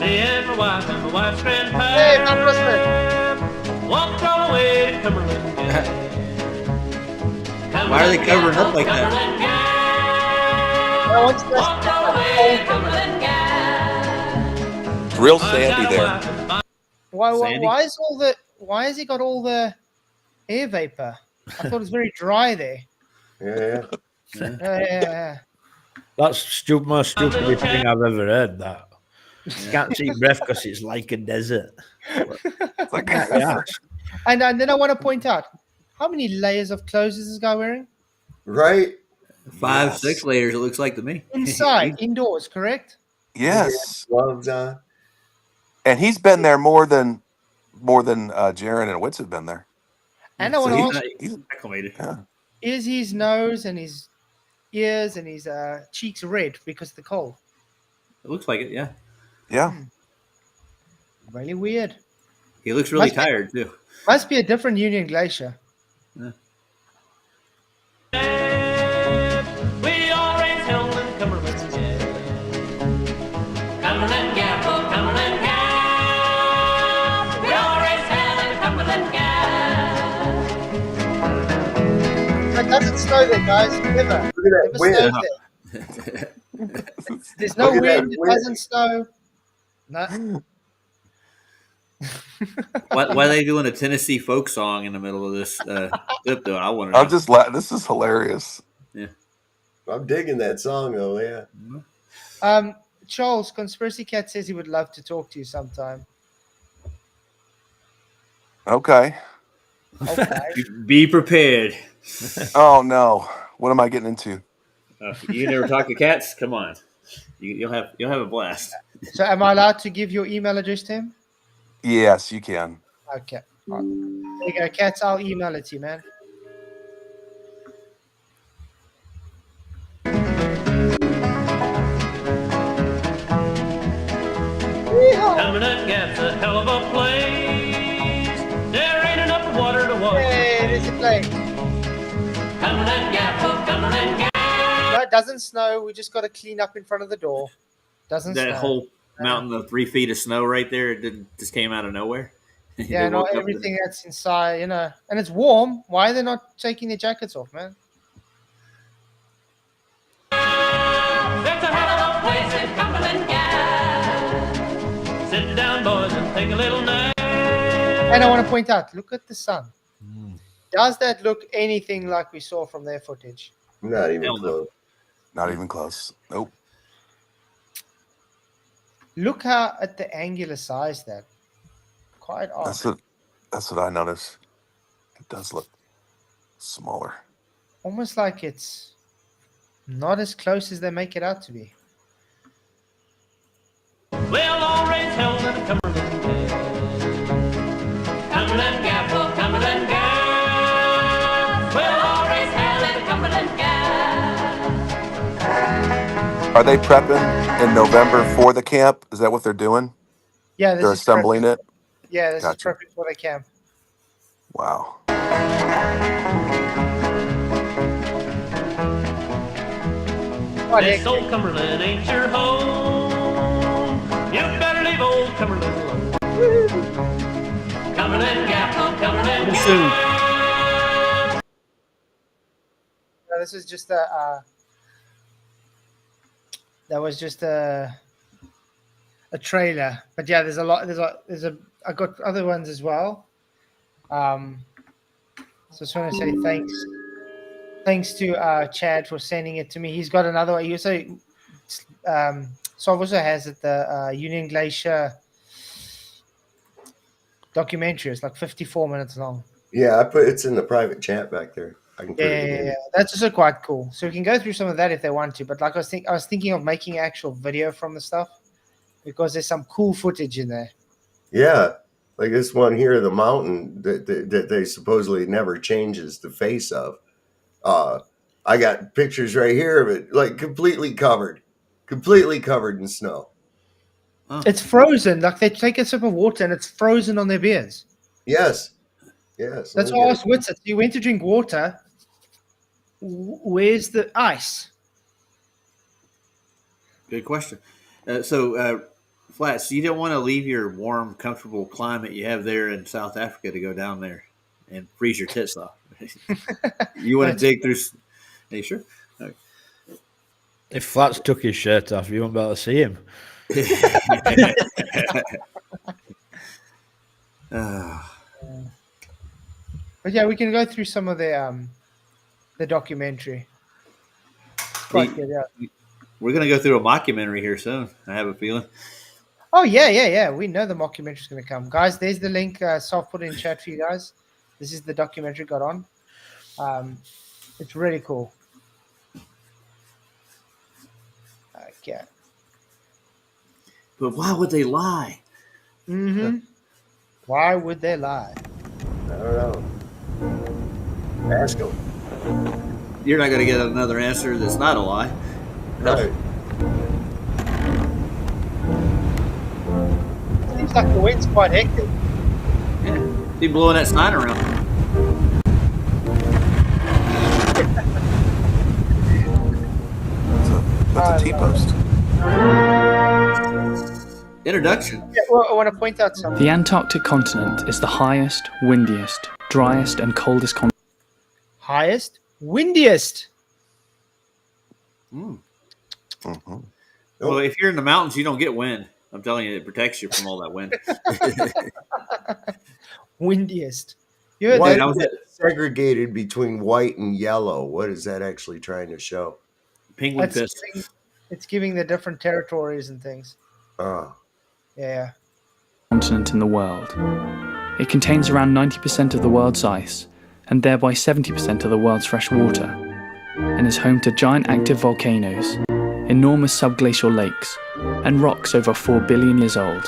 Speaker 12: Me and my wife and my wife's grandpa
Speaker 2: Hey, Mount Rushmore.
Speaker 12: walked all the way to Cumberland.
Speaker 3: Why are they covering up like that?
Speaker 2: I want to
Speaker 12: Walked all the way to Cumberland.
Speaker 4: It's real sandy there.
Speaker 2: Why has he got all the air vapor? I thought it was very dry there.
Speaker 9: Yeah.
Speaker 2: Yeah.
Speaker 5: That's the most stupid thing I've ever heard. That you can't see breath because it's like a desert.
Speaker 4: It's like,
Speaker 2: And then I want to point out, how many layers of clothes is this guy wearing?
Speaker 9: Right?
Speaker 3: 5, 6 layers, it looks like to me.
Speaker 2: Inside, indoors, correct?
Speaker 4: yes.
Speaker 9: Gloves on.
Speaker 4: And he's been there more than Jaron and Witz have been there.
Speaker 2: And I want to ask,
Speaker 3: He's acclimated.
Speaker 4: Yeah.
Speaker 2: is his nose and his ears and his cheeks red because of the cold?
Speaker 3: It looks like it, yeah.
Speaker 4: Yeah.
Speaker 2: Really weird.
Speaker 3: He looks really
Speaker 2: Must be-
Speaker 3: tired, too.
Speaker 2: Must be a different Union Glacier.
Speaker 12: We always held in Cumberland. Cumberland Gap, oh Cumberland Gap. We always held in Cumberland Gap.
Speaker 2: It doesn't snow there, guys. Never.
Speaker 9: Look at that wind.
Speaker 2: Snows there. There's no
Speaker 9: Look at that
Speaker 2: wind. It
Speaker 9: wind.
Speaker 2: doesn't snow. No.
Speaker 3: Why are they doing a Tennessee folk song in the middle of this clip, though? I want to know.
Speaker 4: I'm just this is hilarious.
Speaker 9: I'm digging that song, though, yeah.
Speaker 2: Charles, Conspiracy Cat says he would love to talk to you sometime.
Speaker 4: Okay.
Speaker 2: Okay.
Speaker 3: Be prepared.
Speaker 4: Oh no. What am I getting into?
Speaker 3: You never talk to cats? Come on. You'll have a blast.
Speaker 2: So am I allowed to give your email address to him?
Speaker 4: Yes, you can.
Speaker 2: Okay. All right. There you go, Cats. I'll email it to you, man.
Speaker 12: Cumberland Gap's a hell of a place. There ain't enough water to wash.
Speaker 2: Hey, there's a plane.
Speaker 12: Cumberland Gap, oh Cumberland Gap.
Speaker 2: No, it doesn't snow. We just got to clean up in front of the door. Doesn't
Speaker 3: That
Speaker 2: snow.
Speaker 3: whole mountain of 3 feet of snow right there, just came out of nowhere.
Speaker 2: Yeah,
Speaker 3: They
Speaker 2: no,
Speaker 3: woke up
Speaker 2: everything that's inside, and it's warm. Why are they not taking their jackets off, man?
Speaker 12: There's a hell of a place in Cumberland Gap. Sit down, boys, and take a little nap.
Speaker 2: And I want to point out, look at the sun. Does that look anything like we saw from their footage?
Speaker 9: Not even
Speaker 3: Hell no.
Speaker 9: close.
Speaker 4: Not even close. Nope.
Speaker 2: Look how at the angular size that. Quite odd.
Speaker 4: That's what I noticed. It does look smaller.
Speaker 2: Almost like it's not as close as they make it out to be.
Speaker 12: Well, always held in Cumberland Gap. Cumberland Gap, oh Cumberland Gap. Well, always held in Cumberland
Speaker 4: Are they prepping in November for the camp? Is that what they're doing?
Speaker 2: Yeah, this
Speaker 4: They're
Speaker 2: is
Speaker 4: assembling
Speaker 2: prepping.
Speaker 4: it?
Speaker 2: Yeah, this
Speaker 4: Gotcha.
Speaker 2: is prepping for the camp.
Speaker 4: Wow.
Speaker 12: This old Cumberland ain't your home. You better leave old Cumberland alone. Cumberland Gap, oh Cumberland Gap.
Speaker 2: No, this is just a. That was just a trailer, but yeah, there's a lot. I got other ones as well. So I just want to say thanks to Chad for sending it to me. He's got another one. He also Sov also has it, the Union Glacier documentary. It's like 54 minutes long.
Speaker 9: Yeah, it's in the private chat back there. I can put it in.
Speaker 2: Yeah, that's also quite cool. So we can go through some of that if they want to. But like I was thinking of making actual video from the stuff because there's some cool footage in there.
Speaker 9: Yeah, like this one here, the mountain that they supposedly never changes the face of. I got pictures right here of it, like completely covered in snow.
Speaker 2: It's frozen. Like they take a sip of water and it's frozen on their beers.
Speaker 9: Yes.
Speaker 2: That's why I asked Witsit. You went to drink water. Where's the ice?
Speaker 3: Good question. Flats, you don't want to leave your warm, comfortable climate you have there in South Africa to go down there and freeze your tits off. You want to dig through. Are you sure? Okay.
Speaker 5: If Flats took his shirt off, you won't be able to see him.
Speaker 2: But yeah, we can go through some of the documentary. It's quite good, yeah.
Speaker 3: We're going to go through a mockumentary here soon. I have a feeling.
Speaker 2: Oh yeah. We know the mockumentary is going to come, guys. There's the link. Soft put in chat for you guys. This is the documentary got on. It's really cool. Okay.
Speaker 3: But why would they lie?
Speaker 2: Mm-hmm. Why would they lie?
Speaker 9: I don't know. Ask them.
Speaker 3: You're not going to get another answer that's not a lie.
Speaker 9: Right.
Speaker 2: Seems like the wind's quite hectic.
Speaker 3: Yeah. Be blowing that sign around.
Speaker 4: That's a T-post.
Speaker 3: Introduction.
Speaker 2: Yeah, well, I want to point out something.
Speaker 13: The Antarctic continent is the highest, windiest, driest, and coldest continent.
Speaker 2: Highest, windiest.
Speaker 4: Mm-hmm.
Speaker 3: Well, if you're in the mountains, you don't get wind. I'm telling you, it protects you from all that wind.
Speaker 2: Windiest.
Speaker 9: Why is it segregated between white and yellow? What is that actually trying to show?
Speaker 3: Penguin piss.
Speaker 2: It's giving the different territories and things. Yeah.
Speaker 13: Continent in the world. It contains around 90% of the world's ice, and thereby 70% of the world's fresh water, and is home to giant active volcanoes, enormous subglacial lakes, and rocks over 4 billion years old.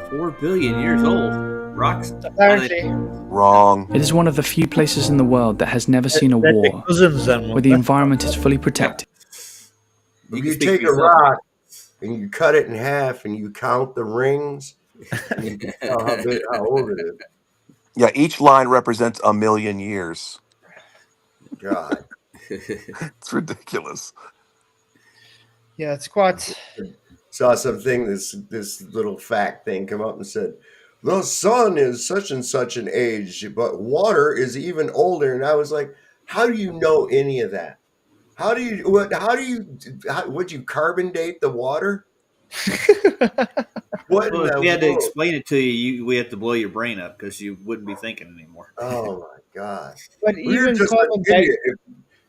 Speaker 3: 4 billion years old. Rocks?
Speaker 2: Apparently.
Speaker 4: Wrong.
Speaker 13: It is one of the few places in the world that has never seen a war, where the environment is fully protected.
Speaker 9: If you take a rock and you cut it in half and you count the rings, and you can tell how old it is.
Speaker 4: Yeah, each line represents 1 million years.
Speaker 9: God.
Speaker 4: It's ridiculous.
Speaker 2: Yeah, it's quite.
Speaker 9: Saw something, this little fact thing come up and said, the sun is such and such an age, but water is even older. And I was like, how do you know any of that? Would you carbon date the water? What?
Speaker 3: Well, if we had to explain it to you, we have to blow your brain up because you wouldn't be thinking anymore.
Speaker 9: Oh my God.
Speaker 2: But
Speaker 9: You're
Speaker 2: even
Speaker 9: just
Speaker 2: carbon
Speaker 9: an idiot.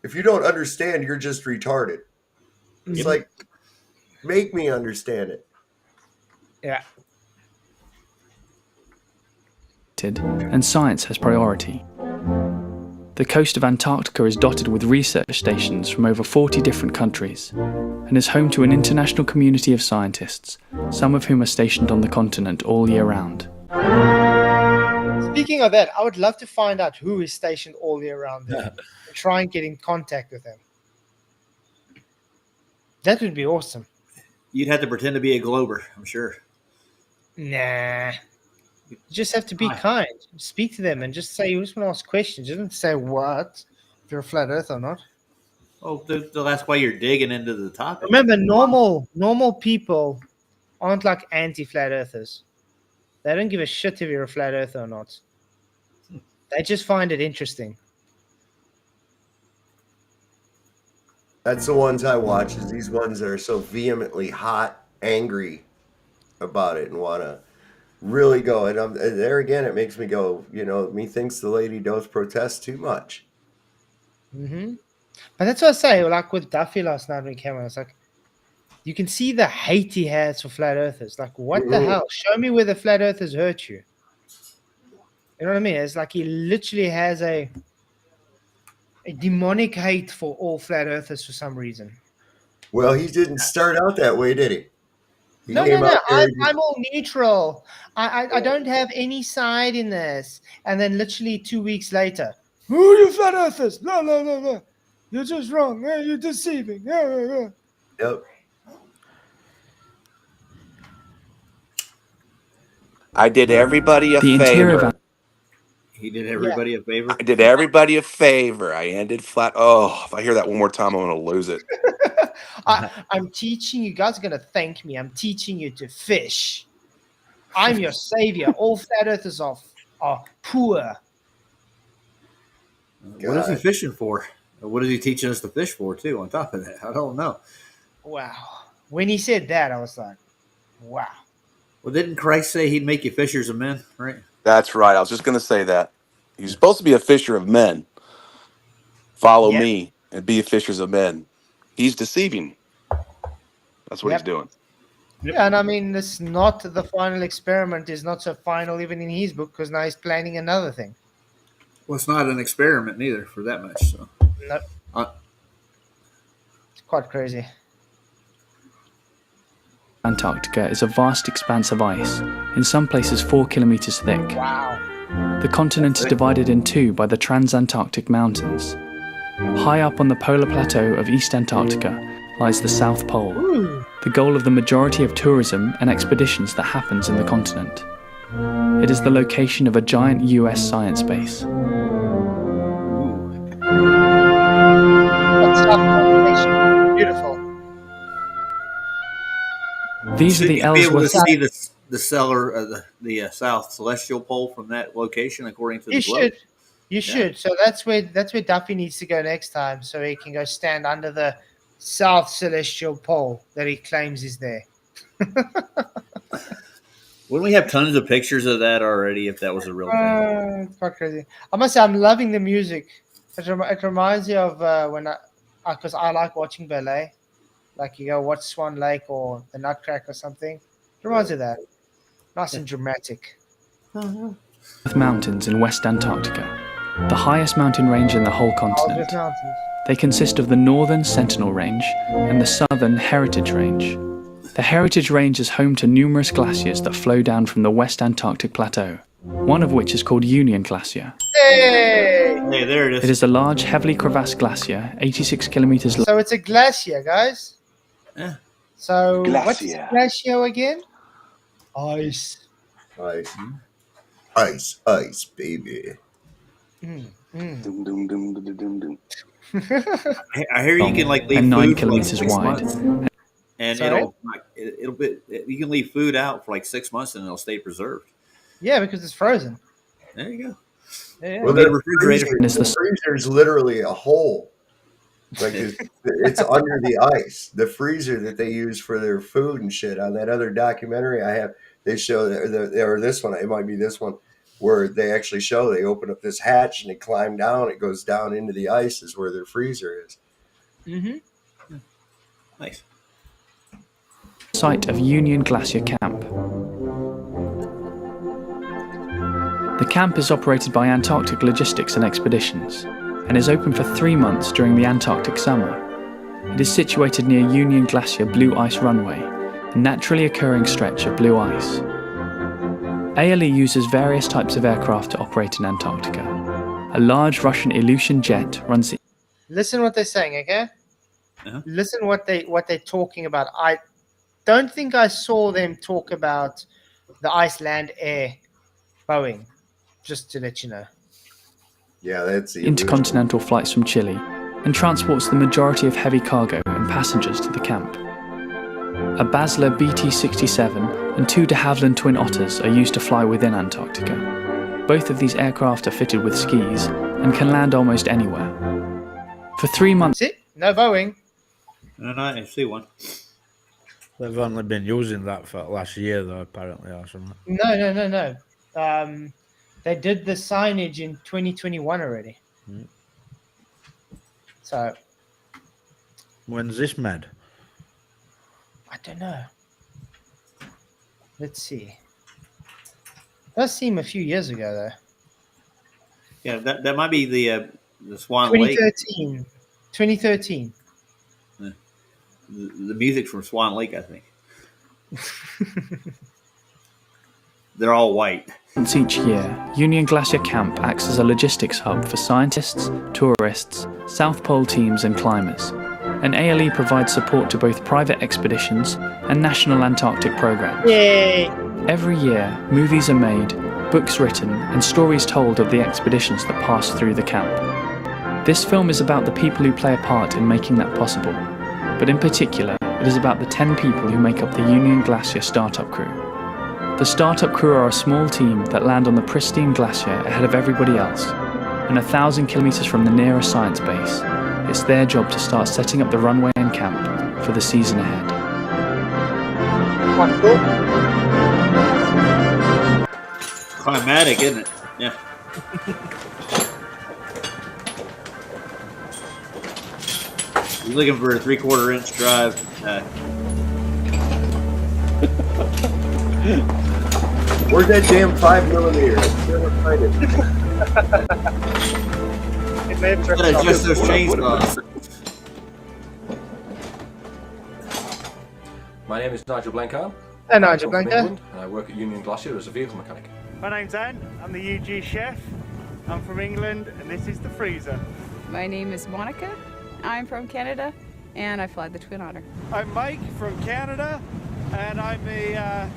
Speaker 9: If you don't understand, you're just retarded. It's like, make me understand it.
Speaker 2: Yeah.
Speaker 13: And science has priority. The coast of Antarctica is dotted with research stations from over 40 different countries, and is home to an international community of scientists, some of whom are stationed on the continent all year round.
Speaker 2: Speaking of that, I would love to find out who is stationed all year round there and try and get in contact with them. That would be awesome.
Speaker 3: You'd have to pretend to be a glober, I'm sure.
Speaker 2: Nah. You just have to be kind. Speak to them and just say, you just want to ask questions. You don't say what, if you're a flat earth or not.
Speaker 3: Oh, that's why you're digging into the topic.
Speaker 2: Remember, normal people aren't like anti-flat earthers. They don't give a shit if you're a flat earther or not. They just find it interesting.
Speaker 9: That's the ones I watch, is these ones that are so vehemently hot, angry about it and want to really go. And there again, it makes me go, methinks the lady does protest too much.
Speaker 2: Mm-hmm. But that's what I say, like with Duffy last night when he came on, it's like, you can see the hate he has for flat earthers. Like, what the hell? Show me where the flat earthers hurt you. You know what I mean? It's like he literally has a demonic hate for all flat earthers for some reason.
Speaker 9: Well, he didn't start out that way, did he?
Speaker 2: No. I'm all neutral. I don't have any side in this. And then literally 2 weeks later, oh, you flat earthers. No. You're just wrong. You're deceiving.
Speaker 9: Yep.
Speaker 4: I did everybody a favor.
Speaker 3: He did everybody a favor?
Speaker 4: I did everybody a favor. I ended flat. Oh, if I hear that one more time, I'm going to lose it.
Speaker 2: I'm teaching you. Guys are going to thank me. I'm teaching you to fish. I'm your savior. All flat earthers are poor.
Speaker 3: What is he fishing for? What is he teaching us to fish for, too, on top of that? I don't know.
Speaker 2: Wow. When he said that, I was like, wow.
Speaker 3: Well, didn't Christ say he'd make you fishers of men, right?
Speaker 4: That's right. I was just going to say that. You're supposed to be a fisher of men. Follow me and be fishers of men. He's deceiving. That's what he's doing.
Speaker 2: Yeah, and I mean, this not the final experiment is not so final even in his book because now he's planning another thing.
Speaker 3: Well, it's not an experiment neither for that much. So.
Speaker 2: No. It's quite crazy.
Speaker 13: Antarctica is a vast expanse of ice, in some places 4 kilometers thick.
Speaker 2: Wow.
Speaker 13: The continent is divided in two by the Transantarctic Mountains. High up on the polar plateau of East Antarctica lies the South Pole, the goal of the majority of tourism and expeditions that happens in the continent. It is the location of a giant US science base.
Speaker 2: Beautiful.
Speaker 13: These are the
Speaker 3: Ellsworth.
Speaker 13: Ellsworth.
Speaker 3: Be able to see the cellar, the South Celestial Pole from that location, according to the globe.
Speaker 2: You should. So that's where Duffy needs to go next time, so he can go stand under the South Celestial Pole that he claims is there.
Speaker 3: Wouldn't we have tons of pictures of that already if that was a real thing?
Speaker 2: It's quite crazy. I must say, I'm loving the music. It reminds me of when because I like watching ballet. Like you go watch Swan Lake or the Nutcracker or something. It reminds me of that. Nice and dramatic.
Speaker 13: Mountains in West Antarctica, the highest mountain range in the whole continent. They consist of the northern Sentinel Range and the southern Heritage Range. The Heritage Range is home to numerous glaciers that flow down from the West Antarctic Plateau, one of which is called Union Glacier.
Speaker 2: Hey,
Speaker 3: there it is.
Speaker 13: It is a large, heavily crevassed glacier, 86 kilometers long.
Speaker 2: So it's a glacier, guys.
Speaker 3: Yeah.
Speaker 2: So
Speaker 4: Glacier.
Speaker 2: what's a glacier again? Ice.
Speaker 9: Ice, baby.
Speaker 4: Dum, dum, dum, dum, dum, dum.
Speaker 3: I hear you can leave
Speaker 13: and 9
Speaker 3: food
Speaker 13: kilometers
Speaker 3: for 6
Speaker 13: wide.
Speaker 3: months, and
Speaker 2: Sorry?
Speaker 3: it'll be, you can leave food out for 6 months and it'll stay preserved.
Speaker 2: Yeah, because it's frozen.
Speaker 3: There you go.
Speaker 2: Yeah.
Speaker 9: Well, the freezer is literally a hole. Like it's under the ice. The freezer that they use for their food and shit. On that other documentary I have, they show or this one, it might be this one, where they actually show they open up this hatch and they climb down. It goes down into the ice is where their freezer is.
Speaker 2: Mm-hmm.
Speaker 3: Nice.
Speaker 13: Site of Union Glacier Camp. The camp is operated by Antarctic Logistics and Expeditions and is open for 3 months during the Antarctic summer. It is situated near Union Glacier Blue Ice Runway, a naturally occurring stretch of blue ice. ALE uses various types of aircraft to operate in Antarctica. A large Russian Ilyushin jet runs the...
Speaker 2: Listen what they're saying, okay? Listen what they're talking about. I don't think I saw them talk about the Iceland Air Boeing. Just to let you know.
Speaker 9: Yeah, that's the
Speaker 13: intercontinental flights from Chile and transports the majority of heavy cargo and passengers to the camp. A Basler BT-67 and 2 de Havilland Twin Otters are used to fly within Antarctica. Both of these aircraft are fitted with skis and can land almost anywhere. For 3 months...
Speaker 2: No Boeing.
Speaker 3: No, I see one.
Speaker 5: They've only been using that for last year, though, apparently, or something.
Speaker 2: No. They did the signage in 2021 already. So...
Speaker 5: When's this made?
Speaker 2: I don't know. Let's see. Does seem a few years ago, though.
Speaker 3: Yeah, that might be the Swan Lake.
Speaker 2: 2013. 2013.
Speaker 3: The music from Swan Lake, I think. They're all white.
Speaker 13: Each year, Union Glacier Camp acts as a logistics hub for scientists, tourists, South Pole teams and climbers. And ALE provides support to both private expeditions and national Antarctic programs.
Speaker 2: Yay!
Speaker 13: Every year, movies are made, books written, and stories told of the expeditions that pass through the camp. This film is about the people who play a part in making that possible, but in particular, it is about the 10 people who make up the Union Glacier startup crew. The startup crew are a small team that land on the pristine glacier ahead of everybody else, and 1,000 kilometers from the nearest science base. It's their job to start setting up the runway and camp for the season ahead.
Speaker 3: Climatic, isn't it? Yeah. He's looking for a 3/4 inch drive.
Speaker 9: Where's that damn 5mm? Never find it.
Speaker 3: Just those chainsaws.
Speaker 14: My name is Nigel Blanchard.
Speaker 2: Nigel
Speaker 14: I'm from
Speaker 2: Blanchard.
Speaker 14: England, and I work at Union Glacier as a vehicle mechanic.
Speaker 15: My name's Anne. I'm the UG chef. I'm from England, and this is the freezer.
Speaker 16: My name is Monica. I'm from Canada, and I fly the Twin Otter.
Speaker 15: I'm Mike from Canada, and I'm a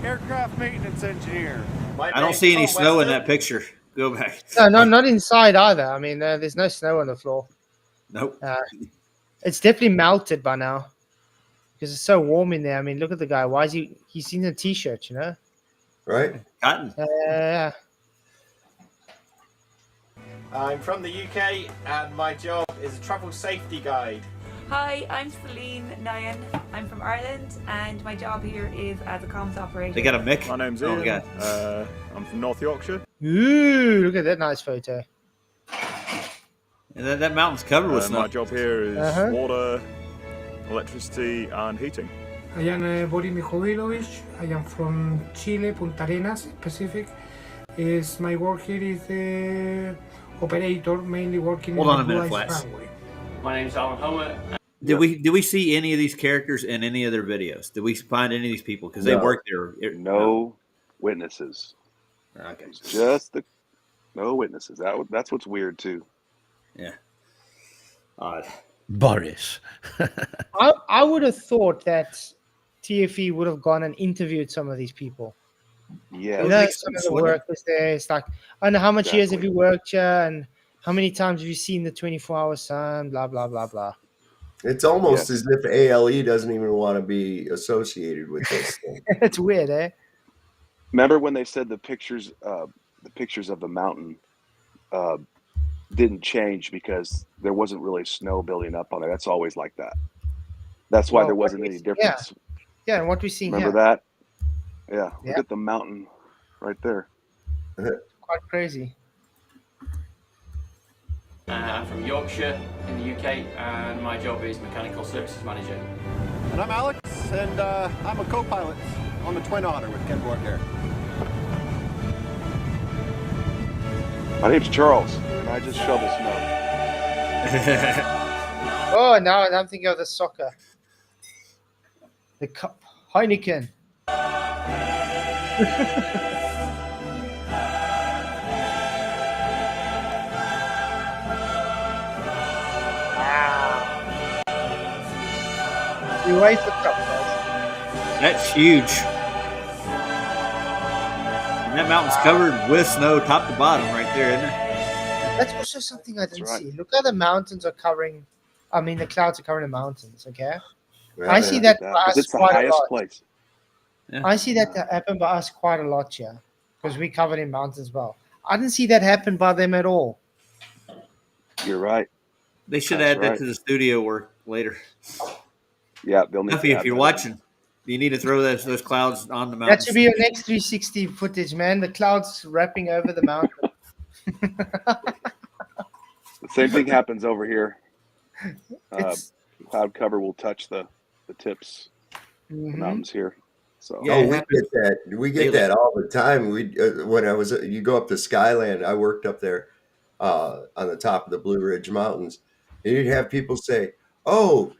Speaker 15: aircraft maintenance engineer.
Speaker 3: I don't see any snow in that picture. Go back.
Speaker 2: No, not inside either. I mean, there's no snow on the floor.
Speaker 3: Nope.
Speaker 2: It's definitely melted by now because it's so warm in there. I mean, look at the guy. Why is he's in a t-shirt, you know?
Speaker 9: Right.
Speaker 3: Cotton.
Speaker 2: Yeah.
Speaker 17: I'm from the UK, and my job is a travel safety guide.
Speaker 18: Hi, I'm Celine Nyan. I'm from Ireland, and my job here is as a comms operator.
Speaker 3: They got a mic.
Speaker 15: My name's
Speaker 3: Oh,
Speaker 15: Ian.
Speaker 3: God.
Speaker 15: I'm from North Yorkshire.
Speaker 2: Ooh, look at that nice photo.
Speaker 3: And that mountain's covered with snow.
Speaker 15: My job here is water, electricity, and heating.
Speaker 19: I am Boris Mijovilovic. I am from Chile, Punta Arenas, specific. My work here is operator, mainly working
Speaker 3: Hold on a
Speaker 19: in the
Speaker 3: minute,
Speaker 19: Blue Ice
Speaker 3: Flats.
Speaker 19: runway.
Speaker 17: My name's Alan Homer.
Speaker 3: Did we see any of these characters in any of their videos? Did we find any of these people because they work there?
Speaker 4: No witnesses.
Speaker 3: Okay.
Speaker 4: It's just no witnesses. That's what's weird too.
Speaker 3: Yeah. Odd.
Speaker 5: Boris.
Speaker 2: I would have thought that TFE would have gone and interviewed some of these people.
Speaker 4: Yeah.
Speaker 2: You know, some of the workers there. It's like, I know how much years have you worked here, and how many times have you seen the 24-hour sun? Blah blah blah blah.
Speaker 9: It's almost as if ALE doesn't even want to be associated with this thing.
Speaker 2: It's weird, eh?
Speaker 4: Remember when they said the pictures of the mountain didn't change because there wasn't really snow building up on it? That's always like that. That's why there wasn't any difference.
Speaker 2: Yeah, and what we see
Speaker 4: Remember
Speaker 2: here.
Speaker 4: that? Yeah. Look at the mountain right there.
Speaker 2: Quite crazy.
Speaker 17: I'm from Yorkshire in the UK, and my job is mechanical services manager.
Speaker 15: And I'm Alex, and I'm a co-pilot on the Twin Otter with Ken Borg here.
Speaker 4: My name's Charles, and I just shovel snow.
Speaker 2: Oh, now I'm thinking of the soccer. The cup. Heineken. We wait for Cup, guys.
Speaker 3: That's huge. And that mountain's covered with snow top to bottom right there, isn't it?
Speaker 2: That's also something I didn't
Speaker 4: right.
Speaker 2: see. Look how the mountains are covering. I mean, the clouds are covering the mountains. Okay,
Speaker 9: Yeah,
Speaker 2: I see that by us
Speaker 4: it's the
Speaker 2: quite a
Speaker 4: highest
Speaker 2: lot.
Speaker 4: place.
Speaker 3: Yeah.
Speaker 2: I see that happen by us quite a lot here because we covered in mountains as well. I didn't see that happen by them at all.
Speaker 4: You're right.
Speaker 3: They should
Speaker 4: That's
Speaker 3: add that
Speaker 4: right.
Speaker 3: to the studio work later.
Speaker 4: Yeah, they'll need
Speaker 3: Duffy,
Speaker 4: to
Speaker 3: if
Speaker 4: add
Speaker 3: you're
Speaker 4: that.
Speaker 3: watching, you need to throw those clouds on the
Speaker 2: That
Speaker 3: mountains.
Speaker 2: should be your next 360 footage, man. The clouds wrapping over the mountain.
Speaker 4: The same thing happens over here.
Speaker 2: It's-
Speaker 4: Cloud cover will touch the tips, the
Speaker 2: Mhm.
Speaker 4: mountains here. So
Speaker 3: Yeah,
Speaker 9: Oh,
Speaker 3: it
Speaker 9: we
Speaker 3: happens
Speaker 9: get that. We get
Speaker 3: daily.
Speaker 9: that all the time. We when I was you go up to Skyland, I worked up there on the top of the Blue Ridge Mountains, and you'd have people say, "Oh,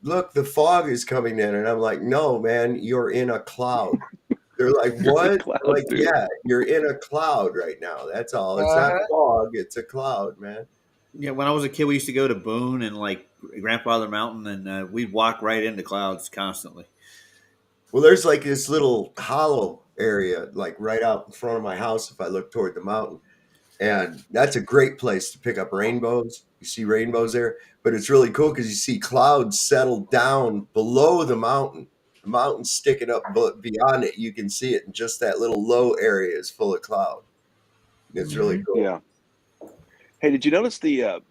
Speaker 9: look, the fog is coming in," and I'm like, "No, man, you're in a cloud." They're like,
Speaker 4: You're in a
Speaker 9: "What?"
Speaker 4: cloud,
Speaker 9: I'm like,
Speaker 4: dude.
Speaker 9: "Yeah, you're in a cloud right now. That's all. It's not
Speaker 2: Uh-huh.
Speaker 9: fog. It's a cloud, man."
Speaker 3: Yeah, when I was a kid, we used to go to Boone and like Grandfather Mountain, and we'd walk right into clouds constantly.
Speaker 9: Well, there's like this little hollow area, like right out in front of my house if I look toward the mountain. And that's a great place to pick up rainbows. You see rainbows there, but it's really cool because you see clouds settle down below the mountain. The mountain's sticking up, but beyond it, you can see it. And just that little low area is full of cloud. It's really cool.
Speaker 4: yeah. Hey, did you notice the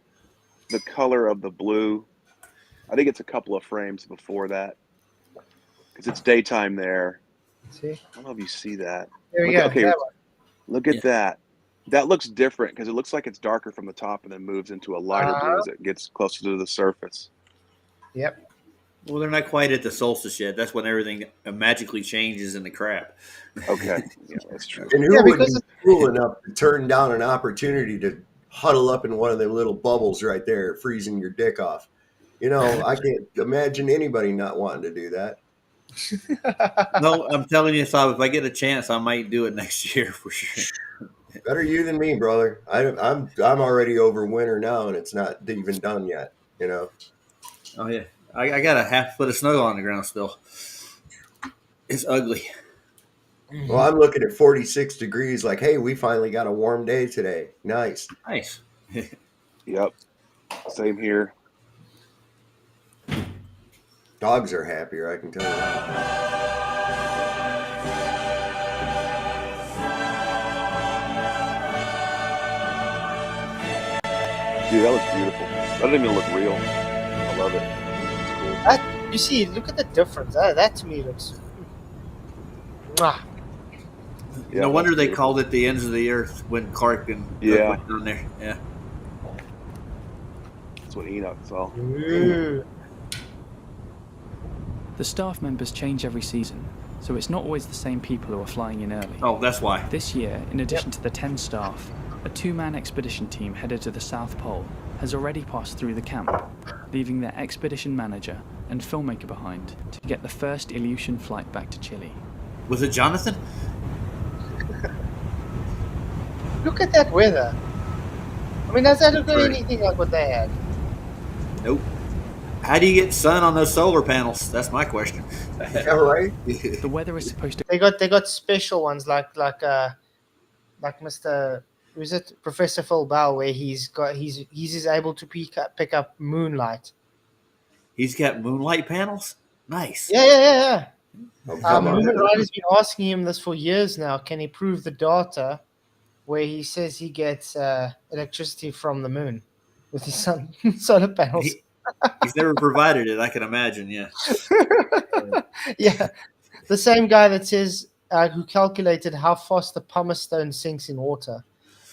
Speaker 4: color of the blue? I think it's a couple of frames before that because it's daytime there.
Speaker 2: See?
Speaker 4: I don't know if you see that.
Speaker 2: There we
Speaker 4: Look-
Speaker 2: go.
Speaker 4: Okay,
Speaker 2: That one.
Speaker 4: look at that. That looks different because it looks like it's darker from the top and then moves into a lighter blue as it gets closer to the surface.
Speaker 2: Yep.
Speaker 3: Well, they're not quite at the solstice yet. That's when everything magically changes in the crap.
Speaker 4: Okay, yeah, that's true.
Speaker 9: And who
Speaker 2: Yeah,
Speaker 9: would
Speaker 2: because
Speaker 9: be cool enough to turn down an opportunity to huddle up in one of them little bubbles right there, freezing your dick off? You know, I can't imagine anybody not wanting to do that.
Speaker 3: No, I'm telling you, Saab, if I get a chance, I might do it next year for sure.
Speaker 9: Better you than me, brother. I'm already over winter now, and it's not even done yet. You know.
Speaker 3: Oh yeah, I got a half foot of snow on the ground still. It's ugly.
Speaker 9: Well, I'm looking at 46 degrees. Like, hey, we finally got a warm day today. Nice.
Speaker 3: Nice.
Speaker 4: Yep. Same here.
Speaker 9: Dogs are happier, I can tell you that.
Speaker 4: Dude, that looks beautiful. That doesn't even look real. I love it. It's cool.
Speaker 2: That, you see, look at the difference. That to me looks. Mwah.
Speaker 4: Yeah,
Speaker 3: No wonder
Speaker 4: that's
Speaker 3: they
Speaker 4: beautiful.
Speaker 3: called it the ends of the earth when Clark and Cook
Speaker 4: Yeah.
Speaker 3: went down there. Yeah.
Speaker 4: That's what Enoch saw.
Speaker 2: Ooh.
Speaker 13: The staff members change every season, so it's not always the same people who are flying in early.
Speaker 3: Oh, that's why.
Speaker 13: This year, in addition to the 10 staff, a 2-man expedition team headed to the South Pole has already passed through the camp, leaving their expedition manager and filmmaker behind to get the first Ilyushin flight back to Chile.
Speaker 3: Was it Jonathan?
Speaker 2: Look at that weather. I mean, does that look
Speaker 3: Pretty.
Speaker 2: anything like what they had?
Speaker 3: Nope. How do you get sun on those solar panels? That's my question.
Speaker 9: Yeah, right.
Speaker 13: The weather is supposed to...
Speaker 2: They got special ones like Mr. Who's it? Professor Phil Bell, where he's able to pick up moonlight.
Speaker 3: He's got moonlight panels. Nice.
Speaker 2: Yeah.
Speaker 9: Oh, come on.
Speaker 2: Moonlight has been asking him this for years now. Can he prove the data where he says he gets electricity from the moon with his solar panels?
Speaker 3: He's never provided it. I can imagine. Yeah.
Speaker 2: Yeah, the same guy that says who calculated how fast the pumice stone sinks in water.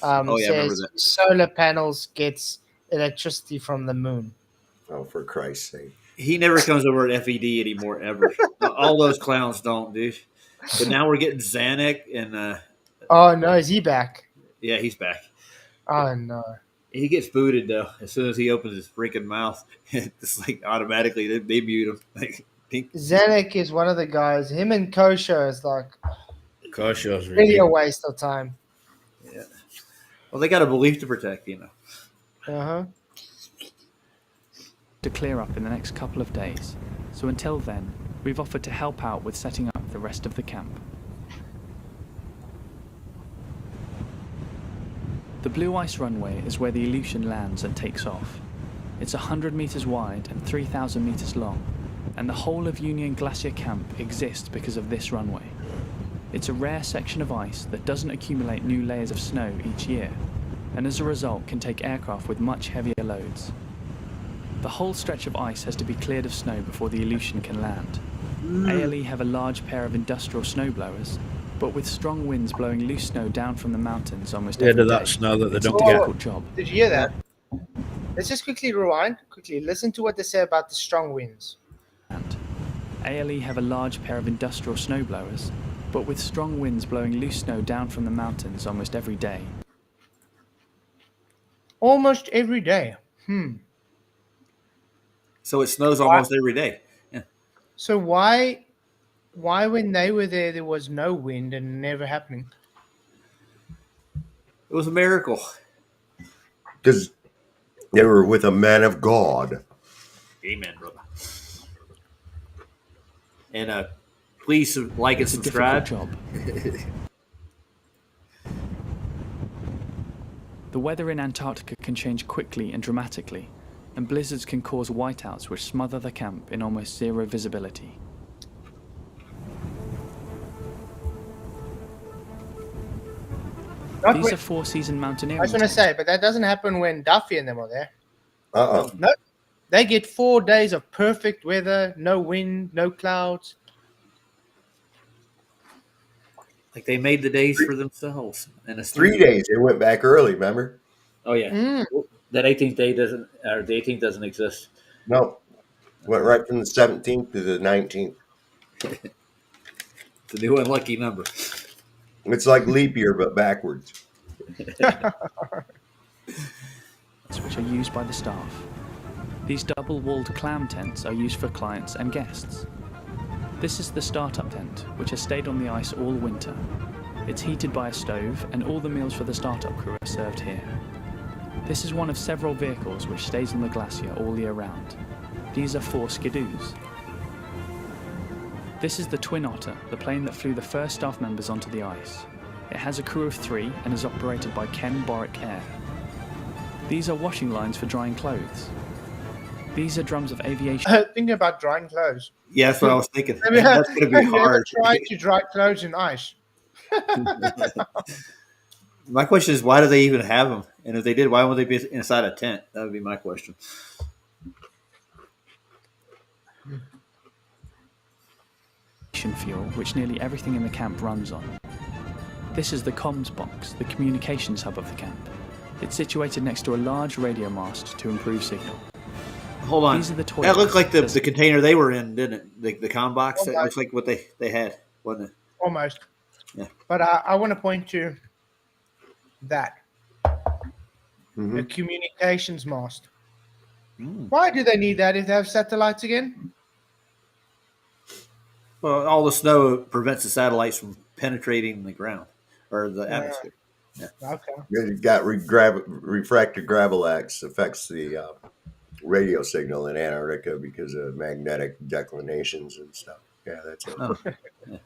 Speaker 3: I remember
Speaker 2: Says
Speaker 3: that.
Speaker 2: solar panels gets electricity from the moon.
Speaker 9: Oh, for Christ's sake.
Speaker 3: He never comes over at FED anymore, ever. All those clowns don't, dude. But now we're getting Zanuck and
Speaker 2: Oh no, is he back?
Speaker 3: yeah, he's back.
Speaker 2: Oh no.
Speaker 3: He gets booted though as soon as he opens his freaking mouth. It's like automatically they mute him. Like,
Speaker 2: Zanuck is one of the guys. Him and Kosho is like
Speaker 5: Kosho's
Speaker 2: really a waste of time.
Speaker 3: yeah. Well, they got a belief to protect, you know.
Speaker 2: Uh huh.
Speaker 13: to clear up in the next couple of days, So until then, we've offered to help out with setting up the rest of the camp. The blue ice runway is where the Aleutian lands and takes off. It's 100 meters wide and 3,000 meters long, and the whole of Union Glacier Camp exists because of this runway. It's a rare section of ice that doesn't accumulate new layers of snow each year, and as a result can take aircraft with much heavier loads. The whole stretch of ice has to be cleared of snow before the Aleutian can land. ALE have a large pair of industrial snowblowers, but with strong winds blowing loose snow down from the mountains almost every day,
Speaker 5: that snow that they
Speaker 13: it's a
Speaker 5: don't get.
Speaker 13: difficult job.
Speaker 2: Did you hear that? Let's just quickly rewind. Quickly listen to what they say about the strong winds.
Speaker 13: ALE have a large pair of industrial snowblowers, but with strong winds blowing loose snow down from the mountains almost every day.
Speaker 2: Almost every day.
Speaker 3: So it snows almost every day. Yeah.
Speaker 2: So why when they were there was no wind and never happening?
Speaker 3: It was a miracle.
Speaker 9: Because they were with a man of God.
Speaker 3: Amen, brother. And please like and subscribe.
Speaker 13: Job. The weather in Antarctica can change quickly and dramatically, and blizzards can cause whiteouts which smother the camp in almost zero visibility. These are four-season mountaineering.
Speaker 2: I was going to say, but that doesn't happen when Duffy and them are there.
Speaker 9: Uh-oh.
Speaker 2: No, they get 4 days of perfect weather, no wind, no clouds.
Speaker 3: Like they made the days for themselves. And it's
Speaker 9: 3 days. They went back early, remember?
Speaker 3: Oh yeah. That 18th day doesn't, or the 18th doesn't exist.
Speaker 9: No. Went right from the 17th to the 19th.
Speaker 3: It's a new unlucky number.
Speaker 9: It's like leap year, but backwards.
Speaker 13: Which are used by the staff. These double-walled clam tents are used for clients and guests. This is the startup tent, which has stayed on the ice all winter. It's heated by a stove, and all the meals for the startup crew are served here. This is one of several vehicles which stays on the glacier all year round. These are 4 skidoos. This is the Twin Otter, the plane that flew the first staff members onto the ice. It has a crew of 3 and is operated by Ken Borick Air. These are washing lines for drying clothes. These are drums of aviation.
Speaker 2: Thinking about drying clothes.
Speaker 3: Yeah, that's what I was thinking.
Speaker 2: Have you
Speaker 3: That's going to be hard.
Speaker 2: tried to dry clothes in ice?
Speaker 3: My question is, why do they even have them? And if they did, why would they be inside a tent? That would be my question.
Speaker 13: Fuel, which nearly everything in the camp runs on. This is the comms box, the communications hub of the camp. It's situated next to a large radio mast to improve signal.
Speaker 3: Hold on.
Speaker 13: These are the toilets.
Speaker 3: That looked like the container they were in, didn't it? The comm box.
Speaker 2: Almost.
Speaker 3: It looks like what they had, wasn't it?
Speaker 2: Almost.
Speaker 3: Yeah.
Speaker 2: But I want to point to that. The communications mast. Why do they need that if they have satellites again?
Speaker 3: Well, all the snow prevents the satellites from penetrating the ground or the atmosphere. Yeah.
Speaker 2: Okay.
Speaker 9: You got refracted gravillax affects the radio signal in Antarctica because of magnetic declinations and stuff. Yeah, that's it.
Speaker 3: Oh. Yeah.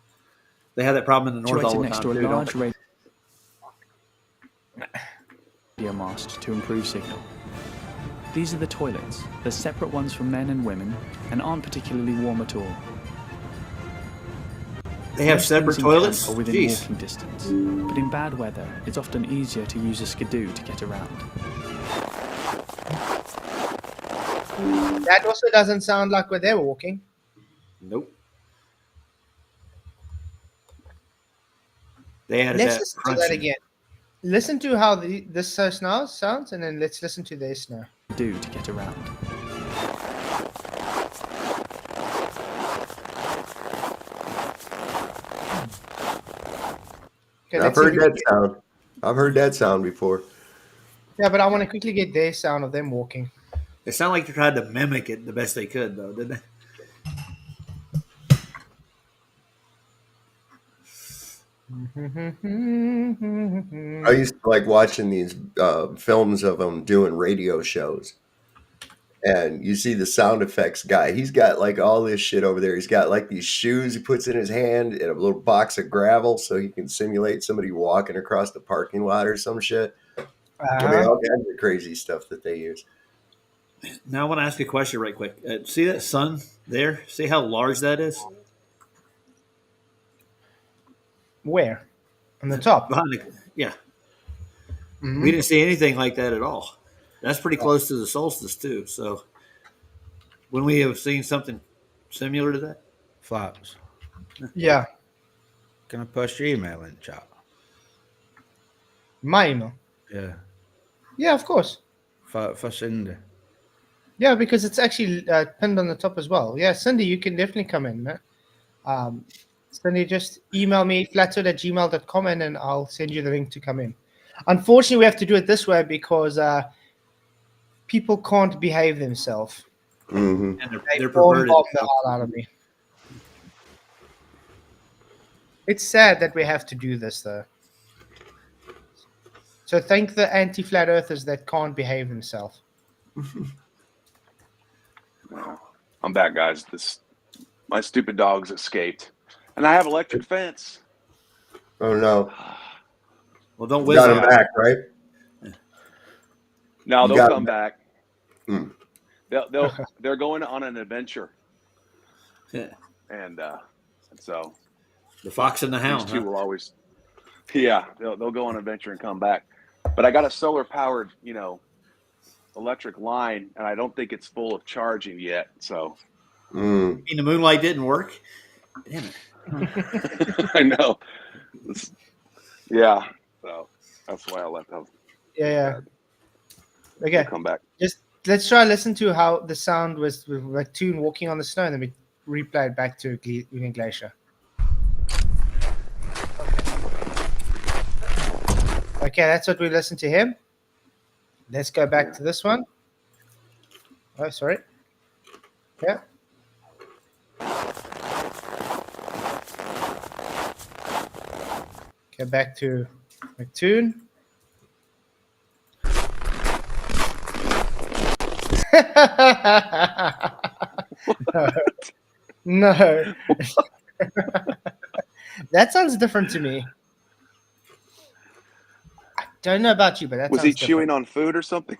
Speaker 3: They have that problem in the north all the
Speaker 13: next
Speaker 3: time
Speaker 13: to a
Speaker 3: too,
Speaker 13: large
Speaker 3: don't
Speaker 13: radio mast to improve signal. These are the toilets. They're separate ones for men and women and aren't particularly warm at all.
Speaker 3: They have separate toilets?
Speaker 13: Or within
Speaker 3: Jeez.
Speaker 13: walking distance, but in bad weather, it's often easier to use a skidoo to get around.
Speaker 2: That also doesn't sound like where they were walking.
Speaker 3: Nope. They had
Speaker 2: Let's
Speaker 3: that
Speaker 2: listen to that
Speaker 3: crunching.
Speaker 2: again. Listen to how this now sounds, and then let's listen to this now.
Speaker 13: Do to get around.
Speaker 2: Okay,
Speaker 9: I've
Speaker 2: let's see
Speaker 9: heard
Speaker 2: if we
Speaker 9: that
Speaker 2: can
Speaker 9: sound. I've heard that sound before.
Speaker 2: Yeah, but I want to quickly get their sound of them walking.
Speaker 3: It sounded like they tried to mimic it the best they could, though, didn't they?
Speaker 9: I used to like watching these films of them doing radio shows. And you see the sound effects guy. He's got like all this shit over there. He's got like these shoes he puts in his hand and a little box of gravel so he can simulate somebody walking across the parking lot or some shit. I mean, all kinds of crazy stuff that they use.
Speaker 3: Now I want to ask you a question right quick. See that sun there? See how large that is?
Speaker 2: Where? On the top?
Speaker 3: Behind the, yeah.
Speaker 2: Mhm.
Speaker 3: We didn't see anything like that at all. That's pretty close to the solstice too. So, wouldn't we have seen something similar to that?
Speaker 5: Flaps.
Speaker 2: Yeah.
Speaker 5: Can I post your email in chat?
Speaker 2: My email.
Speaker 5: Yeah.
Speaker 2: Yeah, of course.
Speaker 5: For Cindy.
Speaker 2: Yeah, because it's actually pinned on the top as well. Yeah, Cindy, you can definitely come in, man. Cindy, just email me, flatzoid@gmail.com, and then I'll send you the link to come in. Unfortunately, we have to do it this way because people can't behave themselves.
Speaker 9: Mm-hmm.
Speaker 3: And
Speaker 2: They
Speaker 3: they're
Speaker 2: bomb
Speaker 3: perverted.
Speaker 2: the hell out of me. It's sad that we have to do this, though. So thank the anti-flat earthers that can't behave themselves.
Speaker 20: I'm back, guys. My stupid dog's escaped, and I have electric fence.
Speaker 9: Oh no!
Speaker 3: Well, don't
Speaker 9: you got him back, right?
Speaker 20: No,
Speaker 9: You
Speaker 20: they'll
Speaker 9: got
Speaker 20: come
Speaker 9: him
Speaker 20: back.
Speaker 9: Mm.
Speaker 20: They're going on an adventure.
Speaker 3: Yeah.
Speaker 20: And so
Speaker 3: the fox and the hound.
Speaker 20: These two will always. Yeah, they'll go on an adventure and come back. But I got a solar powered, electric line, and I don't think it's full of charging yet. So.
Speaker 3: You mean the moonlight didn't work? Damn it.
Speaker 20: I know. Yeah. So that's why I left out.
Speaker 2: Yeah. Okay.
Speaker 20: Come back.
Speaker 2: Just let's try to listen to how the sound was with Raccoon walking on the snow, and then we replay it back to Union Glacier. Okay, that's what we listened to him. Let's go back to this one. Oh, sorry. Yeah. Go back to McToon. No. That sounds different to me. I don't know about you, but that
Speaker 20: was
Speaker 2: sounds
Speaker 20: he chewing on food or something?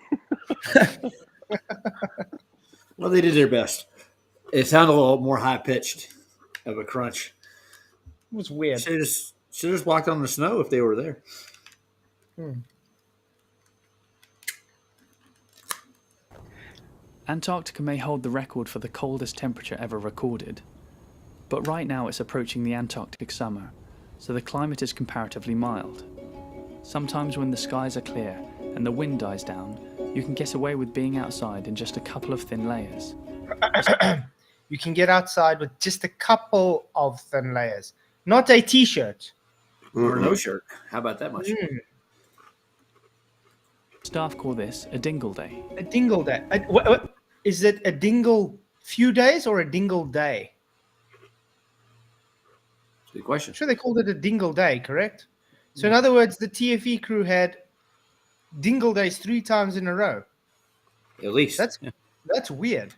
Speaker 3: Well, they did their best. It sounded a little more high pitched of a crunch.
Speaker 2: It was weird.
Speaker 3: Should have just walked on the snow if they were there.
Speaker 13: Antarctica may hold the record for the coldest temperature ever recorded, but right now it's approaching the Antarctic summer, so the climate is comparatively mild. Sometimes when the skies are clear and the wind dies down, you can get away with being outside in just a couple of thin layers.
Speaker 2: You can get outside with just a couple of thin layers, not a t-shirt.
Speaker 3: Or no shirt. How about that much?
Speaker 13: Staff call this a dingle day.
Speaker 2: A dingle day. What, is it a dingle few days or a dingle day?
Speaker 3: Good question.
Speaker 2: Sure, they called it a dingle day, correct? So in other words, the TFE crew had dingle days 3 times in a row.
Speaker 3: At least.
Speaker 2: That's weird.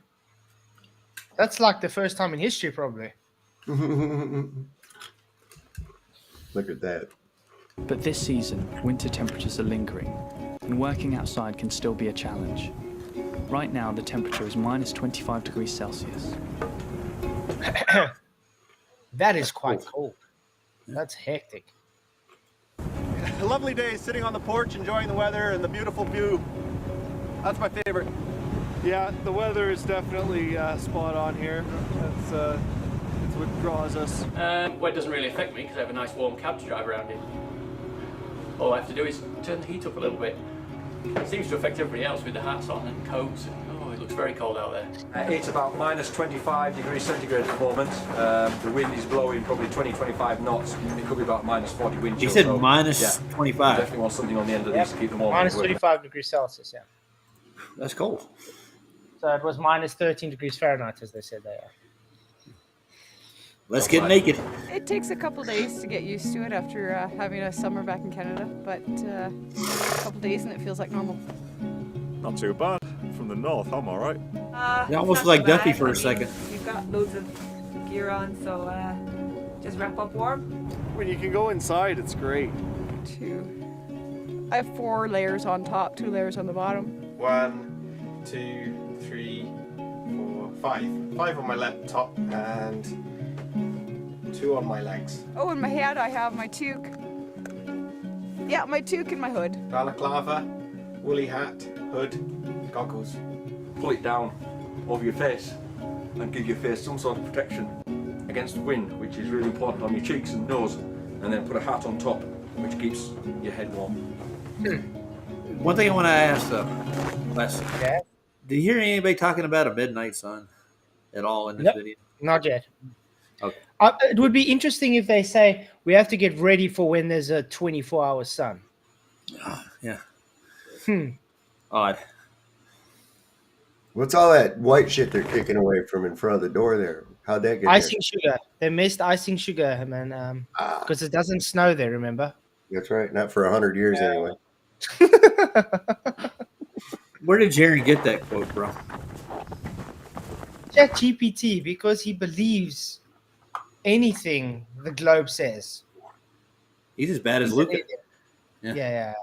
Speaker 2: That's like the first time in history, probably.
Speaker 9: Look at that.
Speaker 13: But this season, winter temperatures are lingering, and working outside can still be a challenge. Right now, the temperature is minus 25 degrees Celsius.
Speaker 2: That is quite cold. That's hectic.
Speaker 15: A lovely day sitting on the porch, enjoying the weather and the beautiful view. That's my favorite. Yeah, the weather is definitely spot on here. That's what draws us.
Speaker 17: Well, it doesn't really affect me because I have a nice warm cab to drive around in. All I have to do is turn the heat up a little bit. It seems to affect everybody else with the hats on and coats. And, it looks very cold out there.
Speaker 14: It's about minus 25 degrees centigrade at the moment. The wind is blowing probably 20-25 knots. It could be about minus 40 wind chill.
Speaker 3: He said minus 25.
Speaker 14: Definitely want something on the end of these to keep them warm.
Speaker 2: Minus 25 degrees Celsius, yeah.
Speaker 3: That's cold.
Speaker 2: So it was minus 13 degrees Fahrenheit, as they said they are.
Speaker 3: Let's get naked.
Speaker 16: It takes a couple days to get used to it after having a summer back in Canada, but a couple days and it feels like normal.
Speaker 15: Not too bad. From the north. I'm all right.
Speaker 3: You almost
Speaker 18: it's
Speaker 3: like
Speaker 18: not so
Speaker 3: Duffy
Speaker 18: bad.
Speaker 3: for a
Speaker 18: I mean,
Speaker 3: second.
Speaker 18: We've got loads of gear on, so just wrap up warm.
Speaker 15: When you can go inside, it's great.
Speaker 16: 2. I have 4 layers on top, 2 layers on the bottom.
Speaker 21: 1, 2, 3, 4, 5. 5 on my laptop and 2 on my legs.
Speaker 16: Oh, in my head I have my toque. Yeah, my toque and my hood.
Speaker 21: Balaclava, woolly hat, hood, goggles.
Speaker 14: Pull it down over your face and give your face some sort of protection against wind, which is really important on your cheeks and nose. And then put a hat on top, which keeps your head warm.
Speaker 3: One thing I want to ask though, Les, did you hear anybody talking about a midnight sun at all in this
Speaker 2: Nope,
Speaker 3: video?
Speaker 2: not yet.
Speaker 3: Okay.
Speaker 2: It would be interesting if they say we have to get ready for when there's a 24-hour sun.
Speaker 3: Yeah.
Speaker 2: Odd.
Speaker 9: What's all that white shit they're kicking away from in front of the door there? How'd that get
Speaker 2: Icing sugar. They missed icing sugar, man, because it doesn't snow there, remember?
Speaker 9: That's right. Not for 100 years anyway.
Speaker 3: Where did Jerry get that quote from?
Speaker 2: ChatGPT, because he believes anything the Globe says.
Speaker 3: He's as bad as Luca.
Speaker 2: Yeah.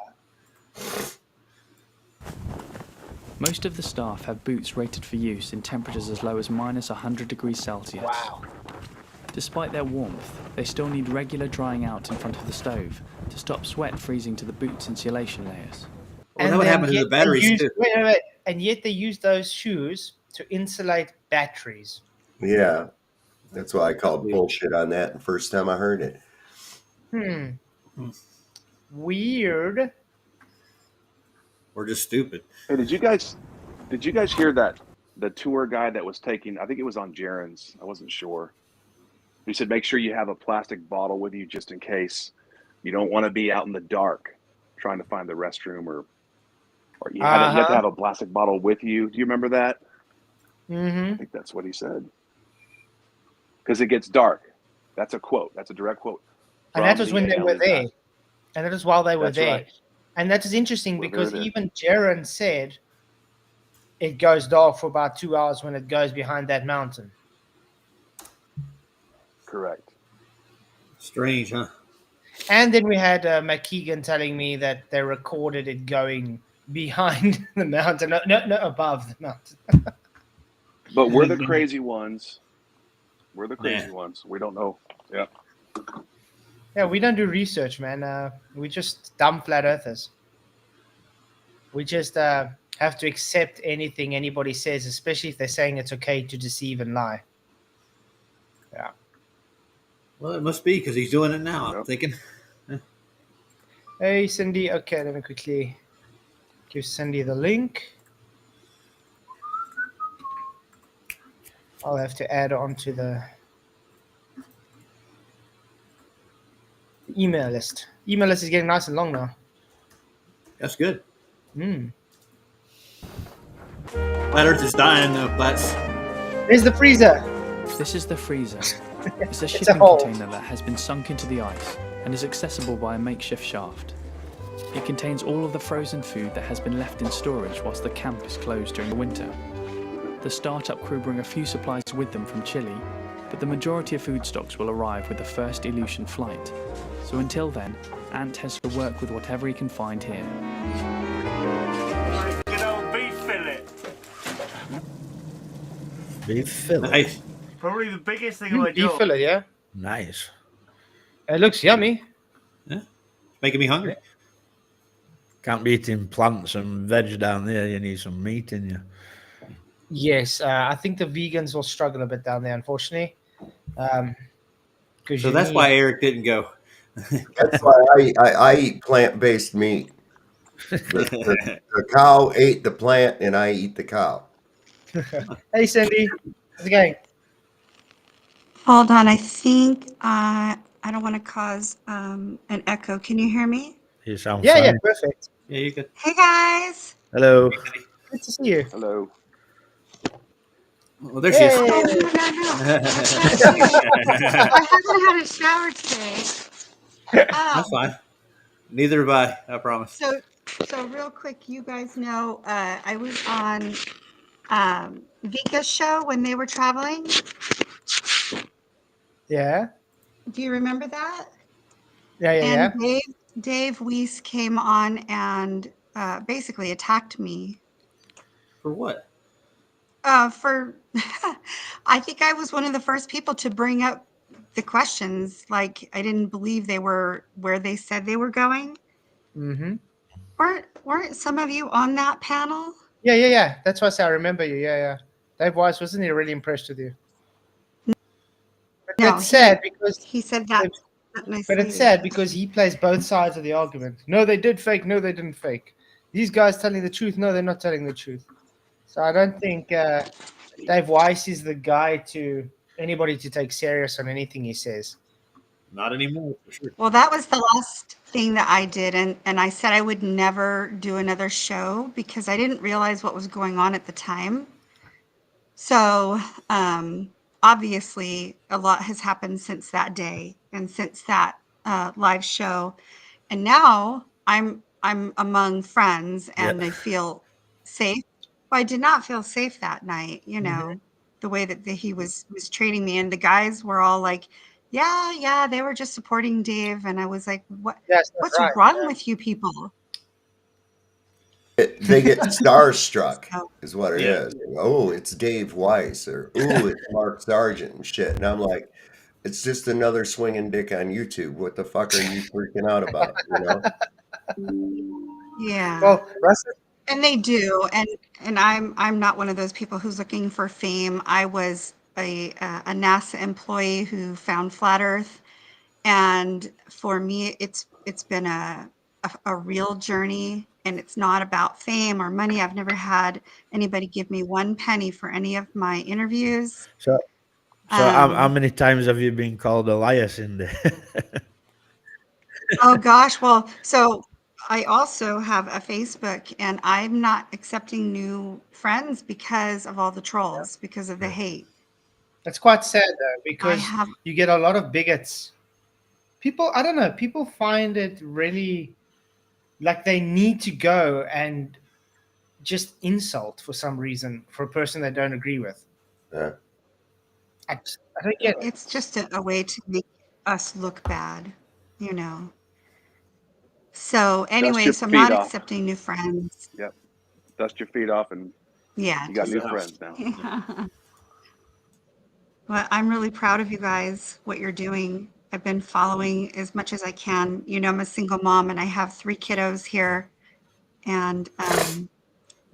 Speaker 13: Most of the staff have boots rated for use in temperatures as low as minus 100 degrees Celsius.
Speaker 2: Wow.
Speaker 13: Despite their warmth, they still need regular drying out in front of the stove to stop sweat freezing to the boot's insulation layers.
Speaker 3: Well, that would happen to the batteries too.
Speaker 2: Wait. And yet they use those shoes to insulate batteries.
Speaker 9: Yeah. That's why I called bullshit on that the first time I heard it.
Speaker 2: Weird.
Speaker 3: Or just stupid.
Speaker 20: Hey, did you guys hear that the tour guide that was taking? I think it was on Jaren's. I wasn't sure. He said make sure you have a plastic bottle with you just in case. You don't want to be out in the dark trying to find the restroom, or you have to have a plastic bottle with you. Do you remember that?
Speaker 2: Mm-hmm.
Speaker 20: I think that's what he said. Because it gets dark. That's a quote. That's a direct quote.
Speaker 2: And that was when they were there. And that was while they were
Speaker 20: That's
Speaker 2: there.
Speaker 20: right.
Speaker 2: And that is interesting
Speaker 20: Well,
Speaker 2: because
Speaker 20: they're there.
Speaker 2: even Jaren said it goes dark for about 2 hours when it goes behind that mountain.
Speaker 20: Correct.
Speaker 3: Strange, huh?
Speaker 2: And then we had McKeegan telling me that they recorded it going behind the mountain, no, above the mountain.
Speaker 20: But we're the crazy ones. We're the crazy ones. We don't know. Yeah.
Speaker 2: Yeah, we don't do research, man. We just dumb flat earthers. We just have to accept anything anybody says, especially if they're saying it's okay to deceive and lie. Yeah.
Speaker 3: Well, it must be because he's doing it now. I'm thinking.
Speaker 2: Hey, Cindy. Okay, let me quickly give Cindy the link. I'll have to add on to the email list. Email list is getting nice and long now.
Speaker 3: That's good.
Speaker 2: Mm.
Speaker 3: Flat Earth is dying, though.
Speaker 2: There's the freezer.
Speaker 13: This is the freezer. It's a
Speaker 2: It's a
Speaker 13: shipping
Speaker 2: hole.
Speaker 13: container that has been sunk into the ice and is accessible by a makeshift shaft. It contains all of the frozen food that has been left in storage whilst the camp is closed during the winter. The startup crew bring a few supplies with them from Chile, but the majority of food stocks will arrive with the first Aleutian flight. So until then, Ant has to work with whatever he can find here.
Speaker 15: Good old beef fillet.
Speaker 5: Beef fillet.
Speaker 3: Nice.
Speaker 15: Probably the biggest thing of my
Speaker 2: Beef
Speaker 15: job.
Speaker 2: fillet, yeah.
Speaker 5: Nice.
Speaker 2: It looks yummy.
Speaker 3: Yeah. Making me hungry.
Speaker 5: Can't be eating plants and veg down there. You need some meat in you.
Speaker 2: Yes, I think the vegans will struggle a bit down there, unfortunately.
Speaker 3: So that's why Eric didn't go.
Speaker 9: That's why I eat plant-based meat. The cow ate the plant, and I eat the cow.
Speaker 2: Hey, Cindy. How's it going?
Speaker 22: Hold on, I think I don't want to cause an echo. Can you hear me?
Speaker 5: You sound
Speaker 2: Yeah,
Speaker 5: fine.
Speaker 2: perfect.
Speaker 3: Yeah, you could.
Speaker 22: Hey guys.
Speaker 5: Hello.
Speaker 2: Good to see you.
Speaker 20: Hello.
Speaker 3: Well, there she is.
Speaker 22: Oh, I haven't had a shower today.
Speaker 3: That's fine. Neither have I promise.
Speaker 22: So So real quick, you guys know I was on Vika's show when they were traveling.
Speaker 2: Yeah.
Speaker 22: Do you remember that?
Speaker 2: Yeah.
Speaker 22: And Dave Weiss came on and basically attacked me.
Speaker 3: For what?
Speaker 22: For I think I was one of the first people to bring up the questions. Like I didn't believe they were where they said they were going.
Speaker 2: Mm-hmm.
Speaker 22: Weren't some of you on that panel?
Speaker 2: Yeah. That's why I say I remember you. Yeah. Dave Weiss, wasn't he really impressed with you? But
Speaker 22: No,
Speaker 2: it's sad because
Speaker 22: he said that.
Speaker 2: But it's sad because he plays both sides of the argument. No, they did fake. No, they didn't fake. These guys telling the truth. No, they're not telling the truth. So I don't think Dave Weiss is the guy to anybody to take serious on anything he says.
Speaker 3: Not anymore, for sure.
Speaker 22: Well, that was the last thing that I did, and I said I would never do another show because I didn't realize what was going on at the time. So obviously, a lot has happened since that day and since that live show, and now I'm among friends and I feel safe. Well, I did not feel safe that night, you know, the way that he was treating me, and the guys were all like, yeah, they were just supporting Dave, and I was like, what's wrong with you people?
Speaker 9: They get starstruck, is what it
Speaker 3: Yeah.
Speaker 9: is. Oh, it's Dave Weiss, or oh, it's Mark Sargent and shit. And I'm like, it's just another swinging dick on YouTube. What the fuck are you freaking out about? You know?
Speaker 22: Yeah.
Speaker 2: Well,
Speaker 22: and they do, and I'm not one of those people who's looking for fame. I was a NASA employee who found flat Earth, and for me, it's been a real journey, and it's not about fame or money. I've never had anybody give me one penny for any of my interviews.
Speaker 5: So how many times have you been called a liar, Cindy?
Speaker 22: Oh gosh, well, so I also have a Facebook, and I'm not accepting new friends because of all the trolls, because of the hate.
Speaker 2: That's quite sad though, because
Speaker 22: have-
Speaker 2: you get a lot of bigots. People, I don't know, people find it really like they need to go and just insult for some reason for a person they don't agree with.
Speaker 9: Yeah.
Speaker 2: I don't get it.
Speaker 22: It's just a way to make us look bad, you know. So anyway,
Speaker 20: your
Speaker 22: so I'm
Speaker 20: feet
Speaker 22: not
Speaker 20: off.
Speaker 22: accepting new friends.
Speaker 20: Yep. Dust your feet off, and
Speaker 22: Yeah.
Speaker 20: you got
Speaker 22: just-
Speaker 20: new friends now.
Speaker 22: Yeah. Well, I'm really proud of you guys, what you're doing. I've been following as much as I can. You know, I'm a single mom and I have 3 kiddos here. And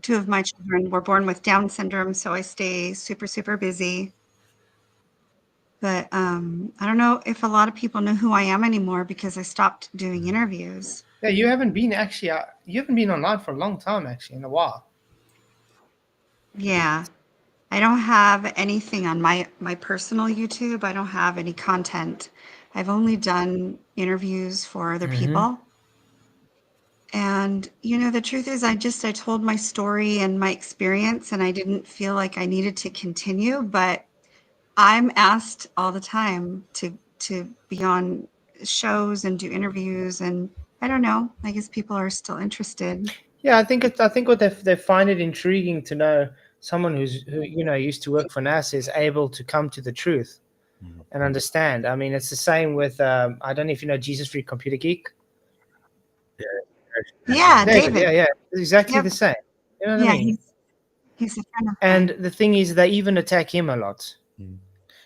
Speaker 22: 2 of my children were born with Down syndrome, so I stay super, super busy. But I don't know if a lot of people know who I am anymore because I stopped doing interviews.
Speaker 2: Yeah, you haven't been online for a long time, actually, in a while.
Speaker 22: Yeah. I don't have anything on my personal YouTube. I don't have any content. I've only done interviews for other people. And you know, the truth is I told my story and my experience, and I didn't feel like I needed to continue, but I'm asked all the time to be on shows and do interviews, and I don't know, I guess people are still interested.
Speaker 2: Yeah, I think what they find it intriguing to know someone who used to work for NASA is able to come to the truth and understand. I mean, it's the same with I don't know if you know Jesus Freak Computer Geek.
Speaker 22: Yeah, David.
Speaker 2: Yeah, it's exactly
Speaker 22: Yep.
Speaker 2: the same. You know what I mean?
Speaker 22: He's a friend of
Speaker 2: And the thing is, they even attack him a lot.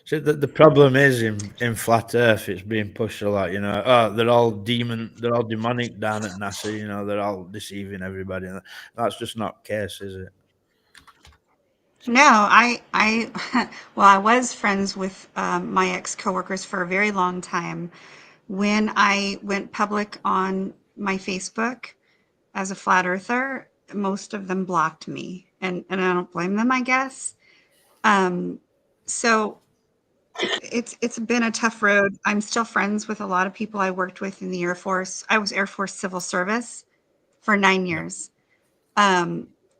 Speaker 5: So the problem is in flat Earth, it's being pushed a lot. You know, oh, they're all demonic down at NASA. You know, they're all deceiving everybody. That's just not the case, is it?
Speaker 22: No, I well, I was friends with my ex coworkers for a very long time. When I went public on my Facebook as a flat earther, most of them blocked me, and I don't blame them, I guess. So it's been a tough road. I'm still friends with a lot of people I worked with in the Air Force. I was Air Force Civil Service for 9 years.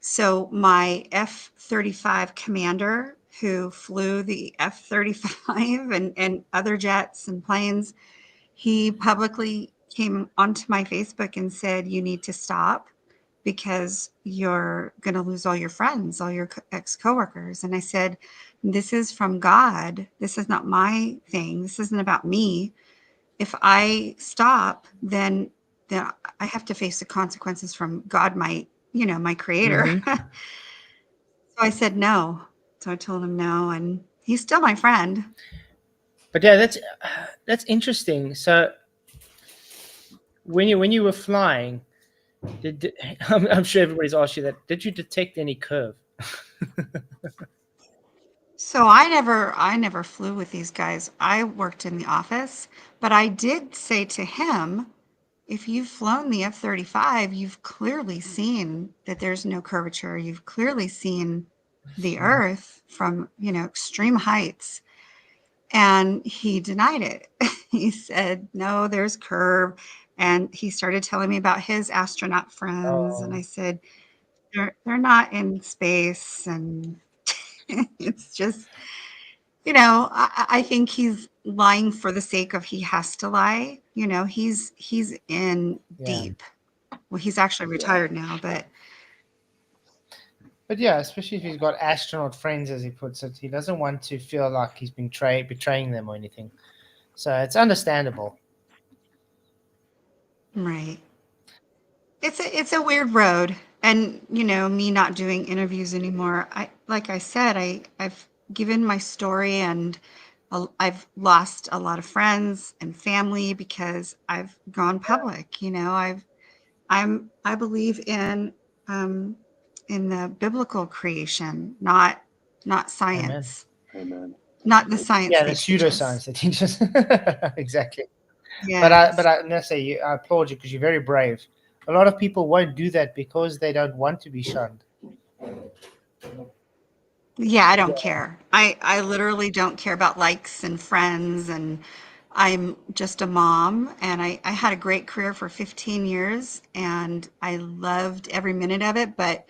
Speaker 22: So my F-35 commander who flew the F-35 and other jets and planes, he publicly came onto my Facebook and said, "You need to stop." because you're going to lose all your friends, all your ex-coworkers. And I said, this is from God. This is not my thing. This isn't about me. If I stop, then I have to face the consequences from God, my creator.
Speaker 2: Mm-hmm.
Speaker 22: So I said no. So I told him no, and he's still my friend.
Speaker 2: But yeah, that's interesting. So when you were flying, I'm sure everybody's asked you that. Did you detect any curve?
Speaker 22: So I never flew with these guys. I worked in the office, but I did say to him, if you've flown the F-35, you've clearly seen that there's no curvature. You've clearly seen the Earth from, extreme heights. And he denied it. He said, no, there's curve. And he started telling me about his astronaut friends. And I said, they're not in space. And it's just, I think he's lying for the sake of he has to lie. He's in deep. Well, he's actually retired now, but
Speaker 2: yeah, especially if he's got astronaut friends, as he puts it, he doesn't want to feel like he's been betraying them or anything. So it's understandable.
Speaker 22: Right. It's a weird road, and me not doing interviews anymore. Like I said, I've given my story, and I've lost a lot of friends and family because I've gone public. I believe in the biblical creation, not science.
Speaker 20: Amen.
Speaker 22: Not the science.
Speaker 2: Yeah,
Speaker 22: they
Speaker 2: the
Speaker 22: teach us.
Speaker 2: pseudoscience that teaches. Exactly.
Speaker 22: Yes.
Speaker 2: But I must say, I applaud you because you're very brave. A lot of people won't do that because they don't want to be shunned.
Speaker 22: Yeah, I don't care. I literally don't care about likes and friends, and I'm just a mom, and I had a great career for 15 years, and I loved every minute of it. But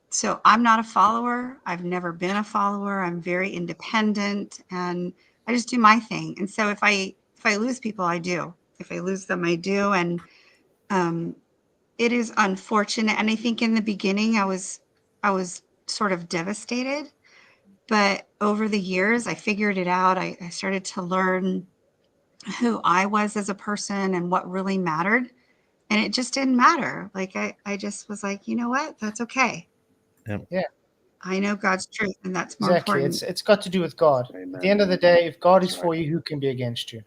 Speaker 22: so I'm not a follower. I've never been a follower. I'm very independent, and I just do my thing. And so if I lose people, I do. If I lose them, I do. And it is unfortunate. And I think in the beginning, I was sort of devastated. But over the years, I figured it out. I started to learn who I was as a person and what really mattered. And it just didn't matter. Like I just was like, you know what? That's okay.
Speaker 2: Yeah.
Speaker 22: I know God's truth, and that's more
Speaker 2: Exactly.
Speaker 22: important.
Speaker 2: It's got to do with God. At the end of the day, if God is for you, who can be against you?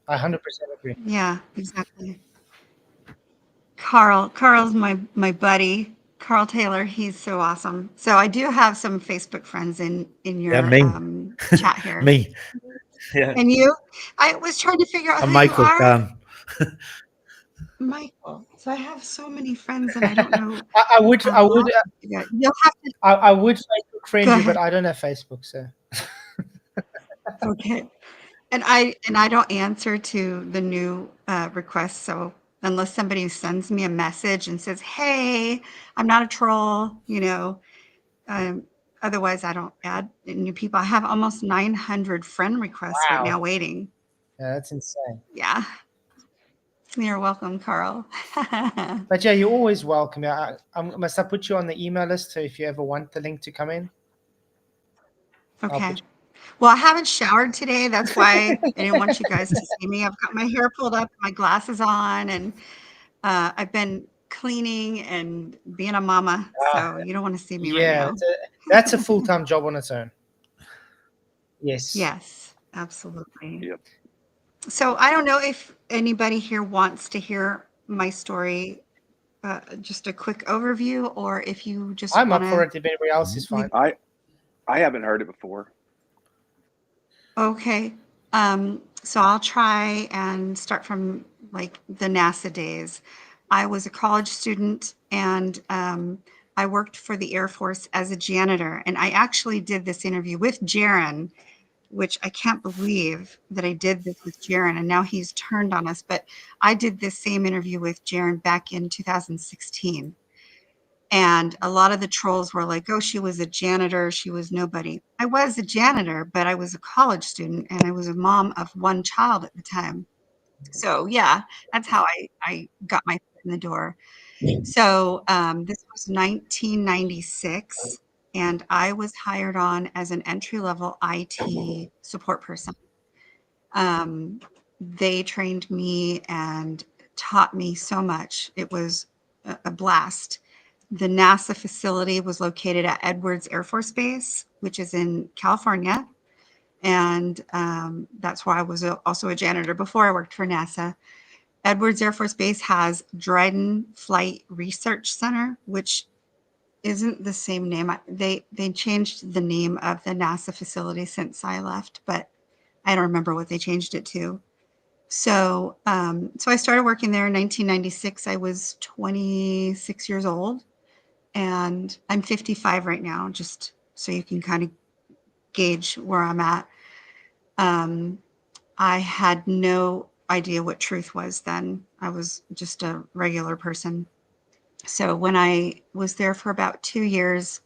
Speaker 2: I 100% agree.
Speaker 22: Yeah, exactly. Carl's my buddy. Carl Taylor, he's so awesome. So I do have some Facebook friends in your
Speaker 5: me.
Speaker 22: chat here.
Speaker 5: Me. Yeah.
Speaker 22: And you? I was trying to figure out
Speaker 5: And
Speaker 22: who
Speaker 5: Michael
Speaker 22: you are.
Speaker 5: Kahn.
Speaker 22: Michael. So I have so many friends, and I don't know.
Speaker 2: I would
Speaker 22: you'll have to.
Speaker 2: I would Facebook friend
Speaker 22: Go
Speaker 2: you, but
Speaker 22: ahead.
Speaker 2: I don't have Facebook, so.
Speaker 22: Okay. And I don't answer to the new requests. So unless somebody sends me a message and says, "Hey, I'm not a troll," otherwise I don't add new people. I have almost 900 friend requests right now waiting.
Speaker 2: Yeah, that's insane.
Speaker 22: Yeah. You're welcome, Carl.
Speaker 2: But yeah, you're always welcome. Must I put you on the email list so if you ever want the link to come in?
Speaker 22: Okay. Well, I haven't showered today. That's why I didn't want you guys to see me. I've got my hair pulled up, my glasses on, and I've been cleaning and being a mama. So you don't want to see me right now.
Speaker 2: That's a full-time job on its own. Yes.
Speaker 22: Yes, absolutely. Yep. So I don't know if anybody here wants to hear my story, just a quick overview, or if you just
Speaker 2: I'm
Speaker 22: wanna...
Speaker 2: up for it if anybody else is fine.
Speaker 20: I haven't heard it before.
Speaker 22: Okay. So I'll try and start from like the NASA days. I was a college student, and I worked for the Air Force as a janitor. And I actually did this interview with Jaron, which I can't believe that I did this with Jaron, and now he's turned on us. But I did this same interview with Jaron back in 2016. And a lot of the trolls were like, oh, she was a janitor. She was nobody. I was a janitor, but I was a college student, and I was a mom of one child at the time. So yeah, that's how I got my foot in the door. So this was 1996, and I was hired on as an entry-level IT support person. They trained me and taught me so much. It was a blast. The NASA facility was located at Edwards Air Force Base, which is in California. And that's why I was also a janitor before I worked for NASA. Edwards Air Force Base has Dryden Flight Research Center, which isn't the same name. They changed the name of the NASA facility since I left, but I don't remember what they changed it to. So, so I started working there in 1996. I was 26 years old, and I'm 55 right now, just so you can kind of gauge where I'm at. I had no idea what truth was then. I was just a regular person. So when I was there for about 2 years,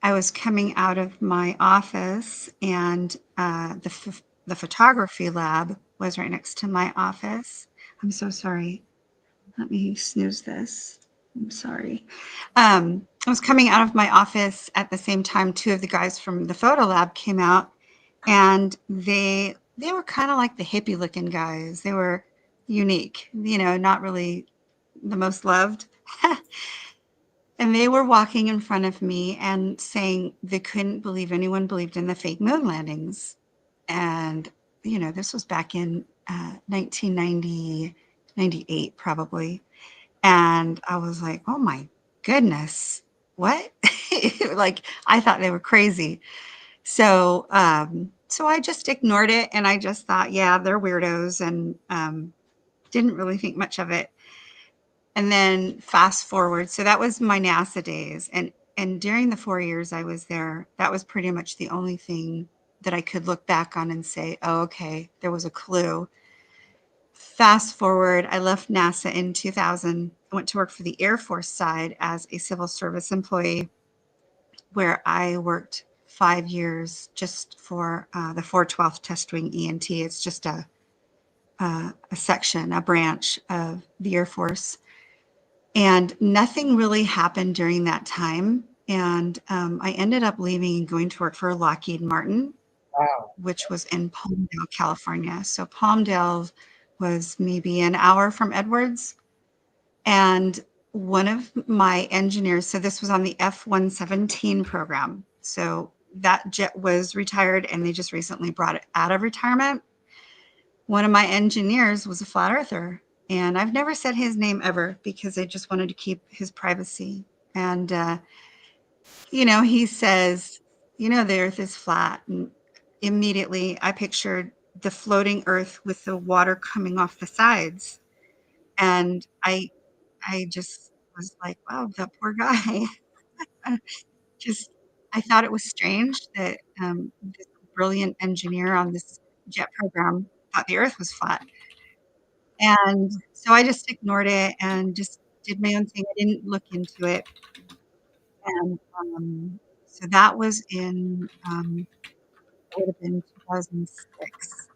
Speaker 22: I was coming out of my office, and the photography lab was right next to my office. I'm so sorry. Let me snooze this. I'm sorry. I was coming out of my office at the same time. Two of the guys from the photo lab came out, and they were kind of like the hippie looking guys. They were unique, not really the most loved. And they were walking in front of me and saying they couldn't believe anyone believed in the fake moon landings. And, this was back in 1990, 98 probably. And I was like, oh my goodness, what? Like, I thought they were crazy. So, so I just ignored it, and I just thought, yeah, they're weirdos, and didn't really think much of it. And then fast forward, so that was my NASA days, and during the 4 years I was there, that was pretty much the only thing that I could look back on and say, oh, okay, there was a clue. Fast forward, I left NASA in 2000. I went to work for the Air Force side as a civil service employee, where I worked 5 years just for the 412th Test Wing ENT. It's just a section, a branch of the Air Force. And nothing really happened during that time. And I ended up leaving and going to work for Lockheed Martin, which was in Palmdale, California. So Palmdale was maybe an hour from Edwards. And one of my engineers, so this was on the F-117 program. So that jet was retired, and they just recently brought it out of retirement. One of my engineers was a flat earther, and I've never said his name ever because I just wanted to keep his privacy. And, he says, the earth is flat. And immediately I pictured the floating earth with the water coming off the sides. And I just was like, wow, that poor guy. Just, I thought it was strange that this brilliant engineer on this jet program thought the earth was flat. And so I just ignored it and just did my own thing. I didn't look into it. And so that was it would have been 2006.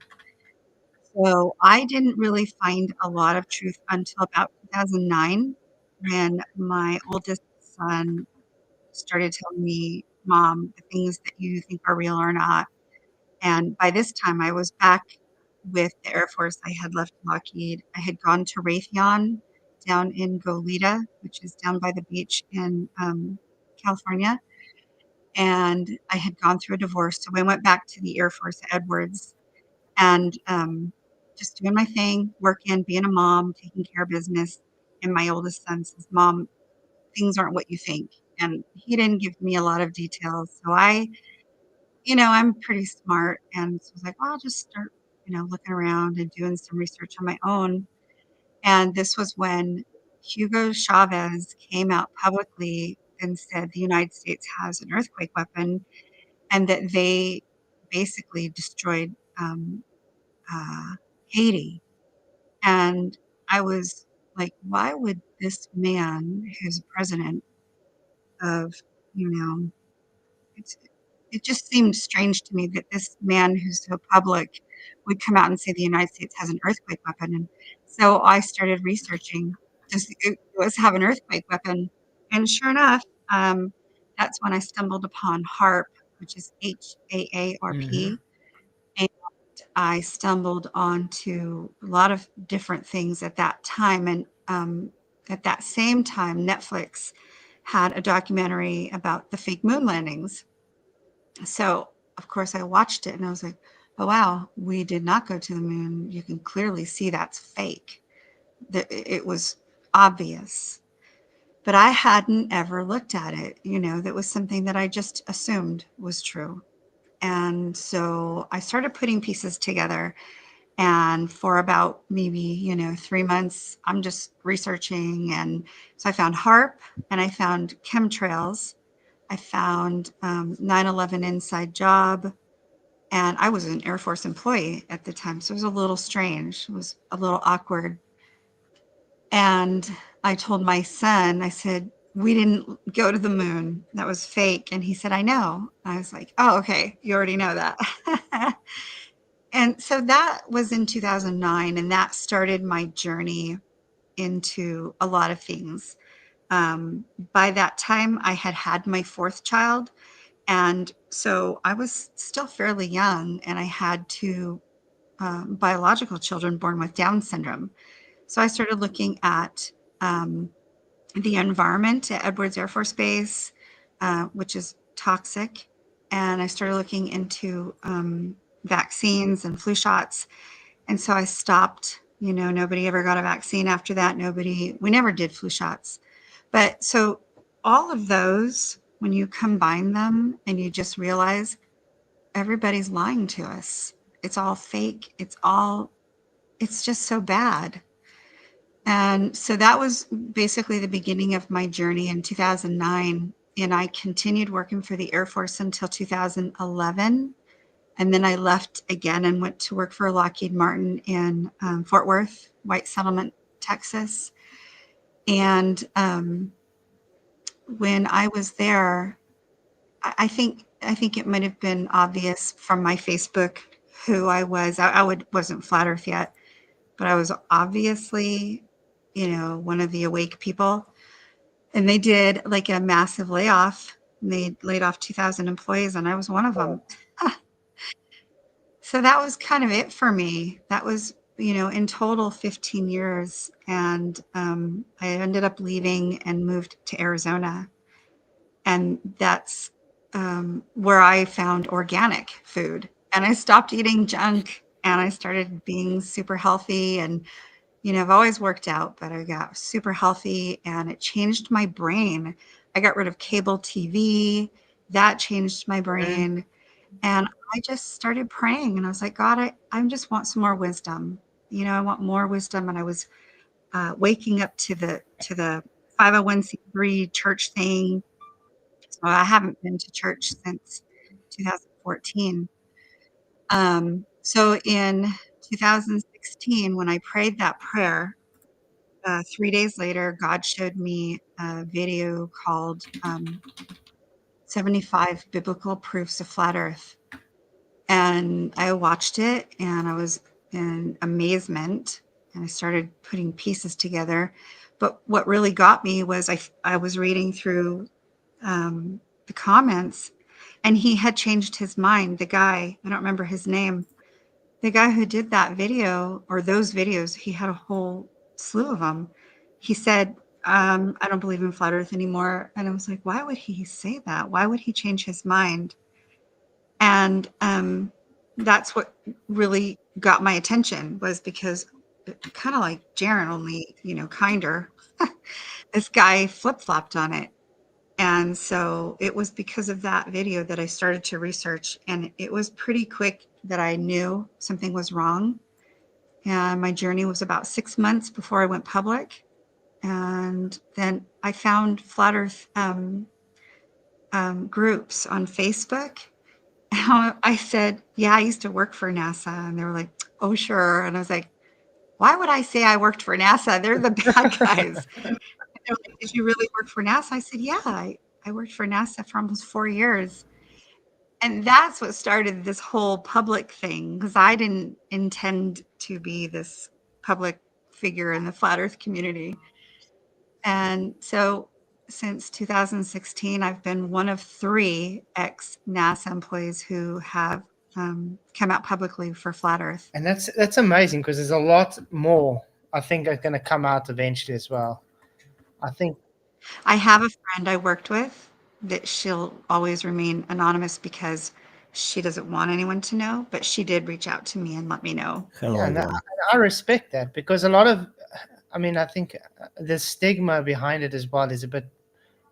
Speaker 22: So I didn't really find a lot of truth until about 2009, when my oldest son started telling me, Mom, the things that you think are real are not. And by this time, I was back with the Air Force. I had left Lockheed. I had gone to Raytheon down in Goleta, which is down by the beach in California. And I had gone through a divorce. So I went back to the Air Force at Edwards, and just doing my thing, working, being a mom, taking care of business. And my oldest son says, Mom, things aren't what you think. And he didn't give me a lot of details. So I'm pretty smart. And so I was like, well, I'll just start, looking around and doing some research on my own. And this was when Hugo Chavez came out publicly and said the United States has an earthquake weapon, and that they basically destroyed Haiti. And I was like, why would this man, who's president of, it just seemed strange to me that this man who's so public would come out and say the United States has an earthquake weapon. And so I started researching. just it was have an earthquake weapon. And sure enough, that's when I stumbled upon HAARP, which is HAARP. And I stumbled onto a lot of different things at that time. And at that same time, Netflix had a documentary about the fake moon landings. So, of course, I watched it and I was like, oh, wow, we did not go to the moon. You can clearly see that's fake. It was obvious. But I hadn't ever looked at it. That was something that I just assumed was true. And so I started putting pieces together. And for about maybe, 3 months, I'm just researching. And so I found HAARP and I found chemtrails. I found 9/11 inside job. And I was an Air Force employee at the time. So it was a little strange. It was a little awkward. And I told my son, I said, we didn't go to the moon. That was fake. And he said, I know. I was like, oh, okay. You already know that. And so that was in 2009. And that started my journey into a lot of things. By that time, I had had my fourth child. And so I was still fairly young, and I had two biological children born with Down syndrome. So I started looking at the environment at Edwards Air Force Base, which is toxic. And I started looking into vaccines and flu shots. And so I stopped. Nobody ever got a vaccine after that. We never did flu shots. But so all of those, when you combine them and you just realize everybody's lying to us, it's all fake. It's just so bad. And so that was basically the beginning of my journey in 2009. And I continued working for the Air Force until 2011. And then I left again and went to work for Lockheed Martin in Fort Worth, White Settlement, Texas. And when I was there, I think it might have been obvious from my Facebook who I was. Wasn't Flat Earth yet, but I was obviously, one of the awake people. And they did like a massive layoff. And they laid off 2,000 employees, and I was one of them. So that was kind of it for me. That was, in total 15 years. And I ended up leaving and moved to Arizona. And that's where I found organic food. And I stopped eating junk and I started being super healthy. And, I've always worked out, but I got super healthy and it changed my brain. I got rid of cable TV. That changed my brain. And I just started praying and I was like, God, I just want some more wisdom. I want more wisdom. And I was waking up to the 501c3 church thing. So I haven't been to church since 2014. So in 2016, when I prayed that prayer, 3 days later, God showed me a video called 75 Biblical Proofs of Flat Earth. And I watched it and I was in amazement and I started putting pieces together. But what really got me was I was reading through the comments and he had changed his mind. The guy, I don't remember his name, the guy who did that video or those videos, he had a whole slew of them. He said, I don't believe in Flat Earth anymore. And I was like, why would he say that? Why would he change his mind? And that's what really got my attention, was because kind of like Jaren, only, kinder, this guy flip-flopped on it. And so it was because of that video that I started to research, and it was pretty quick that I knew something was wrong. And my journey was about 6 months before I went public. And then I found Flat Earth groups on Facebook. I said, yeah, I used to work for NASA. And they were like, oh, sure. And I was like, why would I say I worked for NASA? They're the bad guys. They're like, did you really work for NASA? I said, yeah, I worked for NASA for almost 4 years. And that's what started this whole public thing, because I didn't intend to be this public figure in the Flat Earth community. And so since 2016, I've been one of 3 ex-NASA employees who have come out publicly for Flat Earth.
Speaker 2: And that's amazing because there's a lot more I think are going to come out eventually as well. I think
Speaker 22: I have a friend I worked with that she'll always remain anonymous because she doesn't want anyone to know, but she did reach out to me and let me know.
Speaker 2: yeah, and I respect that because a lot of, I mean, I think the stigma behind it as well is a bit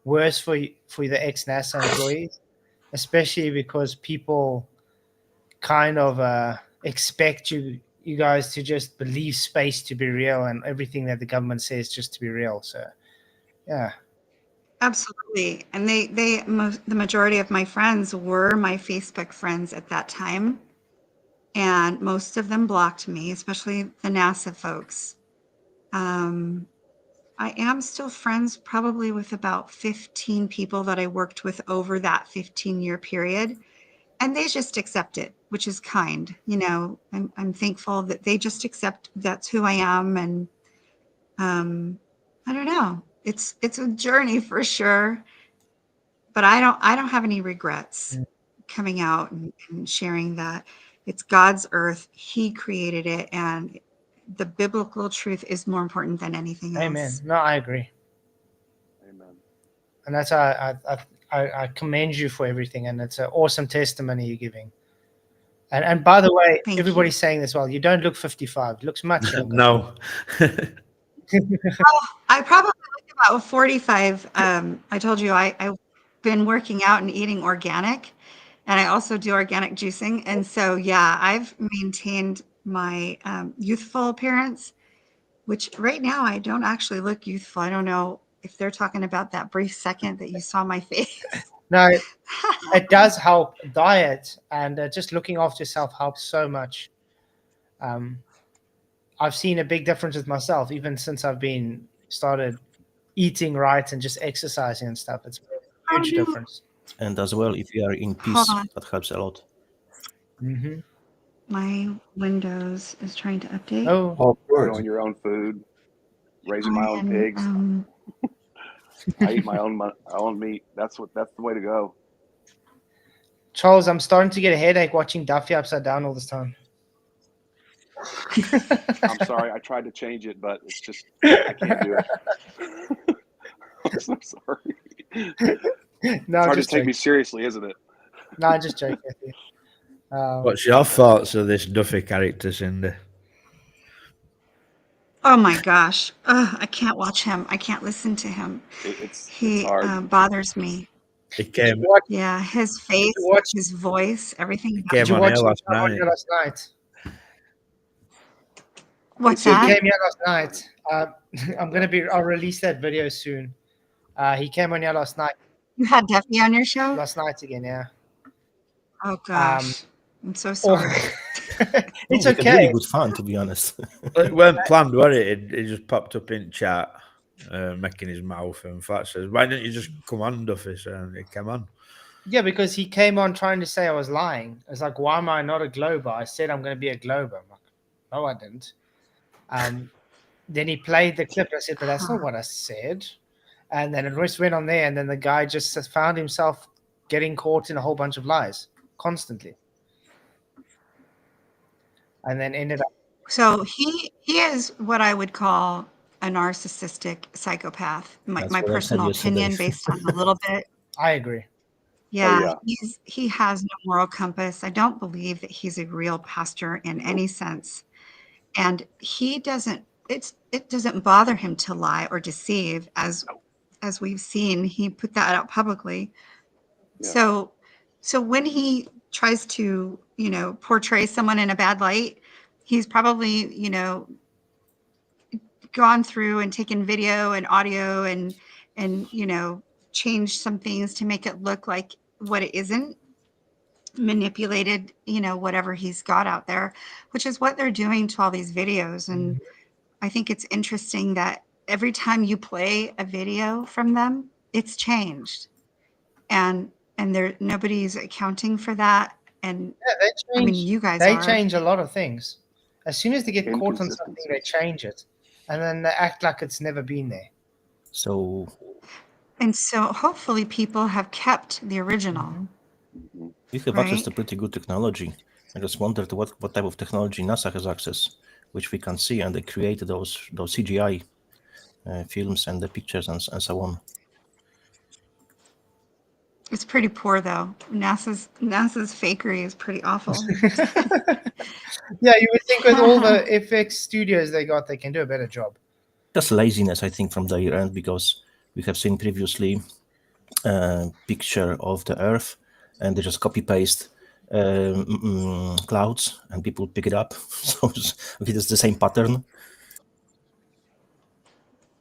Speaker 2: worse for the ex-NASA employees, especially because people kind of expect you guys to just believe space to be real and everything that the government says just to be real. So, yeah.
Speaker 22: Absolutely. And the majority of my friends were my Facebook friends at that time. And most of them blocked me, especially the NASA folks. I am still friends probably with about 15 people that I worked with over that 15-year period. And they just accept it, which is kind. You know, I'm thankful that they just accept that's who I am. And I don't know. It's a journey for sure. But I don't have any regrets coming out and sharing that it's God's earth. He created it, and the biblical truth is more important than anything else.
Speaker 2: Amen. No, I agree.
Speaker 20: Amen.
Speaker 2: And that's I commend you for everything, and it's an awesome testimony you're giving. And by the way,
Speaker 22: Thank
Speaker 2: everybody's
Speaker 22: you.
Speaker 2: saying this well. You don't look 55. Looks much younger.
Speaker 5: No.
Speaker 22: Oh, I probably look about 45. I told you I've been working out and eating organic, and I also do organic juicing. And so, yeah, I've maintained my youthful appearance, which right now I don't actually look youthful. I don't know if they're talking about that brief second that you saw my face.
Speaker 2: No, it does help. Diet and just looking after yourself helps so much. I've seen a big difference with myself, even since I've been started eating right and just exercising and stuff. It's a huge difference.
Speaker 1: And as well, if you are in
Speaker 22: Hold
Speaker 1: peace,
Speaker 22: on.
Speaker 1: that helps a lot.
Speaker 2: Mm-hmm.
Speaker 22: My Windows is trying to update.
Speaker 2: Oh,
Speaker 20: Growing your own food, raising my own pigs. I eat my own meat. That's the way to go.
Speaker 2: Charles, I'm starting to get a headache watching Duffy upside down all this time.
Speaker 20: I'm sorry. I tried to change it, but it's just I can't do it. I'm so sorry.
Speaker 2: No,
Speaker 20: it's hard to
Speaker 2: just
Speaker 20: take me
Speaker 2: joking.
Speaker 20: seriously, isn't it?
Speaker 2: No, I'm just joking with you.
Speaker 5: What's your thoughts of this Duffy character, Cindy?
Speaker 22: Oh my gosh. I can't watch him. I can't listen to him.
Speaker 20: It's
Speaker 22: hard. Bothers me.
Speaker 5: He came.
Speaker 22: Yeah, his face, his voice, everything.
Speaker 5: Came on here last
Speaker 2: On
Speaker 5: night.
Speaker 2: here last night.
Speaker 22: What's
Speaker 2: He
Speaker 22: that?
Speaker 2: came here last night. I'll release that video soon. He came on here last night.
Speaker 22: You had Duffy on your show?
Speaker 2: Last night again, yeah.
Speaker 22: Oh gosh. I'm so sorry.
Speaker 2: It's
Speaker 1: We had
Speaker 2: okay.
Speaker 1: really good fun, to be honest.
Speaker 5: It weren't planned, was it? It just popped up in chat, making his mouth, and Flat says, "Why don't you just come on, Duffy?" And he came on.
Speaker 2: Yeah, because he came on trying to say I was lying. It's like, why am I not a Glober? I said I'm going to be a Glober. I'm like, no, I didn't. Then he played the clip. I said, but that's not what I said. And then it just went on there. And then the guy just found himself getting caught in a whole bunch of lies constantly. And then ended up.
Speaker 22: So he is what I would call a narcissistic psychopath. My
Speaker 1: That's what I said
Speaker 22: personal opinion,
Speaker 1: yesterday.
Speaker 22: based on a little bit.
Speaker 2: I agree.
Speaker 22: Yeah, he has no moral compass. I don't believe that he's a real pastor in any sense. And he doesn't, it doesn't bother him to lie or deceive, as we've seen. He put that out publicly.
Speaker 20: Yeah.
Speaker 22: So when he tries to, portray someone in a bad light, he's probably, gone through and taken video and audio and changed some things to make it look like what it isn't, manipulated, whatever he's got out there, which is what they're doing to all these videos. And I think it's interesting that every time you play a video from them, it's changed. And nobody's accounting for that. And
Speaker 2: they
Speaker 22: I mean, you guys
Speaker 2: they
Speaker 22: are.
Speaker 2: change a lot of things. As soon as they get caught on something, they change it. And then they act like it's never been there.
Speaker 1: So
Speaker 22: And so hopefully people have kept the original.
Speaker 1: we have access
Speaker 22: Right?
Speaker 1: to pretty good technology. I just wondered what type of technology NASA has access, which we can see, and they create those CGI films and the pictures and so on.
Speaker 22: It's pretty poor though. NASA's fakery is pretty awful.
Speaker 2: Yeah, you would think with all the FX studios they got, they can do a better job.
Speaker 1: Just laziness, I think, from their end, because we have seen previously a picture of the Earth, and they just copy paste clouds, and people pick it up. So it's the same pattern.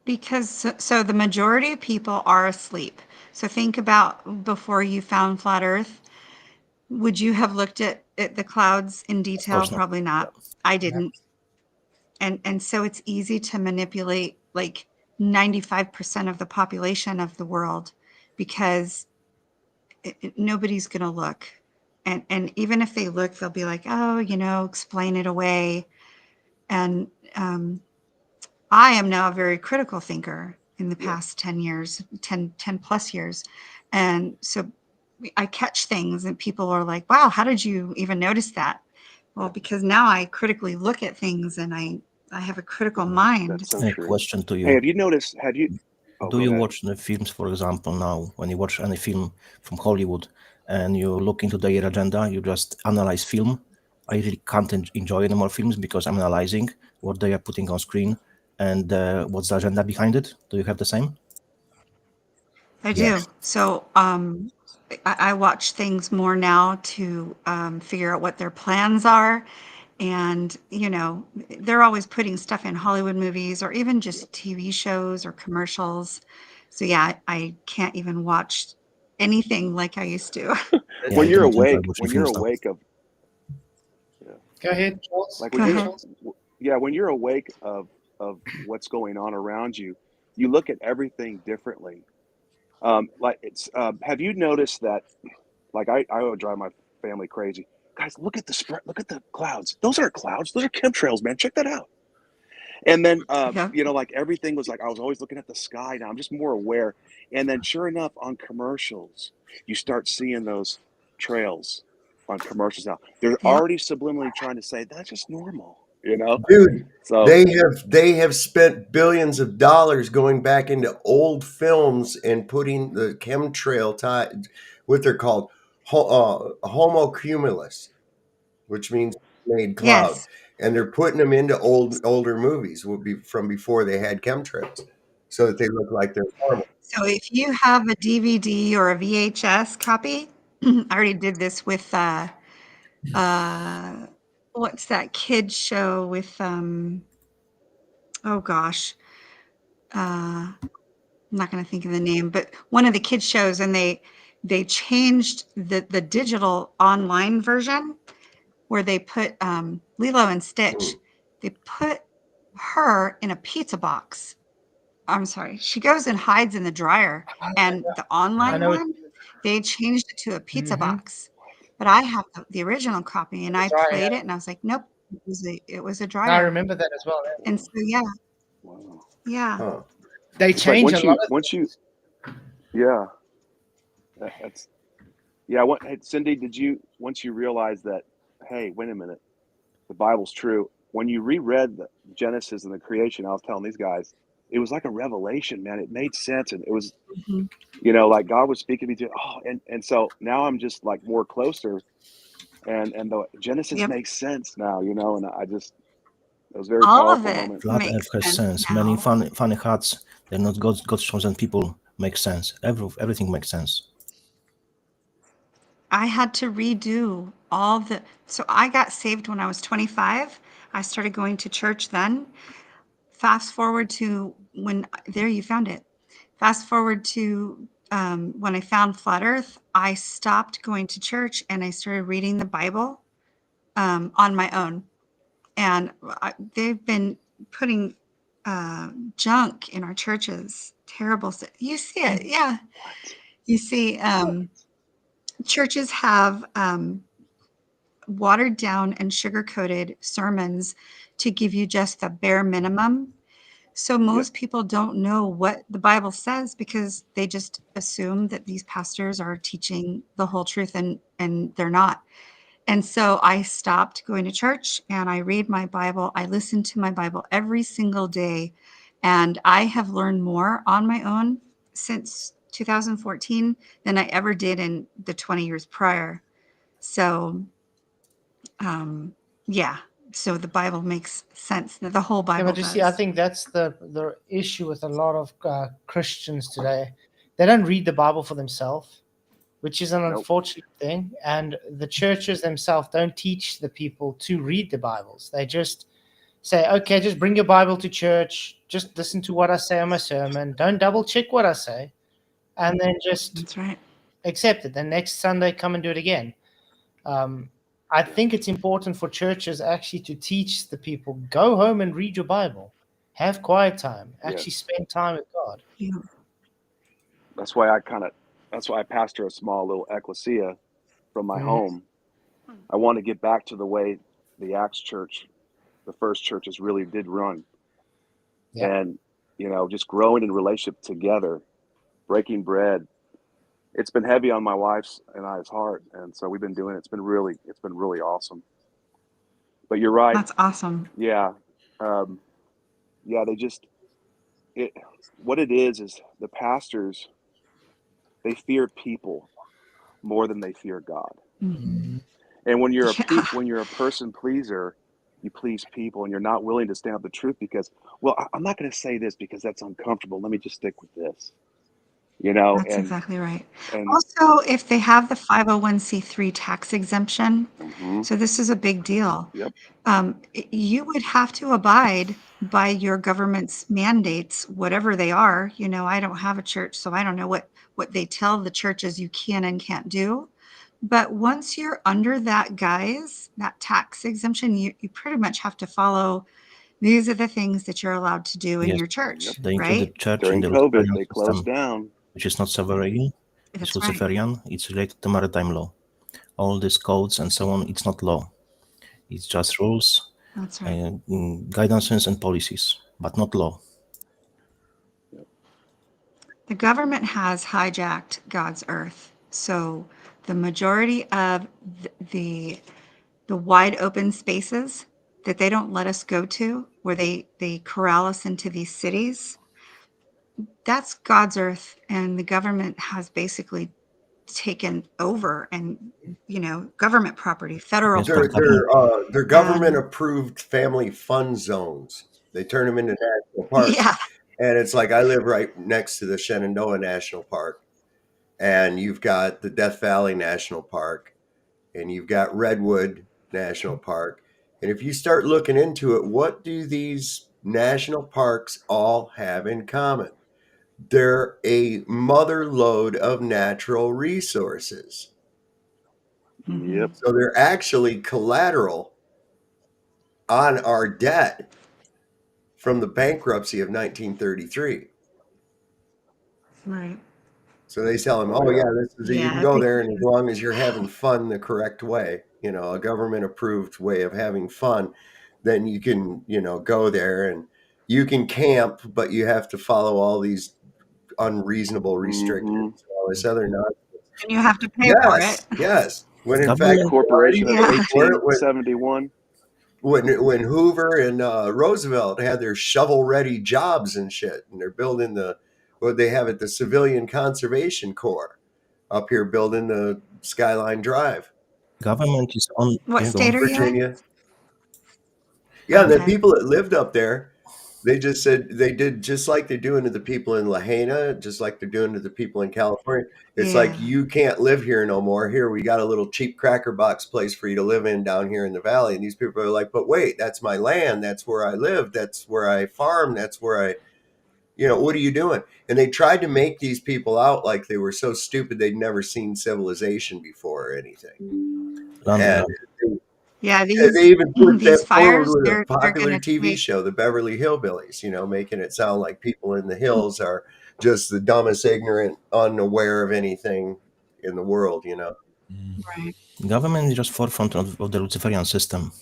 Speaker 22: Because so the majority of people are asleep. So think about before you found flat Earth, would you have looked at the clouds in detail?
Speaker 1: course not.
Speaker 22: Probably not. I didn't. And so it's easy to manipulate like 95% of the population of the world because nobody's going to look. And even if they look, they'll be like, oh, explain it away. And I am now a very critical thinker in the past 10 years, 10 plus years. And so I catch things and people are like, wow, how did you even notice that? Well, because now I critically look at things and I have a critical mind.
Speaker 20: That's so
Speaker 1: A
Speaker 20: true.
Speaker 1: question to you.
Speaker 20: Hey, have you noticed? Oh,
Speaker 1: Do
Speaker 20: go
Speaker 1: you
Speaker 20: ahead.
Speaker 1: watch the films, for example, now, when you watch any film from Hollywood and you look into their agenda, you just analyze film? I really can't enjoy any more films because I'm analyzing what they are putting on screen and what's the agenda behind it. Do you have the same?
Speaker 22: I
Speaker 1: Yeah.
Speaker 22: do. So I watch things more now to figure out what their plans are. And, they're always putting stuff in Hollywood movies or even just TV shows or commercials. So yeah, I can't even watch anything like I used to.
Speaker 1: Yeah,
Speaker 20: When
Speaker 1: I
Speaker 20: you're
Speaker 1: don't enjoy
Speaker 20: awake,
Speaker 1: watching
Speaker 20: when you're
Speaker 1: films now.
Speaker 20: awake of,
Speaker 2: Go ahead, Charles.
Speaker 20: like
Speaker 22: Go
Speaker 20: when
Speaker 22: ahead.
Speaker 20: when you're awake of what's going on around you, you look at everything differently. Like it's, have you noticed that? Like I would drive my family crazy. Guys, look at the spread. Look at the clouds. Those aren't clouds. Those are chemtrails, man. Check that out. And then,
Speaker 22: Yeah.
Speaker 20: like everything was like, I was always looking at the sky. Now I'm just more aware. And then sure enough, on commercials, you start seeing those trails on commercials now. They're
Speaker 22: Yeah.
Speaker 20: already subliminally trying to say that's just normal,
Speaker 9: Dude,
Speaker 20: So
Speaker 9: they have spent billions of dollars going back into old films and putting the chemtrail what they're called homocumulus, which means made cloud,
Speaker 22: Yes.
Speaker 9: and they're putting them into older movies from before they had chemtrails, so that they look like they're normal.
Speaker 22: So if you have a DVD or a VHS copy, I already did this with what's that kid show with oh gosh. I'm not going to think of the name, but one of the kids shows, and they changed the digital online version where they put Lilo and Stitch. They put her in a pizza box. I'm sorry. She goes and hides in the dryer, and the
Speaker 2: I
Speaker 22: online
Speaker 2: know.
Speaker 22: one, they changed it to a pizza
Speaker 2: Mhm.
Speaker 22: box. But I have the original copy, and I
Speaker 2: Dryer.
Speaker 22: played it, and I was like, nope, it was a
Speaker 2: I
Speaker 22: dryer.
Speaker 2: remember that as well. Yeah.
Speaker 22: And so yeah.
Speaker 2: They
Speaker 20: it's like
Speaker 2: change a lot of
Speaker 20: yeah, that's yeah. Hey, Cindy, once you realize that, hey, wait a minute, the Bible's true. When you reread the Genesis and the creation, I was telling these guys, it was like a revelation, man. It made sense, and it was, like God was speaking to me. And so now I'm just like more closer, and the Genesis
Speaker 22: Yep.
Speaker 20: makes sense now, and it was a very
Speaker 22: All of
Speaker 20: powerful
Speaker 22: it
Speaker 20: moment.
Speaker 1: Flat
Speaker 22: makes
Speaker 1: Earth has
Speaker 22: sense
Speaker 1: sense.
Speaker 22: now.
Speaker 1: Many funny hats, they're not God's chosen people, make sense. Everything makes sense.
Speaker 22: I had to redo so I got saved when I was 25. I started going to church then. Fast forward to there you found it. Fast forward to when I found Flat Earth, I stopped going to church and I started reading the Bible on my own. And they've been putting junk in our churches. Terrible. You see it. Yeah. You see, churches have watered down and sugar coated sermons to give you just the bare minimum. So most people don't know what the Bible says because they just assume that these pastors are teaching the whole truth, and they're not. And so I stopped going to church and I read my Bible. I listen to my Bible every single day. And I have learned more on my own since 2014 than I ever did in the 20 years prior. So, yeah. So the Bible makes sense. The whole
Speaker 2: Yeah,
Speaker 22: Bible
Speaker 2: but you see, I
Speaker 22: does.
Speaker 2: think that's the issue with a lot of Christians today. They don't read the Bible for themselves, which is an unfortunate thing. And the churches themselves don't teach the people to read the Bibles. They just say, okay, just bring your Bible to church. Just listen to what I say on my sermon. Don't double check what I say. And then just accept it. Then next Sunday, come and do it again. I think it's important for churches actually to teach the people, go home and read your Bible. Have quiet time. Actually spend time with God.
Speaker 20: That's why I pastor a small little ecclesia from my
Speaker 2: Mhm.
Speaker 20: home. I want to get back to the way the Acts church, the first churches really did run.
Speaker 2: Yeah.
Speaker 20: And, just growing in relationship together, breaking bread. It's been heavy on my wife's and I's heart. And so we've been doing it. It's been really awesome. But you're right.
Speaker 22: That's awesome.
Speaker 20: Yeah. What it is the pastors, they fear people more than they fear God.
Speaker 22: Mhm.
Speaker 20: And when you're a person pleaser, you please people, and you're not willing to stand up the truth because, I'm not going to say this because that's uncomfortable. Let me just stick with this.
Speaker 22: That's exactly right. Also, if they have the 501c3 tax exemption, so this is a big deal.
Speaker 20: Yep.
Speaker 22: You would have to abide by your government's mandates, whatever they are. I don't have a church, so I don't know what they tell the churches you can and can't do. But once you're under that that tax exemption, you pretty much have to follow. These are the things that you're allowed to do in
Speaker 1: Yes,
Speaker 22: your church,
Speaker 1: they included
Speaker 22: right?
Speaker 1: church in
Speaker 20: During
Speaker 1: the
Speaker 20: COVID,
Speaker 1: Luciferian
Speaker 20: they closed
Speaker 1: system,
Speaker 20: down.
Speaker 1: which is not sovereign. It's
Speaker 22: That's right.
Speaker 1: Luciferian. It's related to maritime law. All these codes and so on, it's not law. It's just rules,
Speaker 22: That's right.
Speaker 1: guidances and policies, but not law.
Speaker 22: The government has hijacked God's earth. So the majority of the wide open spaces that they don't let us go to, where they corral us into these cities, that's God's earth, and the government has basically taken over, and government property, federal
Speaker 1: Yes, but
Speaker 22: property.
Speaker 9: They're government approved family fun zones. They turn them into national parks.
Speaker 22: Yeah.
Speaker 9: And it's like I live right next to the Shenandoah National Park, and you've got the Death Valley National Park, and you've got Redwood National Park. And if you start looking into it, what do these national parks all have in common? They're a mother lode of natural resources.
Speaker 20: Yep.
Speaker 9: So they're actually collateral on our debt from the bankruptcy of 1933.
Speaker 22: Right.
Speaker 9: So they tell them,
Speaker 20: Oh, yeah.
Speaker 9: you can go there, and as long as you're having fun the correct way, a government approved way of having fun, then you can, go there and you can camp, but you have to follow all these unreasonable restrictions, all this other nonsense.
Speaker 22: And you have to pay for it.
Speaker 9: Yes. When in
Speaker 1: Government-
Speaker 9: fact,
Speaker 20: Corporation of
Speaker 9: they already paid for it
Speaker 20: 1871.
Speaker 9: when Hoover and Roosevelt had their shovel-ready jobs and shit, and they're building what they have at the Civilian Conservation Corps up here, building the Skyline Drive.
Speaker 1: Government is on.
Speaker 22: What
Speaker 1: yeah, go
Speaker 22: state
Speaker 1: on.
Speaker 22: are you in?
Speaker 9: Virginia. Yeah, and the
Speaker 22: Okay.
Speaker 9: people that lived up there, they just said they did just like they're doing to the people in Lahaina, just like they're doing to the people in California. It's like,
Speaker 22: Yeah.
Speaker 9: you can't live here no more. Here, we got a little cheap cracker box place for you to live in down here in the valley. And these people are like, but wait, that's my land. That's where I live. That's where I farm. That's where what are you doing? And they tried to make these people out like they were so stupid they'd never seen civilization before or anything. And
Speaker 22: Yeah,
Speaker 9: they
Speaker 22: these
Speaker 9: even put
Speaker 22: these
Speaker 9: that forward
Speaker 22: fires,
Speaker 9: with a
Speaker 22: they're
Speaker 9: popular
Speaker 22: gonna
Speaker 9: TV
Speaker 22: take.
Speaker 9: show, The Beverly Hillbillies, making it sound like people in the hills are just the dumbest, ignorant, unaware of anything in the world,
Speaker 22: Right.
Speaker 1: Government is just forefront of the Luciferian system,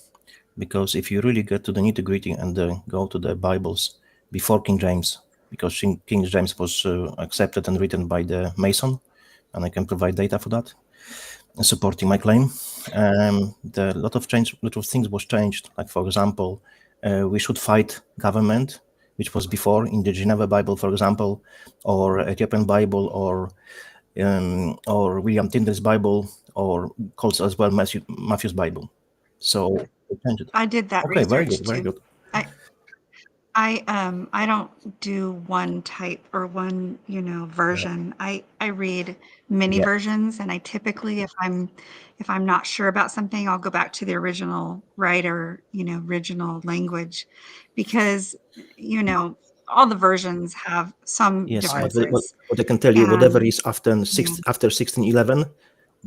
Speaker 1: because if you really get to the nitty gritty and go to the Bibles, before King James, because King James was accepted and written by the Mason, and I can provide data for that, supporting my claim. A lot of things was changed. Like, for example, we should fight government, which was before in the Geneva Bible, for example, or Ethiopian Bible, or William Tyndale's Bible, or called as well Matthew's Bible. So we changed it.
Speaker 22: I did that
Speaker 1: Okay,
Speaker 22: research
Speaker 1: very good, very
Speaker 22: too.
Speaker 1: good.
Speaker 22: I don't do one type or one, version. I read many
Speaker 1: Yeah.
Speaker 22: versions, and I typically, if I'm not sure about something, I'll go back to the original writer, original language, because, all the versions have some
Speaker 1: Yes, but
Speaker 22: differences.
Speaker 1: what I can tell you, whatever
Speaker 22: And
Speaker 1: is after 1611,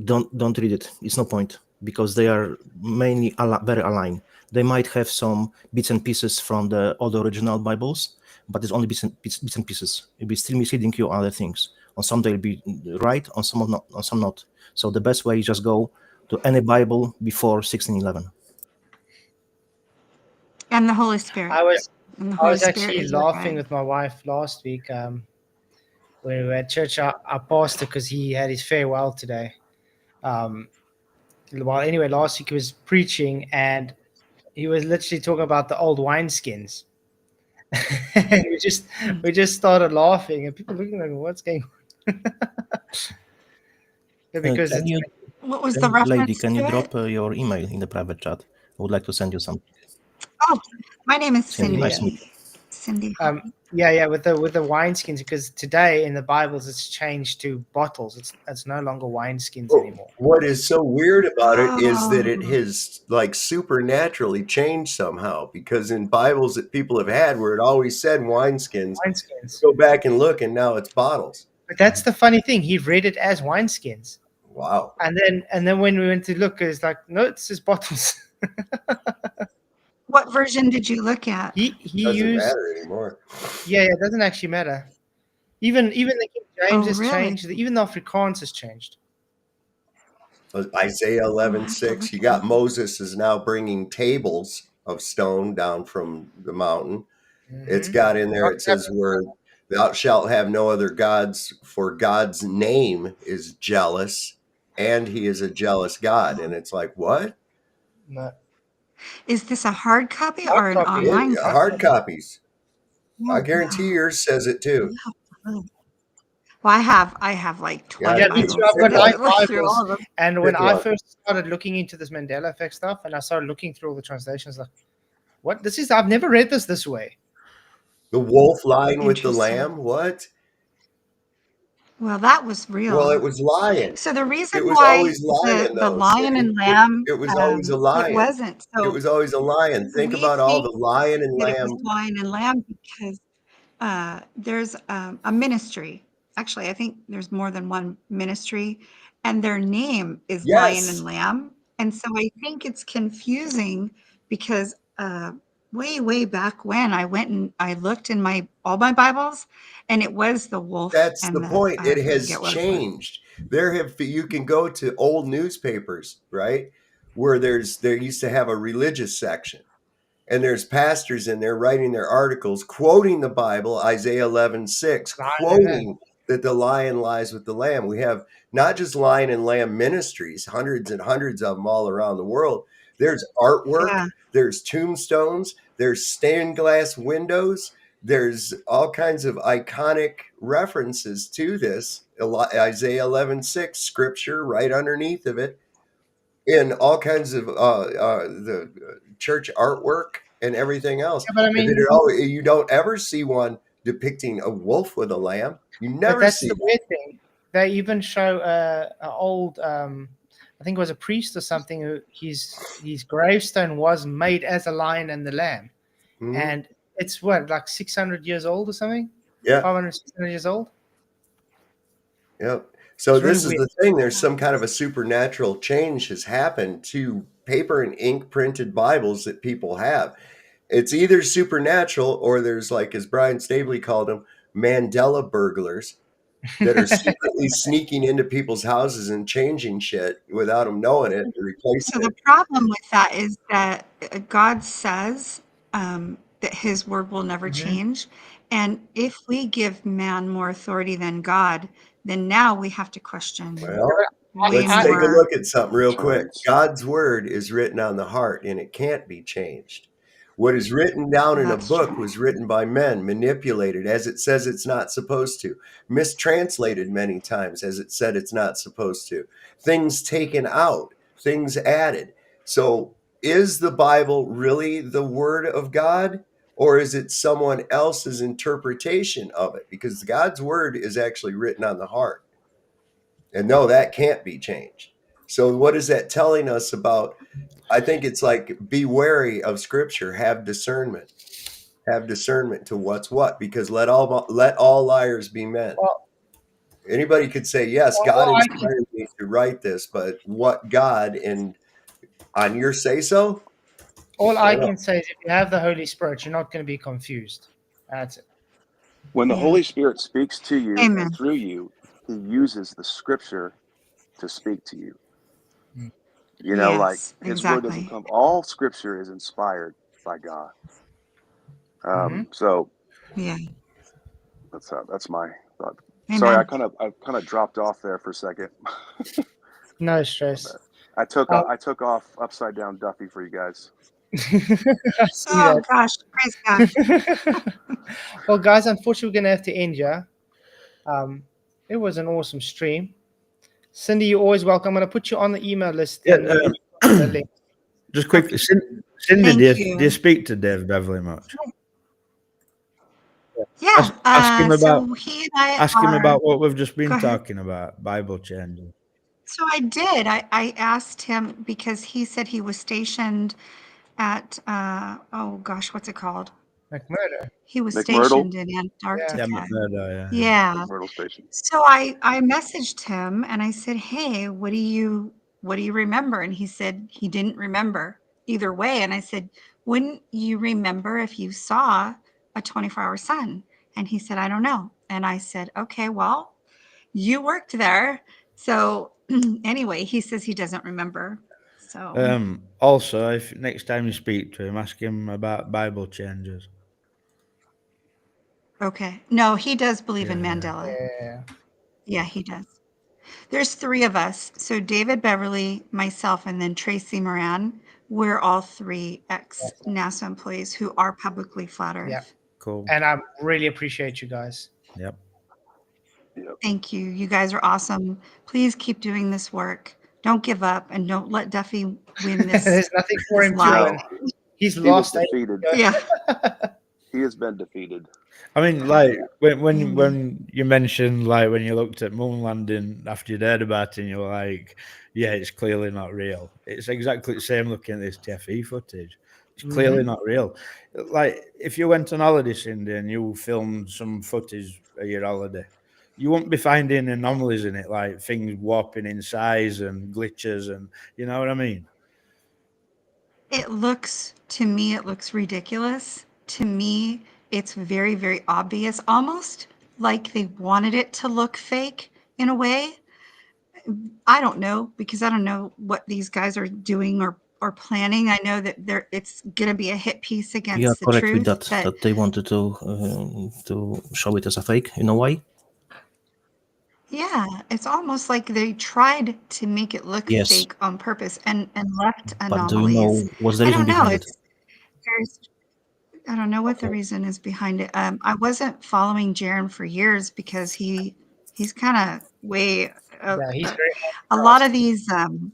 Speaker 1: don't read it. It's no point, because they are mainly very aligned. They might have some bits and pieces from the old original Bibles, but it's only bits and pieces. It'll be still misleading you other things. On some they'll be right, on some not. On some not. So the best way is just go to any Bible before 1611.
Speaker 22: and the Holy Spirit.
Speaker 2: I was
Speaker 22: And the
Speaker 2: I
Speaker 22: Holy
Speaker 2: was
Speaker 22: Spirit
Speaker 2: actually
Speaker 22: is your
Speaker 2: laughing
Speaker 22: guide.
Speaker 2: with my wife last week when we were at church. Our pastor, because he had his farewell today. Well, anyway, last week he was preaching, and he was literally talking about the old wineskins. And we just started laughing, and people looking like, "What's going on?" Yeah, because
Speaker 1: Can you,
Speaker 22: What was the
Speaker 1: lady,
Speaker 22: reference
Speaker 1: can you
Speaker 22: to
Speaker 1: drop
Speaker 22: it?
Speaker 1: your email in the private chat? I would like to send you something.
Speaker 22: Oh, my name is
Speaker 1: Cindy,
Speaker 22: Cindy.
Speaker 1: nice to meet you.
Speaker 22: Cindy.
Speaker 2: Yeah, with the wineskins, because today in the Bibles it's changed to bottles. It's no longer wineskins anymore.
Speaker 9: What is so weird about it is that it
Speaker 22: Oh.
Speaker 9: has like supernaturally changed somehow, because in Bibles that people have had where it always said wineskins,
Speaker 2: Wineskins.
Speaker 9: go back and look, and now it's bottles.
Speaker 2: But that's the funny thing. He read it as wineskins.
Speaker 9: Wow.
Speaker 2: And then when we went to look, it's like, no, it's just bottles.
Speaker 22: What version did you look at?
Speaker 2: He
Speaker 9: Doesn't
Speaker 2: used
Speaker 9: matter anymore.
Speaker 2: Yeah, it doesn't actually matter. Even the King James
Speaker 22: Oh,
Speaker 2: has
Speaker 22: really?
Speaker 2: changed. Even the Afrikaans has changed.
Speaker 9: Isaiah
Speaker 22: Oh, I have to
Speaker 9: 11:6.
Speaker 22: look
Speaker 9: You
Speaker 22: at
Speaker 9: got
Speaker 22: that.
Speaker 9: Moses is now bringing tables of stone down from the mountain. It's got in there, it says, where thou shalt have no other gods, for God's name is jealous, and he is a jealous God. And it's like, what?
Speaker 2: No.
Speaker 22: Is this a hard copy
Speaker 2: Hard
Speaker 22: or an
Speaker 2: copy.
Speaker 22: online copy?
Speaker 9: Hard copies.
Speaker 22: Oh,
Speaker 9: I guarantee
Speaker 22: wow.
Speaker 9: yours says it too.
Speaker 22: Well, I have like 20
Speaker 2: Yeah, me too.
Speaker 22: Bibles.
Speaker 2: I've got
Speaker 22: I
Speaker 2: 9
Speaker 22: looked through
Speaker 2: Bibles.
Speaker 22: all of them.
Speaker 2: And when
Speaker 9: Pick
Speaker 2: I
Speaker 9: one.
Speaker 2: first started looking into this Mandela effect stuff, and I started looking through all the translations, like, what? I've never read this way.
Speaker 9: The wolf lying with the
Speaker 22: Interesting.
Speaker 9: lamb? What?
Speaker 22: Well, that was real.
Speaker 9: Well, it was lion.
Speaker 22: So the reason
Speaker 9: It was
Speaker 22: why
Speaker 9: always lion,
Speaker 22: the
Speaker 9: though,
Speaker 22: lion
Speaker 9: Cindy.
Speaker 22: and lamb,
Speaker 9: It was always a
Speaker 22: it
Speaker 9: lion.
Speaker 22: wasn't.
Speaker 9: It
Speaker 22: So
Speaker 9: was always a lion. Think
Speaker 22: we
Speaker 9: about all
Speaker 22: think
Speaker 9: the lion and
Speaker 22: that it was
Speaker 9: lamb.
Speaker 22: lion and lamb because there's a ministry. Actually, I think there's more than one ministry, and their name is Lion
Speaker 9: Yes.
Speaker 22: and Lamb. And so I think it's confusing because way back when I went and I looked in all my Bibles, and it was the wolf.
Speaker 9: That's
Speaker 22: and
Speaker 9: the point.
Speaker 22: I
Speaker 9: It has
Speaker 22: forget what it was.
Speaker 9: changed. You can go to old newspapers, right? Where there used to have a religious section. And there's pastors in there writing their articles, quoting the Bible, Isaiah 11:6, quoting that the lion lies with the lamb. We have not just lion and lamb ministries, hundreds and hundreds of them all around the world. There's artwork,
Speaker 22: Yeah.
Speaker 9: there's tombstones, there's stained glass windows, there's all kinds of iconic references to this. Isaiah 11:6 scripture right underneath of it. In all kinds of the church artwork and everything else.
Speaker 2: Yeah, but I mean,
Speaker 9: You don't ever see one depicting a wolf with a lamb. You
Speaker 2: but
Speaker 9: never
Speaker 2: that's
Speaker 9: see
Speaker 2: the
Speaker 9: it.
Speaker 2: weird thing. They even show an old, I think it was a priest or something, who his gravestone was made as a lion and the lamb.
Speaker 9: Mhm.
Speaker 2: And it's what, like 600 years old or something?
Speaker 9: Yeah.
Speaker 2: 500, 600 years old?
Speaker 9: Yep. So
Speaker 2: It's really
Speaker 9: this is
Speaker 2: weird.
Speaker 9: the thing. There's some kind of a supernatural change has happened to paper and ink printed Bibles that people have. It's either supernatural or there's, like, as Brian Stabley called them, Mandela burglars that are secretly sneaking into people's houses and changing shit without them knowing it and replacing
Speaker 22: So
Speaker 9: it.
Speaker 22: the problem with that is that God says that his word will never
Speaker 2: Mhm.
Speaker 22: change. And if we give man more authority than God, then now we have to question
Speaker 9: Well,
Speaker 22: way
Speaker 9: let's take a
Speaker 22: more.
Speaker 9: look at something real quick.
Speaker 20: Turns.
Speaker 9: God's word is written on the heart and it can't be changed. What is written down in a
Speaker 22: That's
Speaker 9: book
Speaker 22: true.
Speaker 9: was written by men, manipulated as it says it's not supposed to, mistranslated many times as it said it's not supposed to, things taken out, things added. So, is the Bible really the word of God, or is it someone else's interpretation of it? Because God's word is actually written on the heart. And no, that can't be changed. So, what is that telling us about? I think it's like be wary of scripture, have discernment to what's what, because let all liars be men.
Speaker 2: Well,
Speaker 9: Anybody could say, yes,
Speaker 2: well,
Speaker 9: God
Speaker 2: all I can,
Speaker 9: inspired me to write this, but what God and on your say so?
Speaker 2: all
Speaker 9: I
Speaker 2: I
Speaker 9: don't know.
Speaker 2: can say is if you have the Holy Spirit, you're not going to be confused. That's it.
Speaker 20: When the
Speaker 22: Yeah.
Speaker 20: Holy Spirit speaks to you and
Speaker 22: Amen.
Speaker 20: through you, he uses the scripture to speak to you. You know, like
Speaker 22: Yes,
Speaker 20: his word doesn't
Speaker 22: exactly.
Speaker 20: come, all scripture is inspired by God.
Speaker 2: Mm-hmm.
Speaker 20: So
Speaker 22: Yeah.
Speaker 20: that's my thought. Sorry,
Speaker 22: Amen.
Speaker 20: I kind of dropped off there for a second.
Speaker 2: No stress.
Speaker 20: I took
Speaker 2: Um,
Speaker 20: I took off upside down Duffy for you guys.
Speaker 2: I see
Speaker 22: Oh gosh, praise God.
Speaker 2: that. Well, guys, unfortunately, we're going to have to end here. It was an awesome stream. Cindy, you're always welcome. I'm going to put you on the email list
Speaker 5: Yeah,
Speaker 2: and the link.
Speaker 5: just quickly,
Speaker 22: Okay.
Speaker 5: Cindy,
Speaker 22: Thank
Speaker 5: do you
Speaker 22: you.
Speaker 5: speak to Dave Beverly much?
Speaker 22: Yeah.
Speaker 5: Ask him about
Speaker 22: So he and I
Speaker 5: ask him
Speaker 22: are.
Speaker 5: about what we've just
Speaker 22: Go
Speaker 5: been
Speaker 22: ahead.
Speaker 5: talking about, Bible changing.
Speaker 22: So I did. I asked him because he said he was stationed at oh gosh, what's it called?
Speaker 2: McMurdo.
Speaker 22: He was
Speaker 20: McMurdo?
Speaker 22: stationed in
Speaker 2: Yeah.
Speaker 22: Antarctica.
Speaker 5: Yeah, McMurdo, yeah.
Speaker 22: Yeah.
Speaker 20: McMurdo Station.
Speaker 22: So I messaged him and I said, "Hey, what do you remember?" And he said he didn't remember either way. And I said, "Wouldn't you remember if you saw a 24-hour sun?" And he said, "I don't know." And I said, "Okay, well, you worked there." So anyway, he says he doesn't remember. So
Speaker 5: Also, if next time you speak to him, ask him about Bible changes.
Speaker 22: okay. No, he does believe in
Speaker 5: Yeah.
Speaker 22: Mandela.
Speaker 2: Yeah.
Speaker 22: Yeah, he does. There's three of us. So David Beverly, myself, and then Tracy Moran. We're all three ex-NASA employees who are publicly flat Earth.
Speaker 2: Yeah.
Speaker 5: Cool.
Speaker 2: And I really appreciate you guys.
Speaker 5: Yep.
Speaker 22: Thank you. You guys are awesome. Please keep doing this work. Don't give up and don't let Duffy win this.
Speaker 2: There's nothing for
Speaker 22: this
Speaker 2: him to
Speaker 22: live.
Speaker 2: win. He's
Speaker 20: He
Speaker 2: lost.
Speaker 20: was defeated.
Speaker 22: Yeah.
Speaker 20: He has been defeated.
Speaker 5: I mean, like when
Speaker 22: Amen.
Speaker 5: you mentioned like when you looked at moon landing after you'd heard about it, and you were like, "Yeah, it's clearly not real." It's exactly the same looking at this TFE footage. It's clearly not real. Like if you went on holiday, Cindy, and you filmed some footage of your holiday, you won't be finding anomalies in it, like things warping in size and glitches, and you know what I mean.
Speaker 22: To me, it looks ridiculous. To me, it's very, very obvious, almost like they wanted it to look fake in a way. I don't know because I don't know what these guys are doing or planning. I know that it's going to be a hit piece against
Speaker 1: You are
Speaker 22: the
Speaker 1: correct with
Speaker 22: truth.
Speaker 1: that. That they wanted to show it as a fake. You know why?
Speaker 22: Yeah, it's almost like they tried to make it look
Speaker 1: Yes.
Speaker 22: fake on purpose and left
Speaker 1: But do you know
Speaker 22: anomalies.
Speaker 1: what's the
Speaker 22: I
Speaker 1: reason
Speaker 22: don't know.
Speaker 1: behind it?
Speaker 22: I don't know what the reason is behind it. I wasn't following Jaron for years because he's kind of way.
Speaker 2: Yeah, he's very.
Speaker 22: A lot of these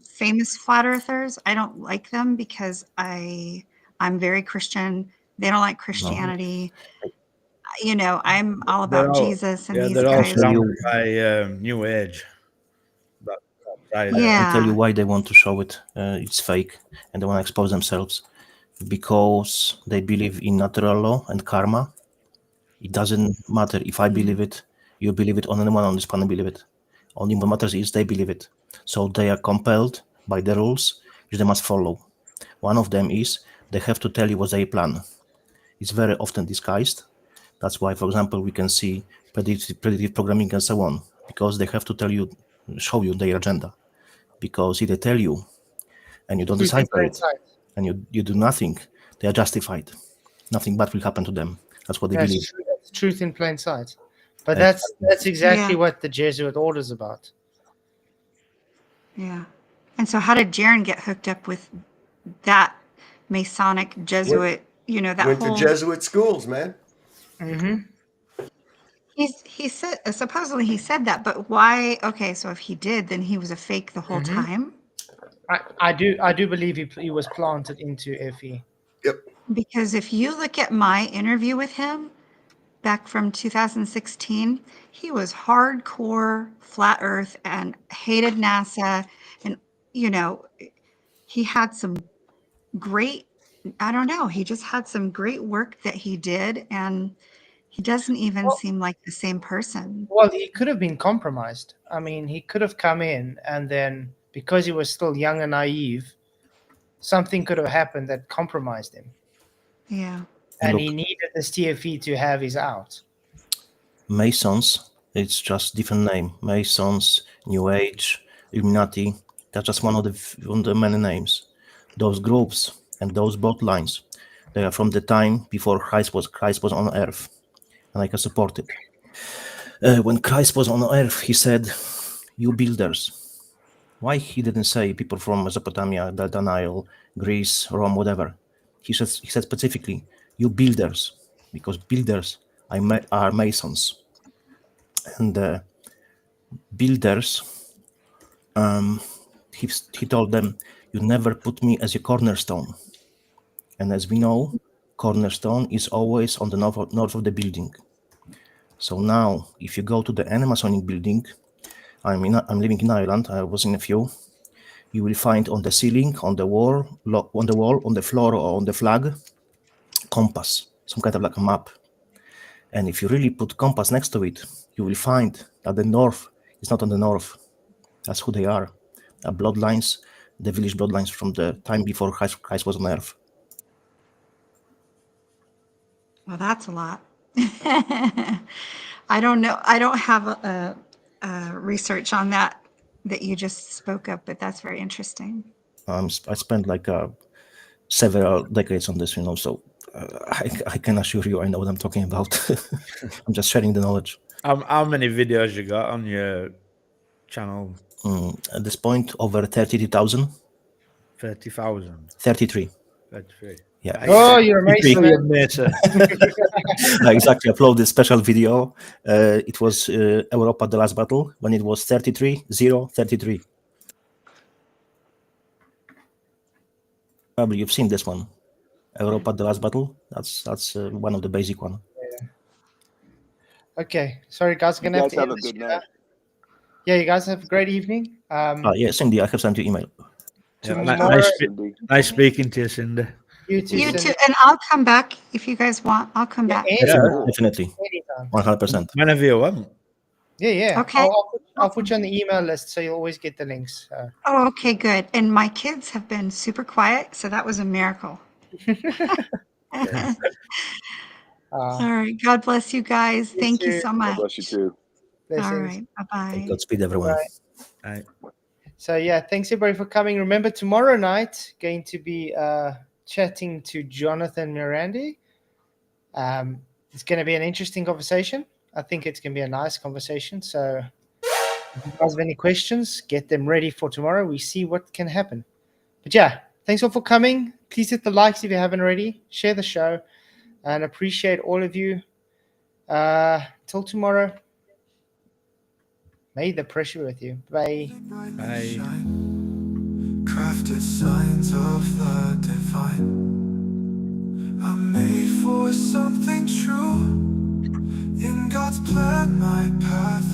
Speaker 22: famous flat earthers, I don't like them because I'm very Christian. They don't like Christianity. You know, I'm all
Speaker 5: They're
Speaker 22: about
Speaker 5: all,
Speaker 22: Jesus, and
Speaker 5: yeah,
Speaker 22: these
Speaker 5: they're all
Speaker 22: guys.
Speaker 5: surrounded by New Age.
Speaker 1: I tell
Speaker 22: Yeah.
Speaker 1: you why they want to show it. It's fake, and they want to expose themselves because they believe in natural law and karma. It doesn't matter if I believe it, you believe it, or anyone on this planet believe it. Only what matters is they believe it. So they are compelled by the rules which they must follow. One of them is they have to tell you what they plan. It's very often disguised. That's why, for example, we can see predictive programming and so on, because they have to tell you, show you their agenda. Because if they tell you and you don't
Speaker 2: Two things
Speaker 1: decipher
Speaker 2: are
Speaker 1: it
Speaker 2: inside.
Speaker 1: and you do nothing, they are justified. nothing bad will happen to them. That's what they
Speaker 2: That's
Speaker 1: believe.
Speaker 2: true. That's truth in plain sight. But
Speaker 1: Exactly.
Speaker 2: that's exactly
Speaker 22: Yeah.
Speaker 2: what the Jesuit order's about.
Speaker 22: Yeah. And so how did Jaron get hooked up with that Masonic Jesuit, that
Speaker 9: Went
Speaker 22: whole
Speaker 9: to Jesuit schools, man.
Speaker 2: Mm-hmm.
Speaker 22: he said supposedly he said that, but why? Okay, so if he did, then he was a fake the whole
Speaker 2: Mm-hmm.
Speaker 22: time.
Speaker 2: I do believe he was planted into FE.
Speaker 9: Yep.
Speaker 22: Because if you look at my interview with him back from 2016, he was hardcore flat Earth and hated NASA, and he had some great. I don't know. He just had some great work that he did, and he doesn't even seem like the same person.
Speaker 2: Well, he could have been compromised. I mean, he could have come in, and then because he was still young and naive, something could have happened that compromised him.
Speaker 22: Yeah.
Speaker 2: And
Speaker 1: Look,
Speaker 2: he needed this TFE to have his out.
Speaker 1: Masons, it's just different name. Masons, New Age, Illuminati. That's just one of the many names. Those groups and those bloodlines, they are from the time before Christ was on earth, and I can support it. When Christ was on earth, he said, "You builders." Why he didn't say people from Mesopotamia, Delta Nile, Greece, Rome, whatever? He said specifically, "You builders," because builders are Masons. And builders, he told them, "You never put me as a cornerstone." And as we know, cornerstone is always on the north of the building. So now, if you go to the Masonic building, I'm living in Ireland. I was in a few. You will find on the ceiling, on the wall, on the floor, or on the flag, compass, some kind of like a map. And if you really put compass next to it, you will find that the north is not on the north. That's who they are. Bloodlines, the village bloodlines from the time before Christ was on earth.
Speaker 22: Well, that's a lot. I don't know. I don't have a research on that you just spoke of, but that's very interesting.
Speaker 1: I spent like several decades on this, so I can assure you I know what I'm talking about. I'm just sharing the knowledge.
Speaker 5: How many videos you got on your channel?
Speaker 1: At this point, over 30,000.
Speaker 5: 30,000.
Speaker 1: 33.
Speaker 5: 33.
Speaker 1: Yeah.
Speaker 2: Oh, you're amazing, man.
Speaker 1: Exactly. Upload this special video. It was Europa the Last Battle when it was 33. Probably you've seen this one. Europa the Last Battle. That's one of the basic one.
Speaker 2: Yeah. Okay. Sorry, guys.
Speaker 20: You
Speaker 2: Gonna have
Speaker 20: guys
Speaker 2: to
Speaker 20: have
Speaker 2: end
Speaker 20: a
Speaker 2: this
Speaker 20: good
Speaker 2: shit
Speaker 20: night.
Speaker 2: out. Yeah, you guys have a great evening.
Speaker 1: Yeah, Cindy, I have sent you email.
Speaker 5: Nice speaking to you, Cindy.
Speaker 2: You too,
Speaker 22: You
Speaker 2: Cindy.
Speaker 22: too, and I'll come back if you guys want. I'll come back.
Speaker 1: Definitely.
Speaker 2: Anytime.
Speaker 1: 100%.
Speaker 5: Whenever you want.
Speaker 2: Yeah.
Speaker 22: Okay.
Speaker 2: I'll put you on the email list so you'll always get the links.
Speaker 22: Oh, okay, good. And my kids have been super quiet, so that was a miracle. All right. God bless you guys. Thank you
Speaker 2: too.
Speaker 22: so
Speaker 20: God
Speaker 22: much.
Speaker 20: bless you too.
Speaker 22: All right. Bye-bye.
Speaker 1: Godspeed, everyone.
Speaker 2: Right. So yeah, thanks everybody for coming. Remember, tomorrow night going to be chatting to Jonathan Mirandi. It's going to be an interesting conversation. I think it's going to be a nice conversation. So if you guys have any questions, get them ready for tomorrow. We see what can happen. But yeah, thanks all for coming. Please hit the likes if you haven't already. Share the show, and appreciate all of you. Till tomorrow. May the pressure with you. Bye.
Speaker 5: Bye.
Speaker 6: Crafted signs of the divine. I'm made for something true. In God's plan, my path